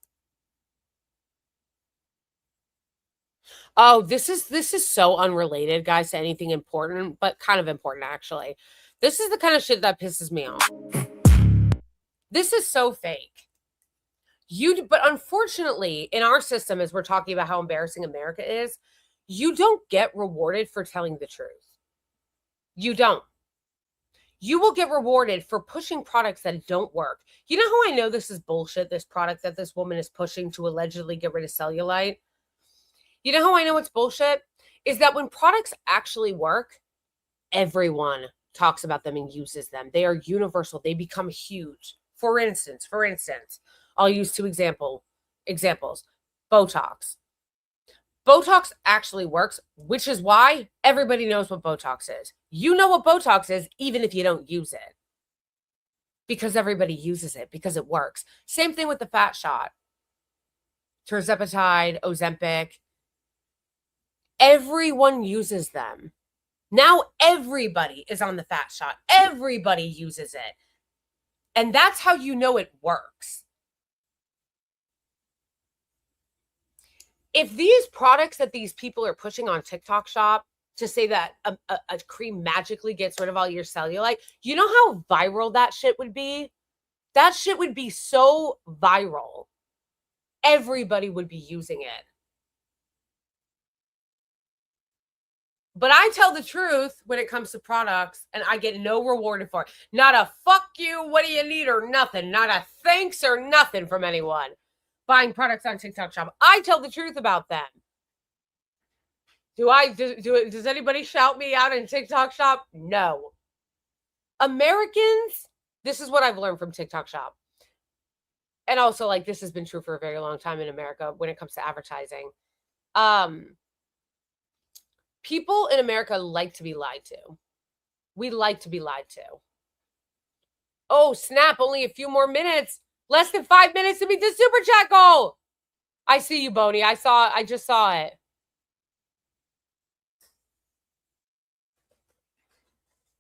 Oh, this is so unrelated, guys, to anything important, but kind of important, actually. This is the kind of shit that pisses me off. This is so fake. But unfortunately, in our system, as we're talking about how embarrassing America is, you don't get rewarded for telling the truth. You don't. You will get rewarded for pushing products that don't work. You know how I know this is bullshit, this product that this woman is pushing to allegedly get rid of cellulite? You know how I know it's bullshit? Is that when products actually work, everyone talks about them and uses them. They are universal. They become huge. For instance, I'll use two examples. Botox. Botox actually works, which is why everybody knows what Botox is. You know what Botox is, even if you don't use it. Because everybody uses it, because it works. Same thing with the fat shot. Tirzepatide, Ozempic. Everyone uses them. Now everybody is on the fat shot. Everybody uses it. And that's how you know it works. If these products that these people are pushing on TikTok Shop to say that a cream magically gets rid of all your cellulite, you know how viral that shit would be? That shit would be so viral. Everybody would be using it. But I tell the truth when it comes to products, and I get no rewarded for it. Not a fuck you, what do you need, or nothing. Not a thanks or nothing from anyone buying products on TikTok Shop. I tell the truth about them. Does anybody shout me out in TikTok Shop? No. Americans, this is what I've learned from TikTok Shop. And also, like, this has been true for a very long time in America when it comes to advertising. People in America like to be lied to. We like to be lied to. Oh, snap, only a few more minutes. Less than 5 minutes to meet the super chat goal. I see you, Boney. I just saw it.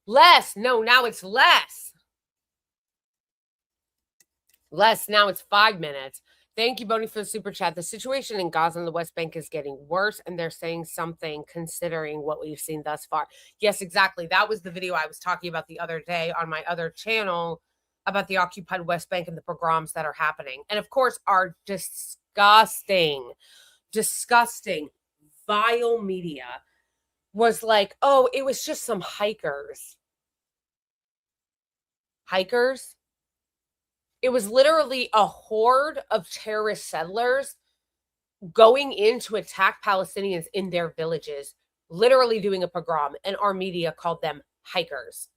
Less. No, now it's less. Less. Now it's 5 minutes. Thank you, Boney, for the super chat. The situation in Gaza and the West Bank is getting worse, and they're saying something considering what we've seen thus far. Yes, exactly. That was the video I was talking about the other day on my other channel about the occupied West Bank and the pogroms that are happening. And, of course, our disgusting, vile media was like, oh, it was just some hikers. Hikers? It was literally a horde of terrorist settlers going in to attack Palestinians in their villages, literally doing a pogrom, and our media called them hikers.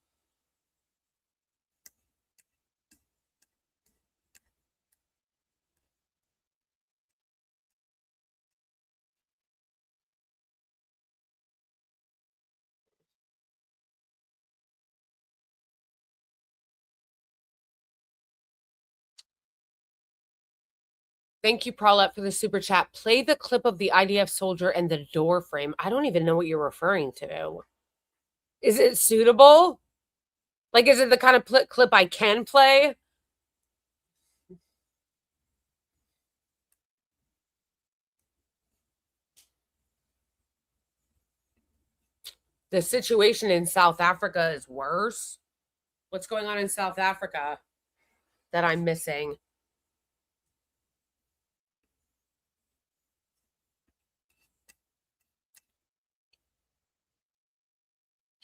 Thank you, Prolette, for the super chat. Play the clip of the IDF soldier and the door frame. I don't even know what you're referring to. Is it suitable? Like, is it the kind of clip I can play? The situation in South Africa is worse. What's going on in South Africa that I'm missing?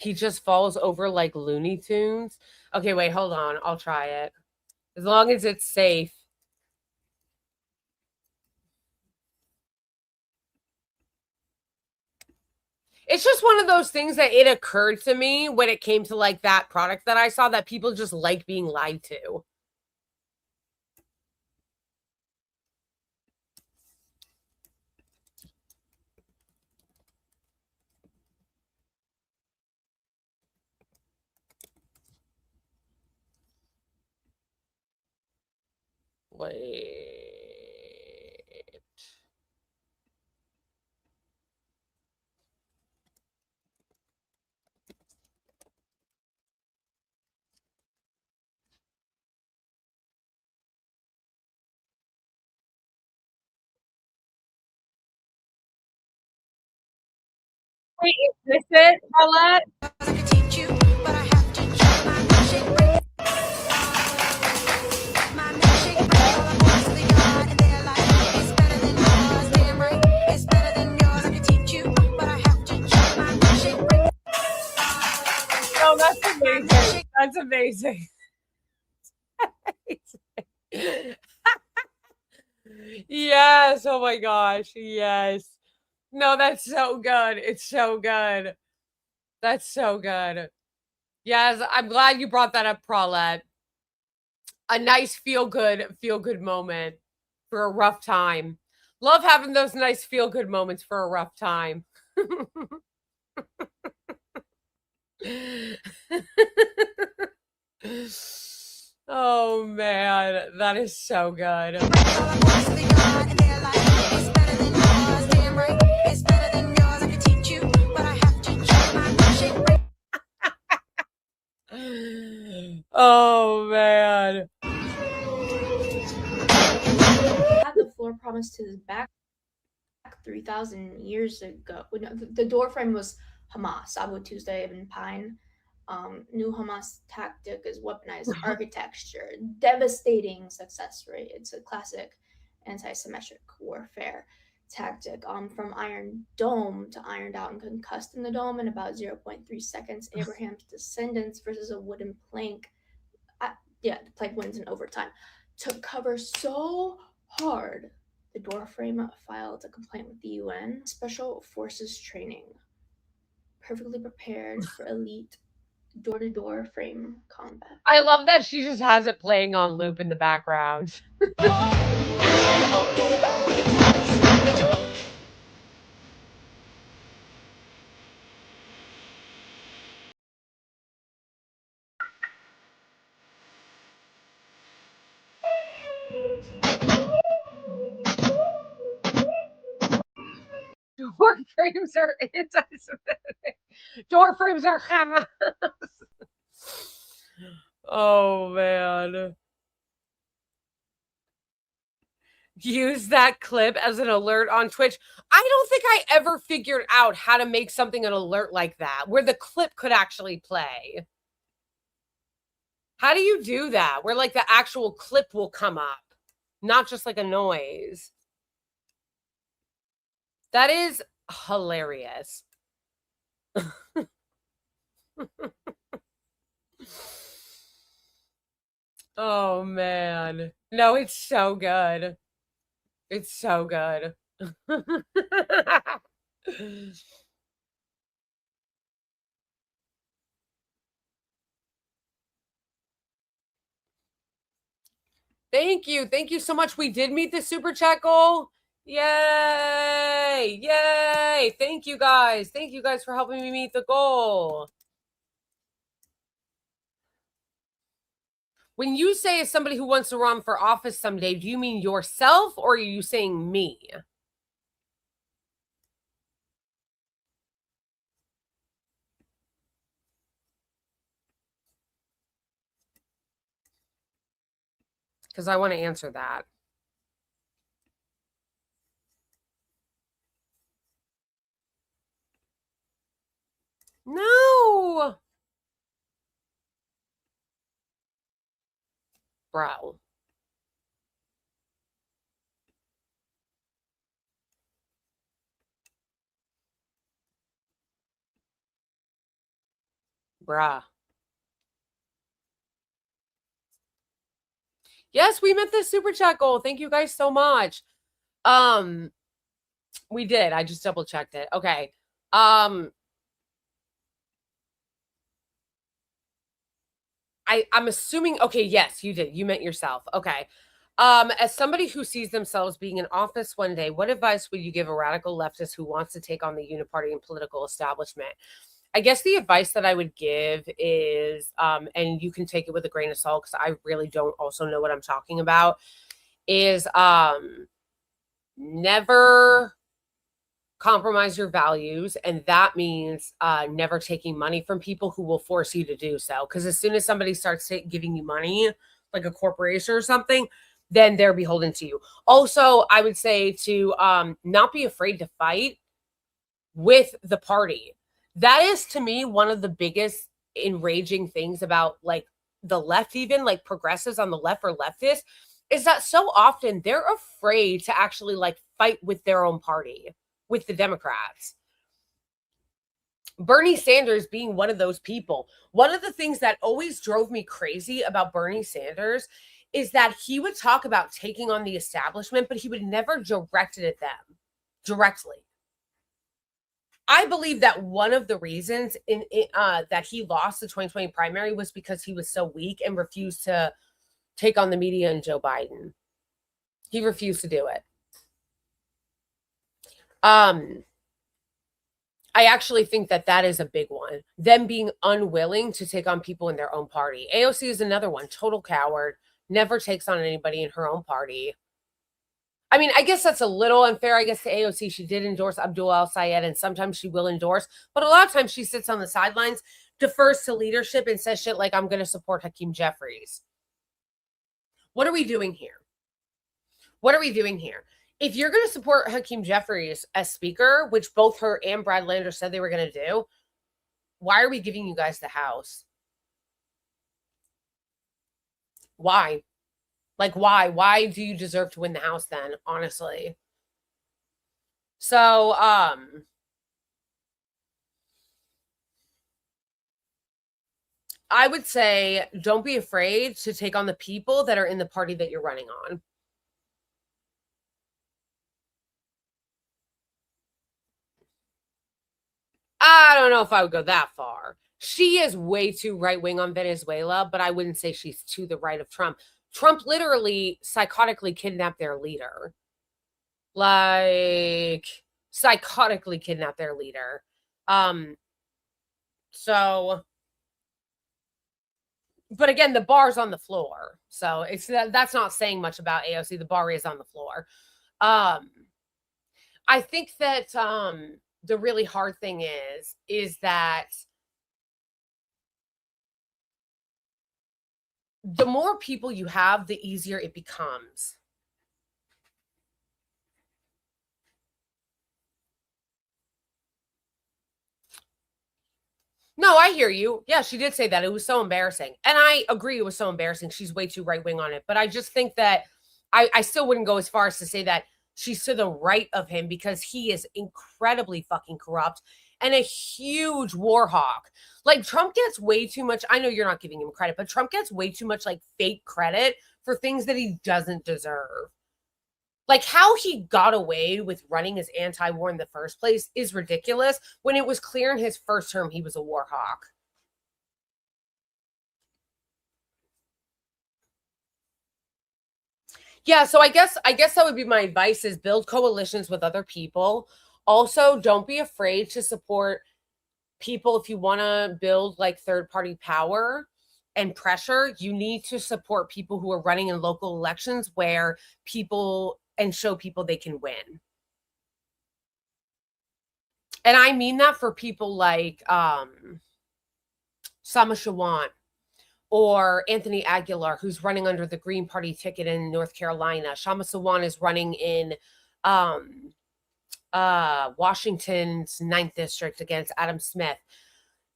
He just falls over like Looney Tunes. Okay, wait, hold on. I'll try it. As long as it's safe. It's just one of those things that it occurred to me when it came to like that product that I saw that people just like being lied to. Wait. Wait, is this it, Paulette? Oh, that's amazing. That's amazing. Yes. Oh my gosh. Yes. No, that's so good. It's so good. That's so good. Yes, I'm glad you brought that up, Prolette. A nice feel-good moment for a rough time. Love having those nice feel-good moments for a rough time. Oh man, that is so good. Oh man. Had the floor promised to his back 3,000 years ago. No, the door frame was Hamas, Abu Tuesday and Pine. New Hamas tactic is weaponized architecture, devastating success rate. It's a classic anti-Semitic warfare tactic. From Iron Dome to ironed out and concussed in the dome in about 0.3 seconds. Abraham's descendants versus a wooden plank. The plank wins in overtime. Took cover so hard, the door frame filed a complaint with the UN. Special Forces training. Perfectly prepared for elite door-to-door frame combat. I love that she just has it playing on loop in the background. Door frames are anti-Semitic. Door frames are Hamas. Oh man. Use that clip as an alert on Twitch. I don't think I ever figured out how to make something an alert like that, where the clip could actually play. How do you do that? Where like the actual clip will come up, not just like a noise. That is hilarious. Oh man. No, it's so good. It's so good. Thank you. Thank you so much. We did meet the super chat goal. Yay. Yay. Thank you guys. Thank you guys for helping me meet the goal. When you say as somebody who wants to run for office someday, do you mean yourself or are you saying me? Because I want to answer that. No. Bro. Bruh. Yes, we met the super chat goal. Thank you guys so much. We did. I just double checked it. Okay. I'm assuming, okay, yes, you did. You meant yourself. Okay. As somebody who sees themselves being in office one day, what advice would you give a radical leftist who wants to take on the uniparty and political establishment? I guess the advice that I would give is, and you can take it with a grain of salt because I really don't also know what I'm talking about, is never compromise your values. And that means never taking money from people who will force you to do so. Because as soon as somebody starts giving you money, like a corporation or something, then they're beholden to you. Also, I would say to not be afraid to fight with the party. That is, to me, one of the biggest enraging things about like the left, even like progressives on the left or leftists, is that so often they're afraid to actually like fight with their own party, with the Democrats. Bernie Sanders being one of those people. One of the things that always drove me crazy about Bernie Sanders is that he would talk about taking on the establishment, but he would never direct it at them directly. I believe that one of the reasons that he lost the 2020 primary was because he was so weak and refused to take on the media and Joe Biden. He refused to do it. I actually think that that is a big one. Them being unwilling to take on people in their own party. AOC is another one. Total coward. Never takes on anybody in her own party. I mean, I guess that's a little unfair, I guess, to AOC. She did endorse Abdul El-Sayed, and sometimes she will endorse. But a lot of times she sits on the sidelines, defers to leadership, and says shit like, I'm going to support Hakeem Jeffries. What are we doing here? What are we doing here? If you're going to support Hakeem Jeffries as speaker, which both her and Brad Lander said they were going to do, why are we giving you guys the House? Why? Like, why? Why do you deserve to win the House then, honestly? So, I would say don't be afraid to take on the people that are in the party that you're running on. I don't know if I would go that far. She is way too right-wing on Venezuela, but I wouldn't say she's to the right of Trump. Trump literally psychotically kidnapped their leader. Like, psychotically kidnapped their leader. So, but again, the bar's on the floor. So it's that's not saying much about AOC. The bar is on the floor. I think that the really hard thing is that the more people you have, the easier it becomes. No, I hear you. Yeah, she did say that. It was so embarrassing. And I agree it was so embarrassing. She's way too right-wing on it. But I just think that I still wouldn't go as far as to say that she's to the right of him because he is incredibly fucking corrupt and a huge war hawk. Like, Trump gets way too much. I know you're not giving him credit, but Trump gets way too much like fake credit for things that he doesn't deserve. Like, how he got away with running as anti-war in the first place is ridiculous when it was clear in his first term he was a war hawk. Yeah, so I guess that would be my advice is build coalitions with other people. Also, don't be afraid to support people if you want to build like third-party power and pressure. You need to support people who are running in local elections where people and show people they can win. And I mean that for people like Sama Shawant or Anthony Aguilar, who's running under the Green Party ticket in North Carolina. Shama Sawant is running in Washington's 9th district against Adam Smith.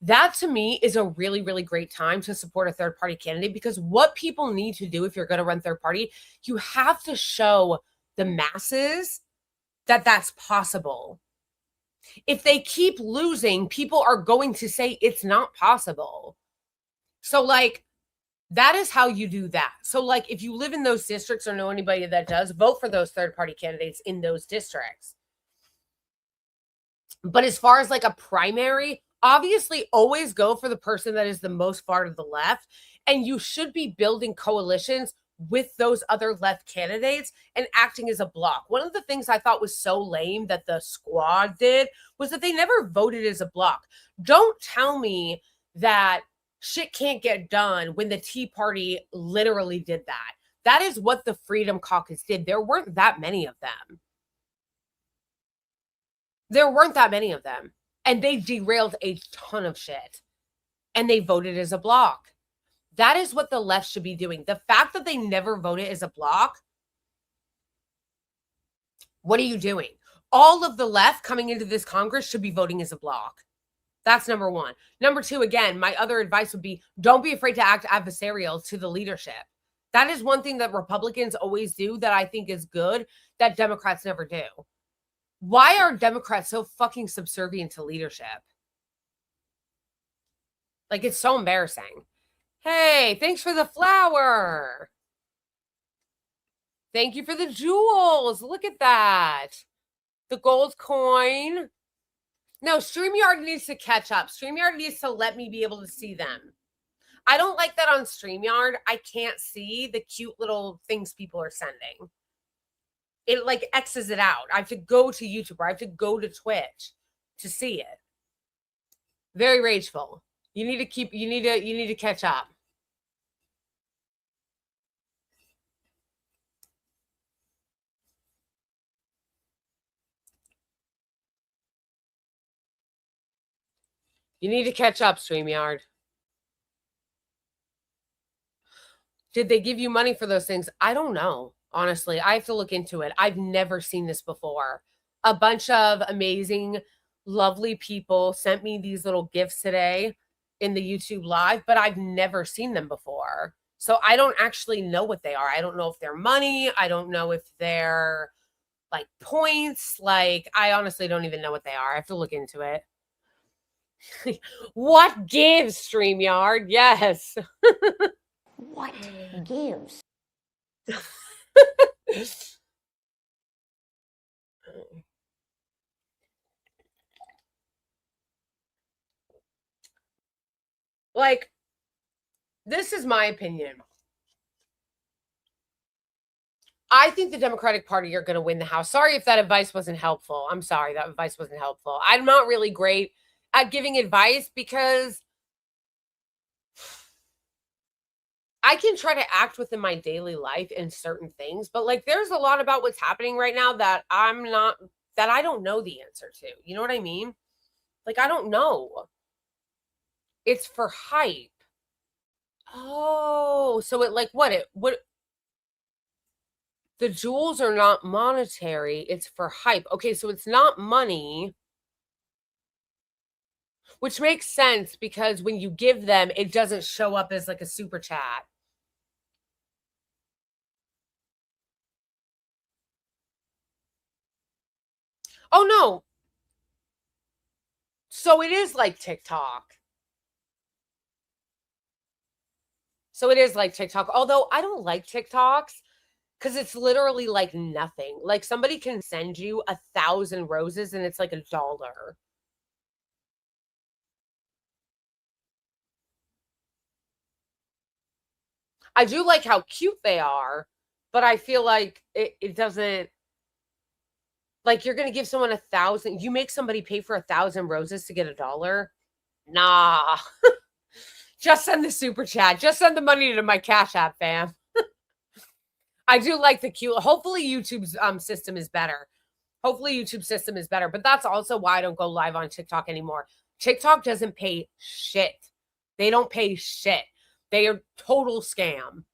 That to me is a really, really great time to support a third party candidate, because what people need to do if you're going to run third party, you have to show the masses that that's possible. If they keep losing, people are going to say it's not possible. So, like, that is how you do that. So, like, if you live in those districts or know anybody that does, vote for those third-party candidates in those districts. But as far as, like, a primary, obviously always go for the person that is the most far to the left. And you should be building coalitions with those other left candidates and acting as a block. One of the things I thought was so lame that the squad did was that they never voted as a block. Don't tell me that shit can't get done when the Tea Party literally did that. That is what the Freedom Caucus did. There weren't that many of them. There weren't that many of them. And they derailed a ton of shit. And they voted as a block. That is what the left should be doing. The fact that they never voted as a block, what are you doing? All of the left coming into this Congress should be voting as a block. That's number one. Number two, again, my other advice would be don't be afraid to act adversarial to the leadership. That is one thing that Republicans always do that I think is good that Democrats never do. Why are Democrats so fucking subservient to leadership? Like, it's so embarrassing. Hey, thanks for the flower. Thank you for the jewels. Look at that. The gold coin. No, StreamYard needs to catch up. StreamYard needs to let me be able to see them. I don't like that on StreamYard. I can't see the cute little things people are sending. It like X's it out. I have to go to YouTube or I have to go to Twitch to see it. Very rageful. You need to catch up. You need to catch up, StreamYard. Did they give you money for those things? I don't know. Honestly, I have to look into it. I've never seen this before. A bunch of amazing, lovely people sent me these little gifts today in the YouTube live, but I've never seen them before. So I don't actually know what they are. I don't know if they're money. I don't know if they're like points. Like, I honestly don't even know what they are. I have to look into it. What gives, StreamYard? Yes. What gives? Like, this is my opinion. I think the Democratic Party are going to win the House. Sorry if that advice wasn't helpful. I'm sorry that advice wasn't helpful. I'm not really great at giving advice because I can try to act within my daily life in certain things, but like there's a lot about what's happening right now that I don't know the answer to. You know what I mean? Like, I don't know. It's for hype. Oh, so it like what the jewels are not monetary, it's for hype. Okay, so it's not money. Which makes sense because when you give them, it doesn't show up as like a super chat. Oh, no. So it is like TikTok. So it is like TikTok. Although I don't like TikToks because it's literally like nothing. Like somebody can send you 1,000 roses and it's like $1. I do like how cute they are, but I feel like it doesn't, like you're going to give someone 1,000, you make somebody pay for 1,000 roses to get $1? Nah. Just send the super chat. Just send the money to my Cash App, fam. I do like the cute, hopefully YouTube's system is better. Hopefully YouTube's system is better, but that's also why I don't go live on TikTok anymore. TikTok doesn't pay shit. They don't pay shit. They are total scam.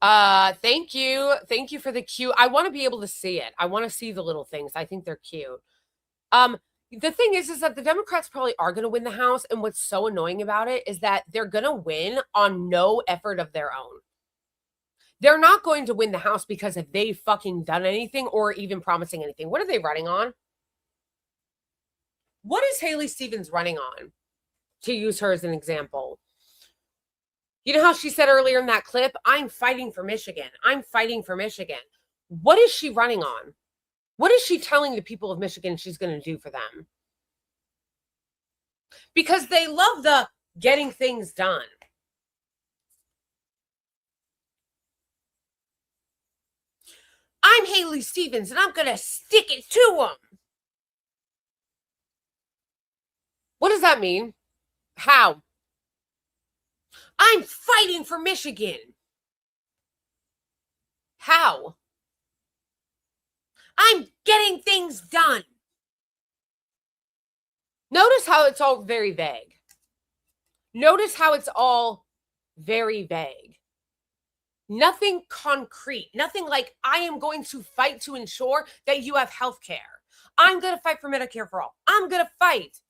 Thank you. Thank you for the cute. I want to be able to see it. I want to see the little things. I think they're cute. The thing is that the Democrats probably are going to win the House. And what's so annoying about it is that they're going to win on no effort of their own. They're not going to win the House because if they've fucking done anything or even promising anything. What are they running on? What is Haley Stevens running on? To use her as an example. You know how she said earlier in that clip, I'm fighting for Michigan. I'm fighting for Michigan. What is she running on? What is she telling the people of Michigan she's going to do for them? Because they love the getting things done. I'm Haley Stevens and I'm going to stick it to them. What does that mean? How? I'm fighting for Michigan. How? I'm getting things done. Notice how it's all very vague. Notice how it's all very vague. Nothing concrete. Nothing like, I am going to fight to ensure that you have health care. I'm going to fight for Medicare for all. I'm going to fight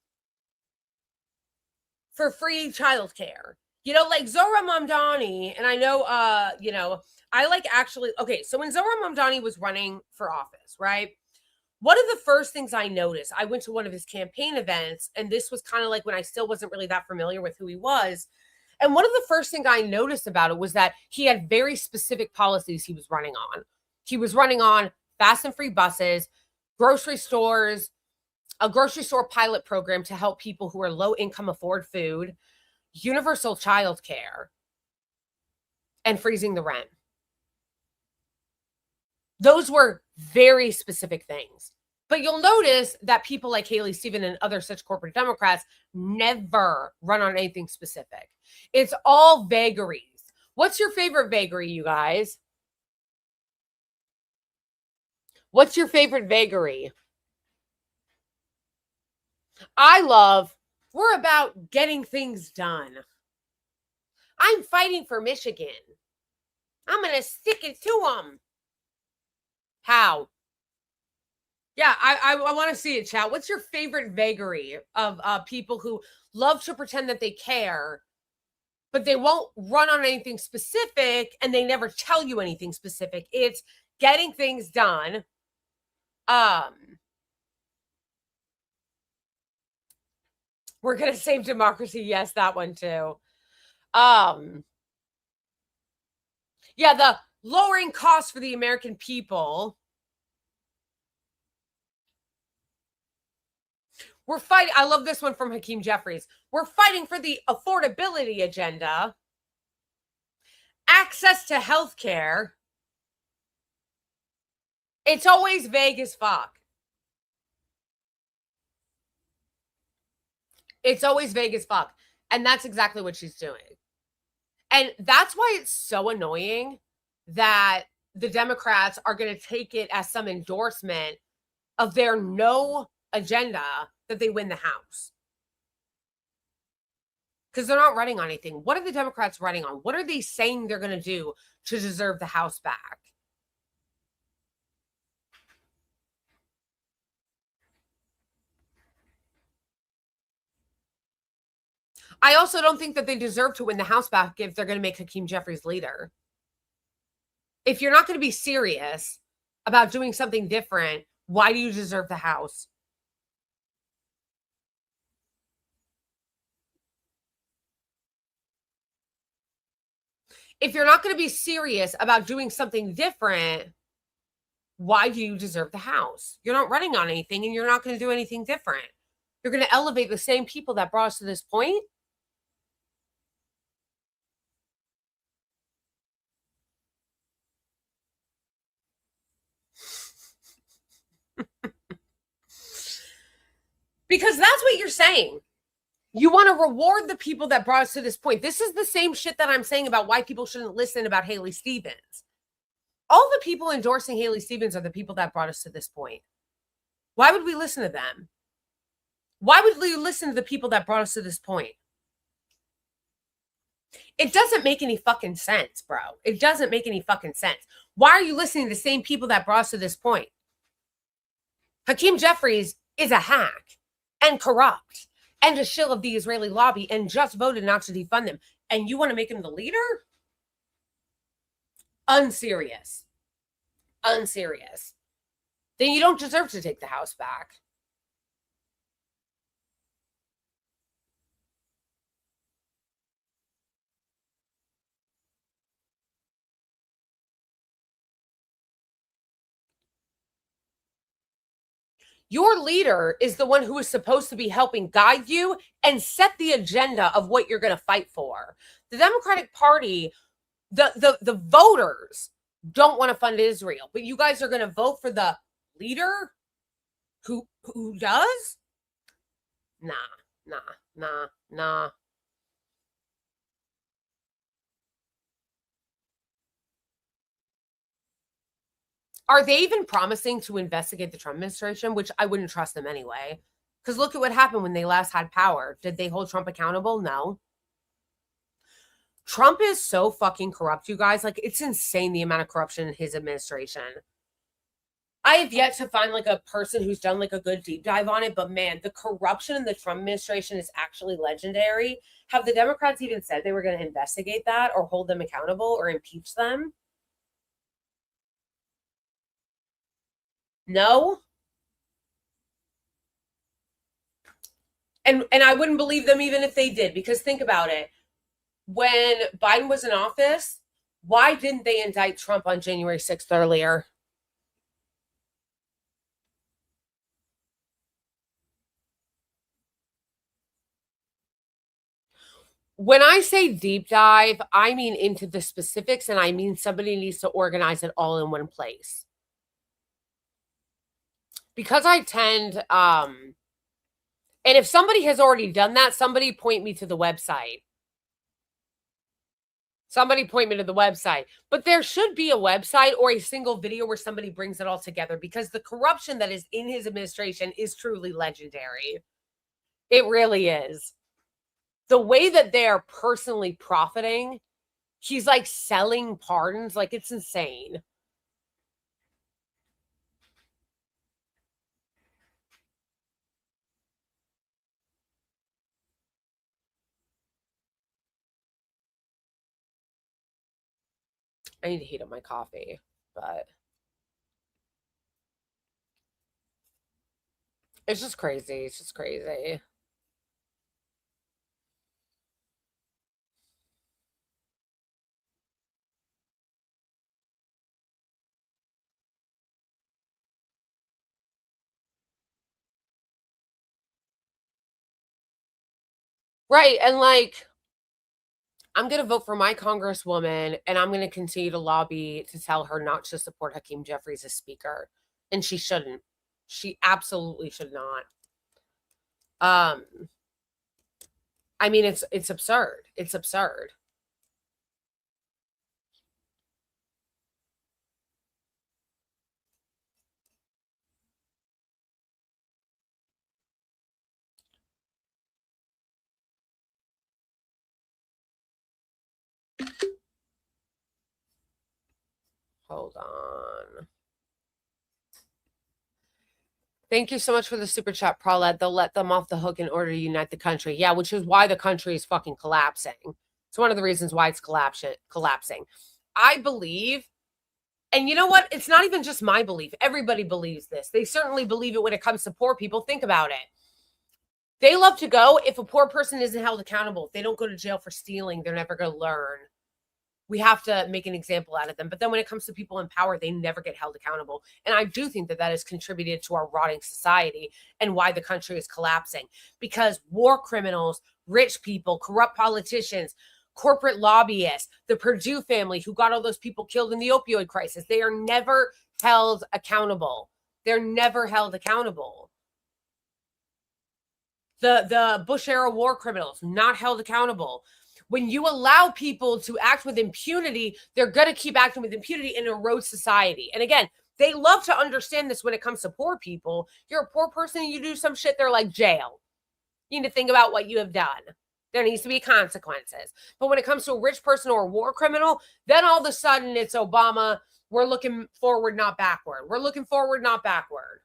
for free childcare. You know, like Zohra Mamdani, and I know, I like actually, okay, so when Zohra Mamdani was running for office, right? One of the first things I noticed, I went to one of his campaign events, and this was kind of like when I still wasn't really that familiar with who he was. And one of the first things I noticed about it was that he had very specific policies he was running on. He was running on fast and free buses, grocery stores, a grocery store pilot program to help people who are low income afford food, universal child care, and freezing the rent. Those were very specific things. But you'll notice that people like Haley Stevens and other such corporate Democrats never run on anything specific. It's all vagaries. What's your favorite vagary, you guys? What's your favorite vagary? I love, we're about getting things done. I'm fighting for Michigan. I'm going to stick it to them. How? Yeah, I want to see it, chat. What's your favorite vagary of people who love to pretend that they care, but they won't run on anything specific and they never tell you anything specific? It's getting things done. We're going to save democracy. Yes, that one too. Yeah, the lowering costs for the American people. We're fighting. I love this one from Hakeem Jeffries. We're fighting for the affordability agenda, access to health care. It's always vague as fuck. It's always vague as fuck. And that's exactly what she's doing. And that's why it's so annoying that the Democrats are going to take it as some endorsement of their no agenda that they win the House. Because they're not running on anything. What are the Democrats running on? What are they saying they're going to do to deserve the House back? I also don't think that they deserve to win the House back if they're going to make Hakeem Jeffries leader. If you're not going to be serious about doing something different, why do you deserve the House? If you're not going to be serious about doing something different, why do you deserve the House? You're not running on anything and you're not going to do anything different. You're going to elevate the same people that brought us to this point. Because that's what you're saying. You want to reward the people that brought us to this point. This is the same shit that I'm saying about why people shouldn't listen about Haley Stevens. All the people endorsing Haley Stevens are the people that brought us to this point. Why would we listen to them? Why would we listen to the people that brought us to this point? It doesn't make any fucking sense, bro. It doesn't make any fucking sense. Why are you listening to the same people that brought us to this point? Hakeem Jeffries is a hack and corrupt and a shill of the Israeli lobby and just voted not to defund them. And you want to make him the leader? unserious, then you don't deserve to take the House back. Your leader is the one who is supposed to be helping guide you and set the agenda of what you're going to fight for. The Democratic Party, the voters don't want to fund Israel, but you guys are going to vote for the leader who does? Nah. Are they even promising to investigate the Trump administration? Which I wouldn't trust them anyway. Because look at what happened when they last had power. Did they hold Trump accountable? No. Trump is so fucking corrupt, you guys. Like, it's insane the amount of corruption in his administration. I have yet to find like a person who's done like a good deep dive on it, but man, the corruption in the Trump administration is actually legendary. Have the Democrats even said they were going to investigate that or hold them accountable or impeach them? No. And I wouldn't believe them even if they did, because think about it. When Biden was in office, why didn't they indict Trump on January 6th earlier? When I say deep dive, I mean into the specifics, and I mean somebody needs to organize it all in one place. Because I tend, and if somebody has already done that, somebody point me to the website. Somebody point me to the website. But there should be a website or a single video where somebody brings it all together, because the corruption that is in his administration is truly legendary. It really is. The way that they are personally profiting, he's like selling pardons, like it's insane. I need to heat up my coffee, but it's just crazy. It's just crazy. Right. And like, I'm going to vote for my congresswoman, and I'm going to continue to lobby to tell her not to support Hakeem Jeffries as speaker. And she shouldn't. She absolutely should not. I mean, it's absurd. It's absurd. Hold on. Thank you so much for the super chat, Paulette. They'll let them off the hook in order to unite the country. Yeah, which is why the country is fucking collapsing. It's one of the reasons why it's collapsing. I believe, and you know what? It's not even just my belief. Everybody believes this. They certainly believe it when it comes to poor people. Think about it. They love to go, if a poor person isn't held accountable, if they don't go to jail for stealing, they're never going to learn. We have to make an example out of them. But then when it comes to people in power, they never get held accountable. And I do think that that has contributed to our rotting society and why the country is collapsing. Because war criminals, rich people, corrupt politicians, corporate lobbyists, the Purdue family who got all those people killed in the opioid crisis, they are never held accountable. They're never held accountable. The Bush-era war criminals, not held accountable. When you allow people to act with impunity, they're going to keep acting with impunity and erode society. And again, they love to understand this when it comes to poor people. You're a poor person and you do some shit, they're like, jail. You need to think about what you have done. There needs to be consequences. But when it comes to a rich person or a war criminal, then all of a sudden it's Obama. We're looking forward, not backward. We're looking forward, not backward.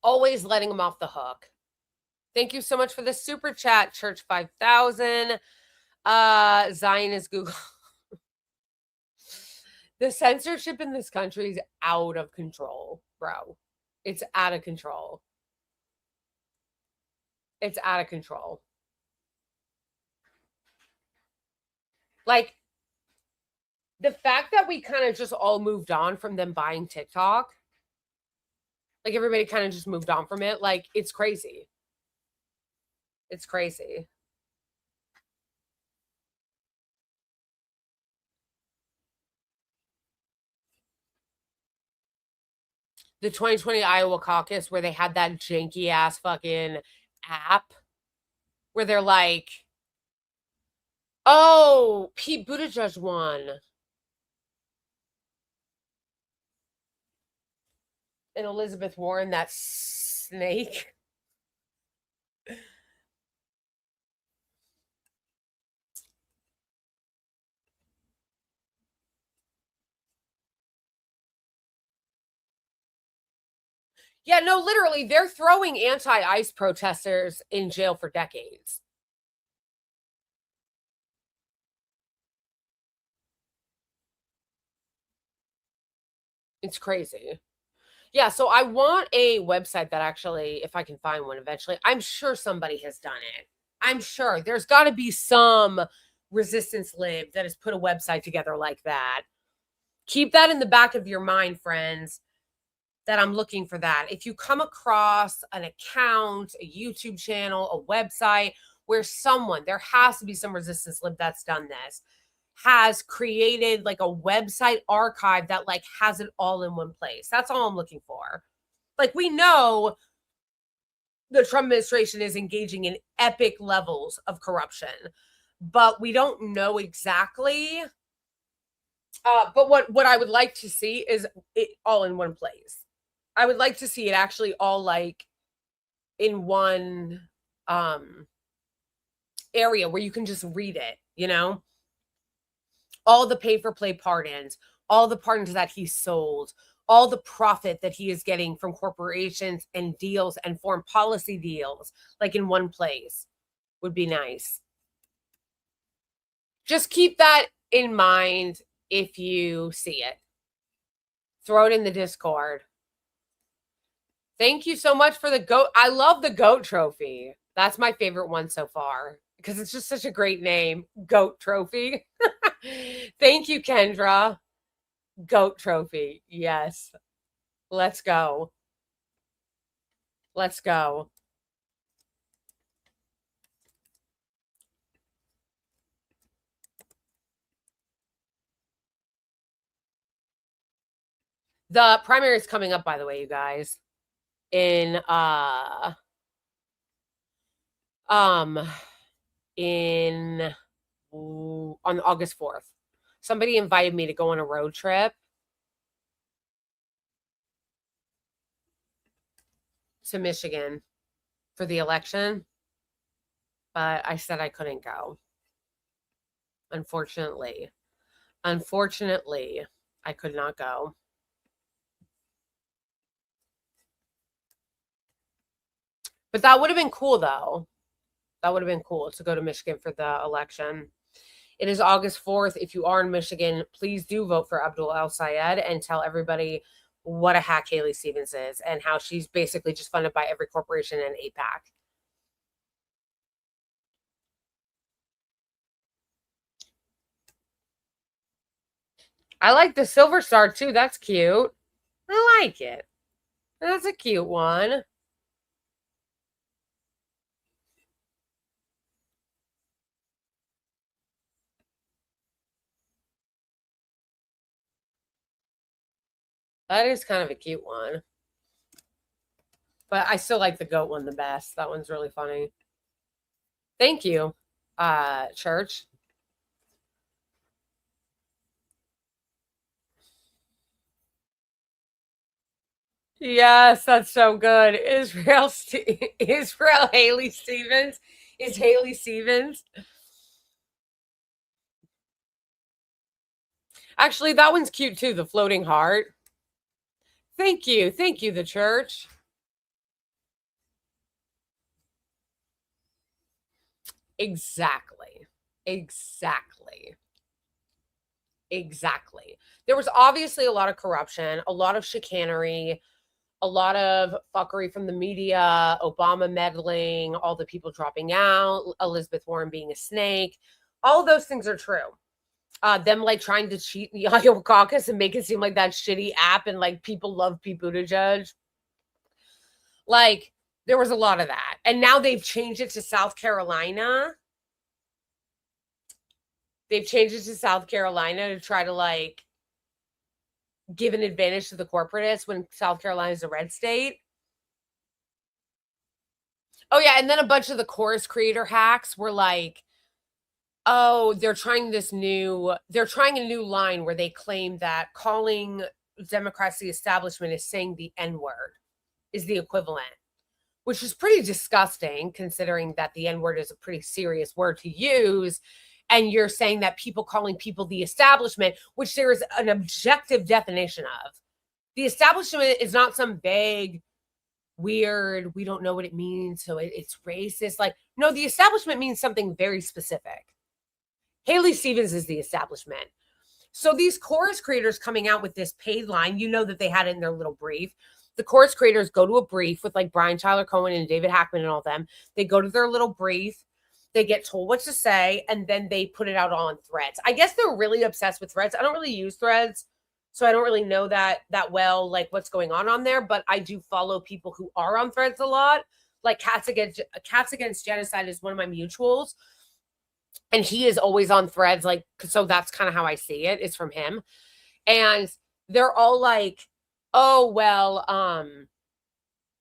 Always letting them off the hook. Thank you so much for the super chat, Church 5000. Zion is Google. The censorship in this country is out of control, bro. It's out of control. It's out of control. Like, the fact that we kind of just all moved on from them buying TikTok, like everybody kind of just moved on from it, like, it's crazy. It's crazy. The 2020 Iowa caucus where they had that janky ass fucking app where they're like, oh, Pete Buttigieg won. And Elizabeth Warren, that snake. Yeah, no, literally, they're throwing anti-ICE protesters in jail for decades. It's crazy. Yeah, so I want a website that actually, if I can find one eventually, I'm sure somebody has done it. I'm sure there's got to be some resistance lib that has put a website together like that. Keep that in the back of your mind, friends, that I'm looking for that. If you come across an account, a YouTube channel, a website where someone, there has to be some resistance lib that's done this, has created like a website archive that like has it all in one place. That's all I'm looking for. Like, we know the Trump administration is engaging in epic levels of corruption, but we don't know exactly. But what I would like to see is it all in one place. I would like to see it actually all like in one area where you can just read it, you know? All the pay-for-play pardons, all the pardons that he sold, all the profit that he is getting from corporations and deals and foreign policy deals, like in one place, would be nice. Just keep that in mind if you see it. Throw it in the Discord. Thank you so much for the goat. I love the goat trophy. That's my favorite one so far because it's just such a great name. Goat trophy. Thank you, Kendra. Goat trophy. Yes. Let's go. Let's go. The primary is coming up, by the way, you guys. In on August 4th. Somebody invited me to go on a road trip to Michigan for the election, but I said I couldn't go. Unfortunately, I could not go. But that would have been cool, though. That would have been cool to go to Michigan for the election. It is August 4th. If you are in Michigan, please do vote for Abdul El-Sayed and tell everybody what a hack Haley Stevens is and how she's basically just funded by every corporation in APAC. I like the silver star, too. That's cute. I like it. That's a cute one. That is kind of a cute one. But I still like the goat one the best. That one's really funny. Thank you, Church. Yes, that's so good. Israel Haley Stevens is Haley Stevens. Actually, that one's cute too, the floating heart. Thank you, the church. Exactly. Exactly. There was obviously a lot of corruption, a lot of chicanery, a lot of fuckery from the media, Obama meddling, all the people dropping out, Elizabeth Warren being a snake. All of those things are true. Them like trying to cheat in the Iowa caucus and make it seem like that shitty app and like people love Pete Buttigieg. Like there was a lot of that. And now they've changed it to South Carolina. They've changed it to South Carolina to try to like give an advantage to the corporatists when South Carolina is a red state. Oh yeah, and then a bunch of the chorus creator hacks were like, oh, they're trying a new line where they claim that calling Democrats the establishment is saying the N-word is the equivalent, which is pretty disgusting considering that the N-word is a pretty serious word to use. And you're saying that people calling people the establishment, which there is an objective definition of. The establishment is not some vague, weird, we don't know what it means, so it's racist. Like, no, the establishment means something very specific. Haley Stevens is the establishment. So these chorus creators coming out with this paid line, you know that they had it in their little brief. The chorus creators go to a brief with like Brian Tyler Cohen and David Hackman and all them. They go to their little brief. They get told what to say, and then they put it out on Threads. I guess they're really obsessed with Threads. I don't really use Threads, so I don't really know that well, like what's going on there. But I do follow people who are on Threads a lot. Like Cats Against Genocide is one of my mutuals, and he is always on Threads. Like, so that's kind of how I see it. It's from him, and they're all like, "Oh well,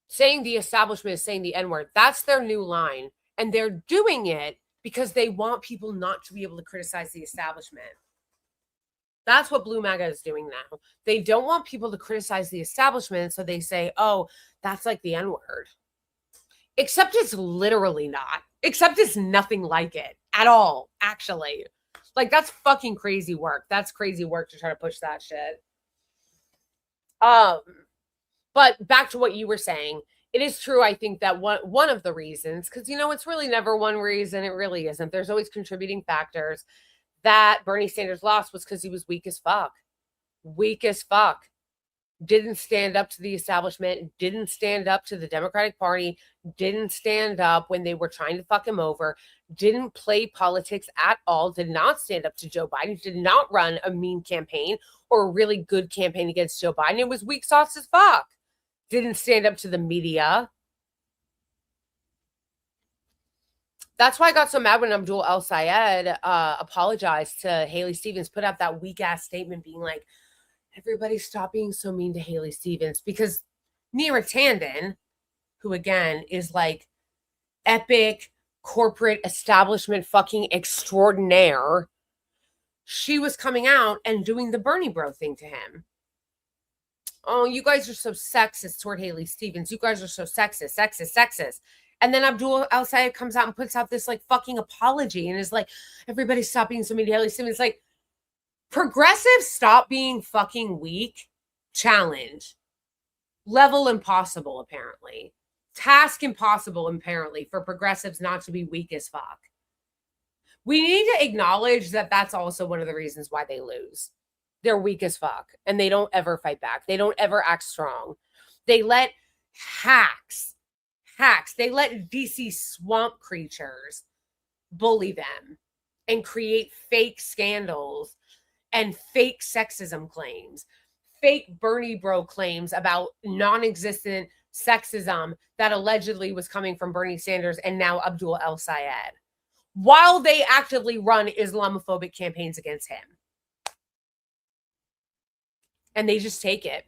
saying the establishment is saying the N-word." That's their new line. And they're doing it because they want people not to be able to criticize the establishment. That's what Blue MAGA is doing now. They don't want people to criticize the establishment, so they say, oh, that's like the N-word. Except it's literally not. Except it's nothing like it at all, actually. Like, that's fucking crazy work. That's crazy work to try to push that shit. But back to what you were saying. It is true, I think, that one of the reasons, because, you know, it's really never one reason. It really isn't. There's always contributing factors that Bernie Sanders lost was because he was weak as fuck. Weak as fuck. Didn't stand up to the establishment, didn't stand up to the Democratic Party, didn't stand up when they were trying to fuck him over, didn't play politics at all, did not stand up to Joe Biden, did not run a mean campaign or a really good campaign against Joe Biden. It was weak sauce as fuck. Didn't stand up to the media. That's why I got so mad when Abdul El-Sayed apologized to Haley Stevens, put out that weak-ass statement being like, everybody stop being so mean to Haley Stevens. Because Neera Tanden, who again is like epic corporate establishment fucking extraordinaire, she was coming out and doing the Bernie bro thing to him. Oh, you guys are so sexist toward Haley Stevens. You guys are so sexist. And then Abdul El-Sayed comes out and puts out this like fucking apology and is like, everybody stop being so mean to Haley Stevens. Like, progressives stop being fucking weak. Challenge. Level impossible, apparently. Task impossible, apparently, for progressives not to be weak as fuck. We need to acknowledge that that's also one of the reasons why they lose. They're weak as fuck, and they don't ever fight back. They don't ever act strong. They let hacks, they let DC swamp creatures bully them and create fake scandals and fake sexism claims, fake Bernie bro claims about non-existent sexism that allegedly was coming from Bernie Sanders and now Abdul El-Sayed, while they actively run Islamophobic campaigns against him. And they just take it.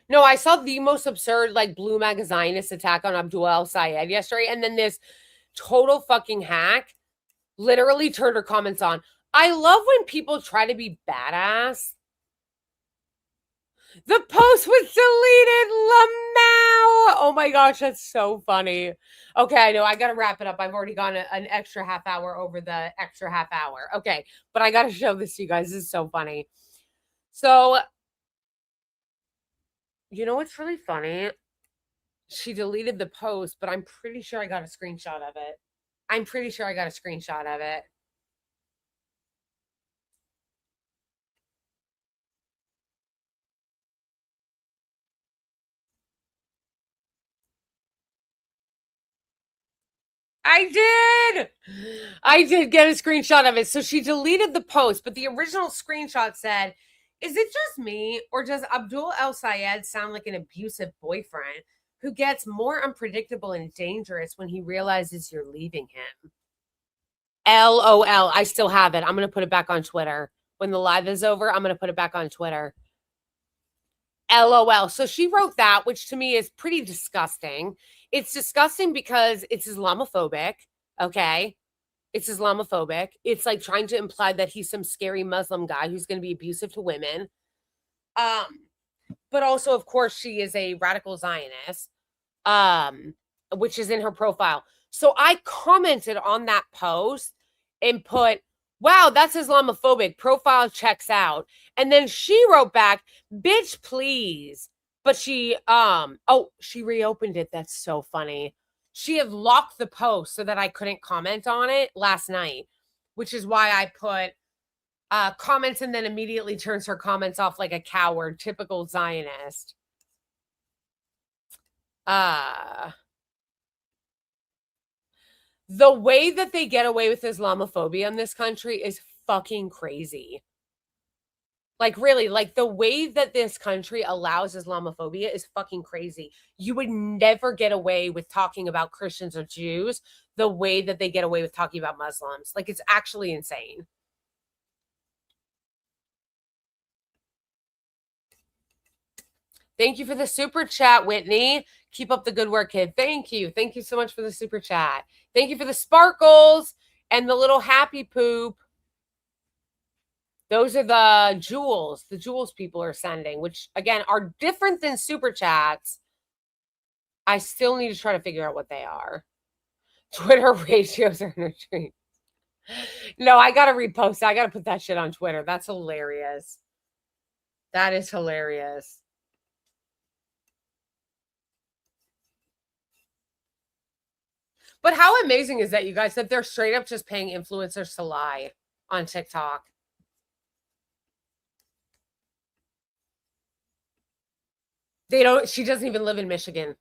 No, I saw the most absurd, like, Blue MAGA Zionist attack on Abdul El-Sayed yesterday, and then this total fucking hack literally turned her comments on. I love when people try to be badass. The post was deleted, Lamau. Oh my gosh, that's so funny. Okay, I know, I gotta wrap it up. I've already gone an extra half hour over the extra half hour. Okay, but I gotta show this to you guys. This is so funny. So You know what's really funny? She deleted the post, but I'm pretty sure I got a screenshot of it. I'm pretty sure I got a screenshot of it. I did get a screenshot of it. So she deleted the post, but the original screenshot said, "Is it just me, or does Abdul El Sayed sound like an abusive boyfriend who gets more unpredictable and dangerous when he realizes you're leaving him?" LOL. I still have it. I'm going to put it back on Twitter. When the live is over, I'm going to put it back on Twitter. LOL. So she wrote that, which to me is pretty disgusting. It's disgusting because it's Islamophobic. Okay. It's Islamophobic. It's like trying to imply that he's some scary Muslim guy who's going to be abusive to women. But also, of course, she is a radical Zionist, which is in her profile. So I commented on that post and put, "Wow, that's Islamophobic. Profile checks out." And then she wrote back, "Bitch, please." But she, she reopened it. That's so funny. She had locked the post so that I couldn't comment on it last night, which is why I put comments and then immediately turns her comments off like a coward. Typical Zionist. The way that they get away with Islamophobia in this country is fucking crazy. Like, really, like the way that this country allows Islamophobia is fucking crazy. You would never get away with talking about Christians or Jews the way that they get away with talking about Muslims. Like, it's actually insane. Thank you for the super chat, Whitney. Keep up the good work, kid. Thank you. Thank you so much for the super chat. Thank you for the sparkles and the little happy poop. Those are the jewels people are sending, which, again, are different than super chats. I still need to try to figure out what they are. Twitter ratios are in a dream. No, I got to repost. I got to put that shit on Twitter. That's hilarious. That is hilarious. But how amazing is that, you guys, that they're straight up just paying influencers to lie on TikTok? She doesn't even live in Michigan.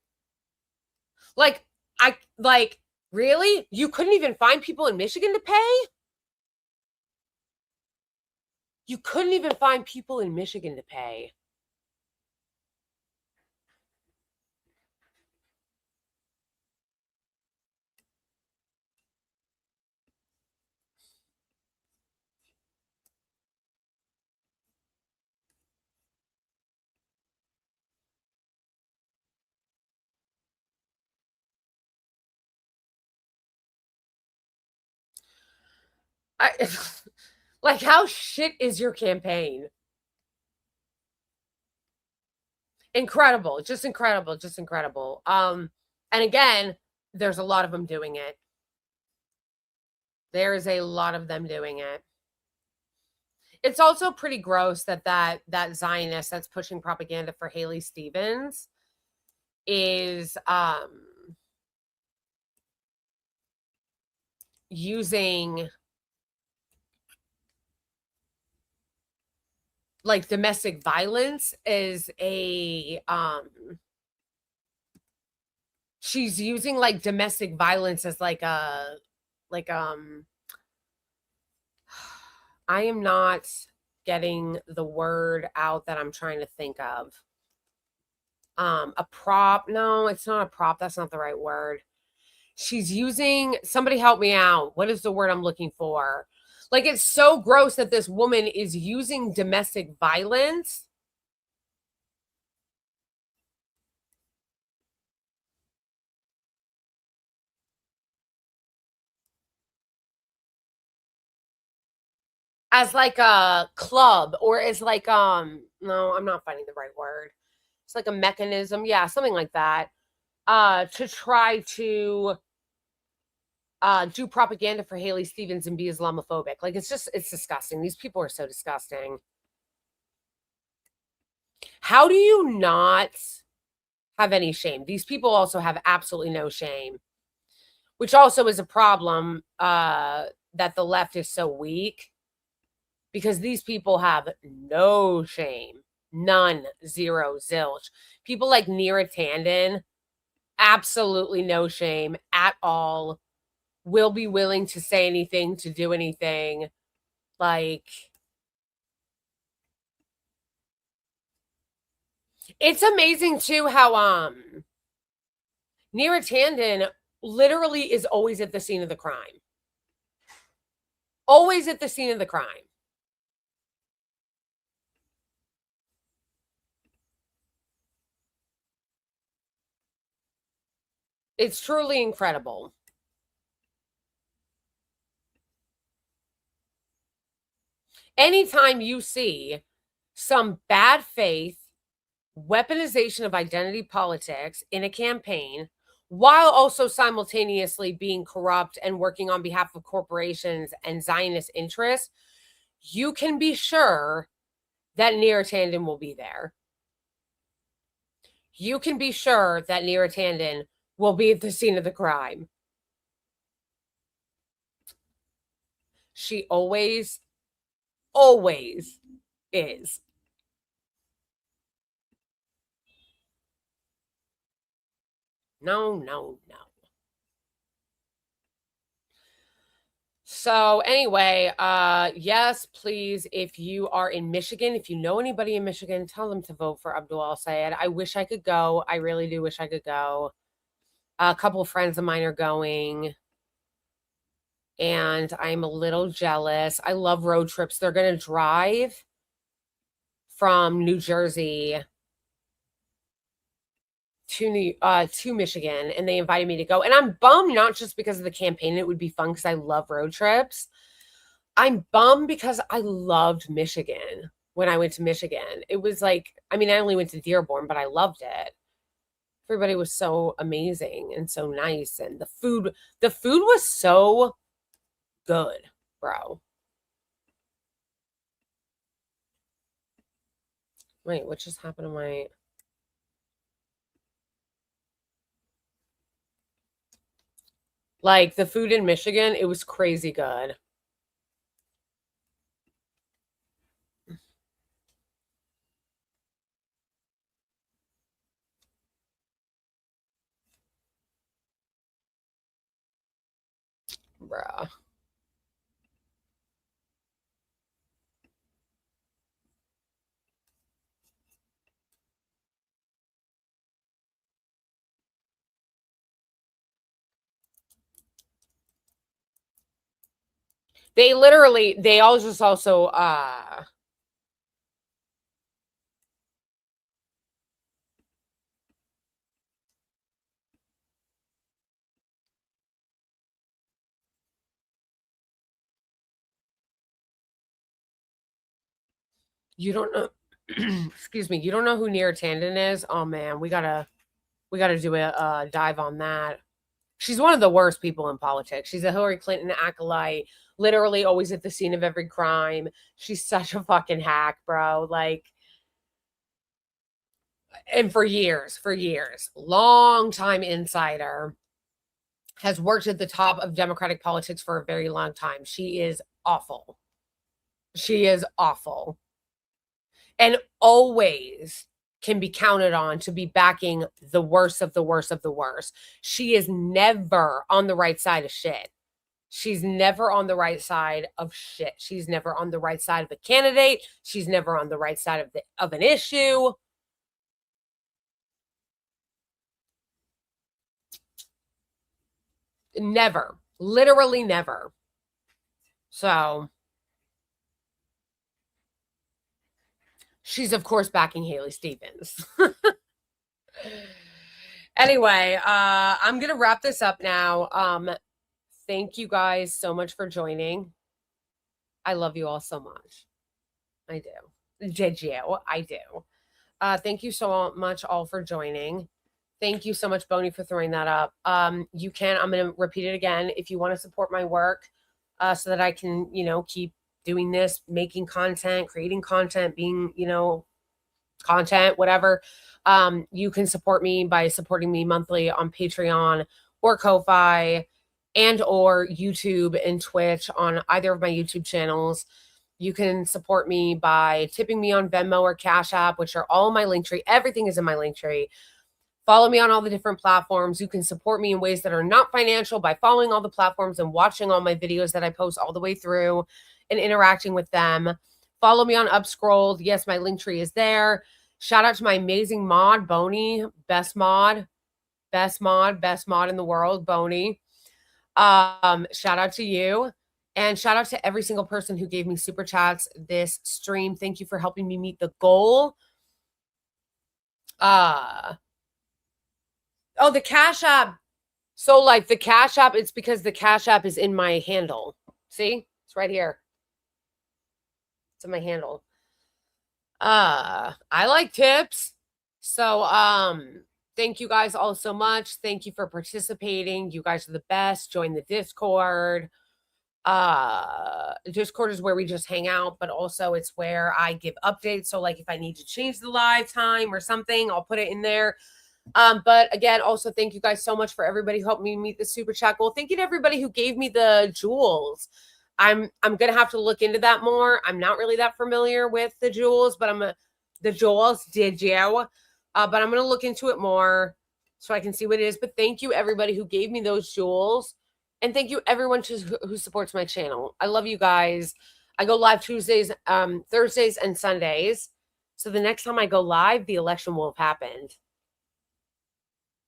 Really? You couldn't even find people in Michigan to pay? You couldn't even find people in Michigan to pay. Like, how shit is your campaign? Incredible. Just incredible. Just incredible. And again, there's a lot of them doing it. There is a lot of them doing it. It's also pretty gross that Zionist that's pushing propaganda for Haley Stevens is using like domestic violence as a she's using like domestic violence as like a I am not getting the word out that I'm trying to think of. A prop. No, it's not a prop. That's not the right word. She's using, somebody help me out. What is the word I'm looking for? Like, it's so gross that this woman is using domestic violence as like a club, or as like no, I'm not finding the right word. It's like a mechanism, yeah, something like that, to try to do propaganda for Haley Stevens and be Islamophobic. Like, it's disgusting. These people are so disgusting. How do you not have any shame? These people also have absolutely no shame, which also is a problem that the left is so weak, because these people have no shame. None, zero, zilch. People like Neera Tanden, absolutely no shame at all. Will be willing to say anything, to do anything. Like, it's amazing too how Neera Tanden literally is always at the scene of the crime. Always at the scene of the crime. It's truly incredible. Anytime you see some bad faith weaponization of identity politics in a campaign, while also simultaneously being corrupt and working on behalf of corporations and Zionist interests, you can be sure that Neera Tanden will be there. You can be sure that Neera Tanden will be at the scene of the crime. She always is. No. So anyway, yes, please, if you are in Michigan, if you know anybody in Michigan, tell them to vote for Abdul Al-Sayed. I wish I could go. I really do wish I could go. A couple of friends of mine are going, and I'm a little jealous. I love road trips. They're going to drive from New Jersey to Michigan, and they invited me to go. And I'm bummed, not just because of the campaign. It would be fun because I love road trips. I'm bummed because I loved Michigan when I went to Michigan. It was like, I mean, I only went to Dearborn, but I loved it. Everybody was so amazing and so nice, and the food was so good, bro. Wait, what just happened to my... Like, the food in Michigan, it was crazy good. Bruh. They all just also you don't know excuse me, you don't know who Neera Tanden is? Oh man, we gotta do a dive on that. She's one of the worst people in politics. She's a Hillary Clinton acolyte, literally always at the scene of every crime. She's such a fucking hack, bro. Like, and for years, long time insider, has worked at the top of Democratic politics for a very long time. She is awful. She is awful. And always can be counted on to be backing the worst of the worst of the worst. She is never on the right side of shit. She's never on the right side of shit. She's never on the right side of a candidate. She's never on the right side of an issue. Never. Literally never. So she's, of course, backing Haley Stevens. Anyway, I'm going to wrap this up now. Thank you guys so much for joining. I love you all so much. I do. Did you? I do. Thank you so much all for joining. Thank you so much, Boney, for throwing that up. You can, I'm going to repeat it again. If you want to support my work so that I can, keep doing this, making content, creating content, being, content, whatever. You can support me by supporting me monthly on Patreon or Ko-Fi and or YouTube and Twitch on either of my YouTube channels. You can support me by tipping me on Venmo or Cash App, which are all in my link tree. Everything is in my link tree. Follow me on all the different platforms. You can support me in ways that are not financial by following all the platforms and watching all my videos that I post all the way through and interacting with them. Follow me on Upscrolled. Yes, my link tree is there. Shout out to my amazing mod, Boney. Best mod in the world, Boney. Shout out to you. And shout out to every single person who gave me super chats this stream. Thank you for helping me meet the goal. Oh, the Cash App. So like the Cash App, it's because the Cash App is in my handle. See? It's right here. It's in my handle. I like tips. So, thank you guys all so much. Thank you for participating. You guys are the best. Join the Discord. Discord is where we just hang out, but also it's where I give updates. So like if I need to change the live time or something, I'll put it in there. But again, also thank you guys so much for everybody who helped me meet the super chat goal. Thank you to everybody who gave me the jewels. I'm gonna have to look into that more. I'm not really that familiar with the jewels, but the jewels, did you? But I'm gonna look into it more so I can see what it is. But thank you everybody who gave me those jewels. And thank you everyone who supports my channel. I love you guys. I go live Tuesdays, Thursdays, and Sundays. So the next time I go live, the election will have happened.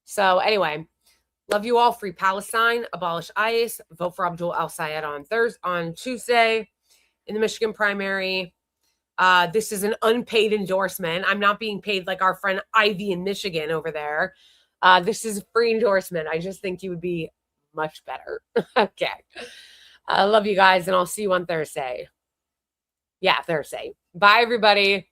So anyway, love you all. Free Palestine, abolish ICE, vote for Abdul al-Sayed on Tuesday in the Michigan primary. This is an unpaid endorsement. I'm not being paid like our friend Ivy in Michigan over there. This is a free endorsement. I just think you would be much better. Okay. I love you guys, and I'll see you on Thursday. Yeah, Thursday. Bye, everybody.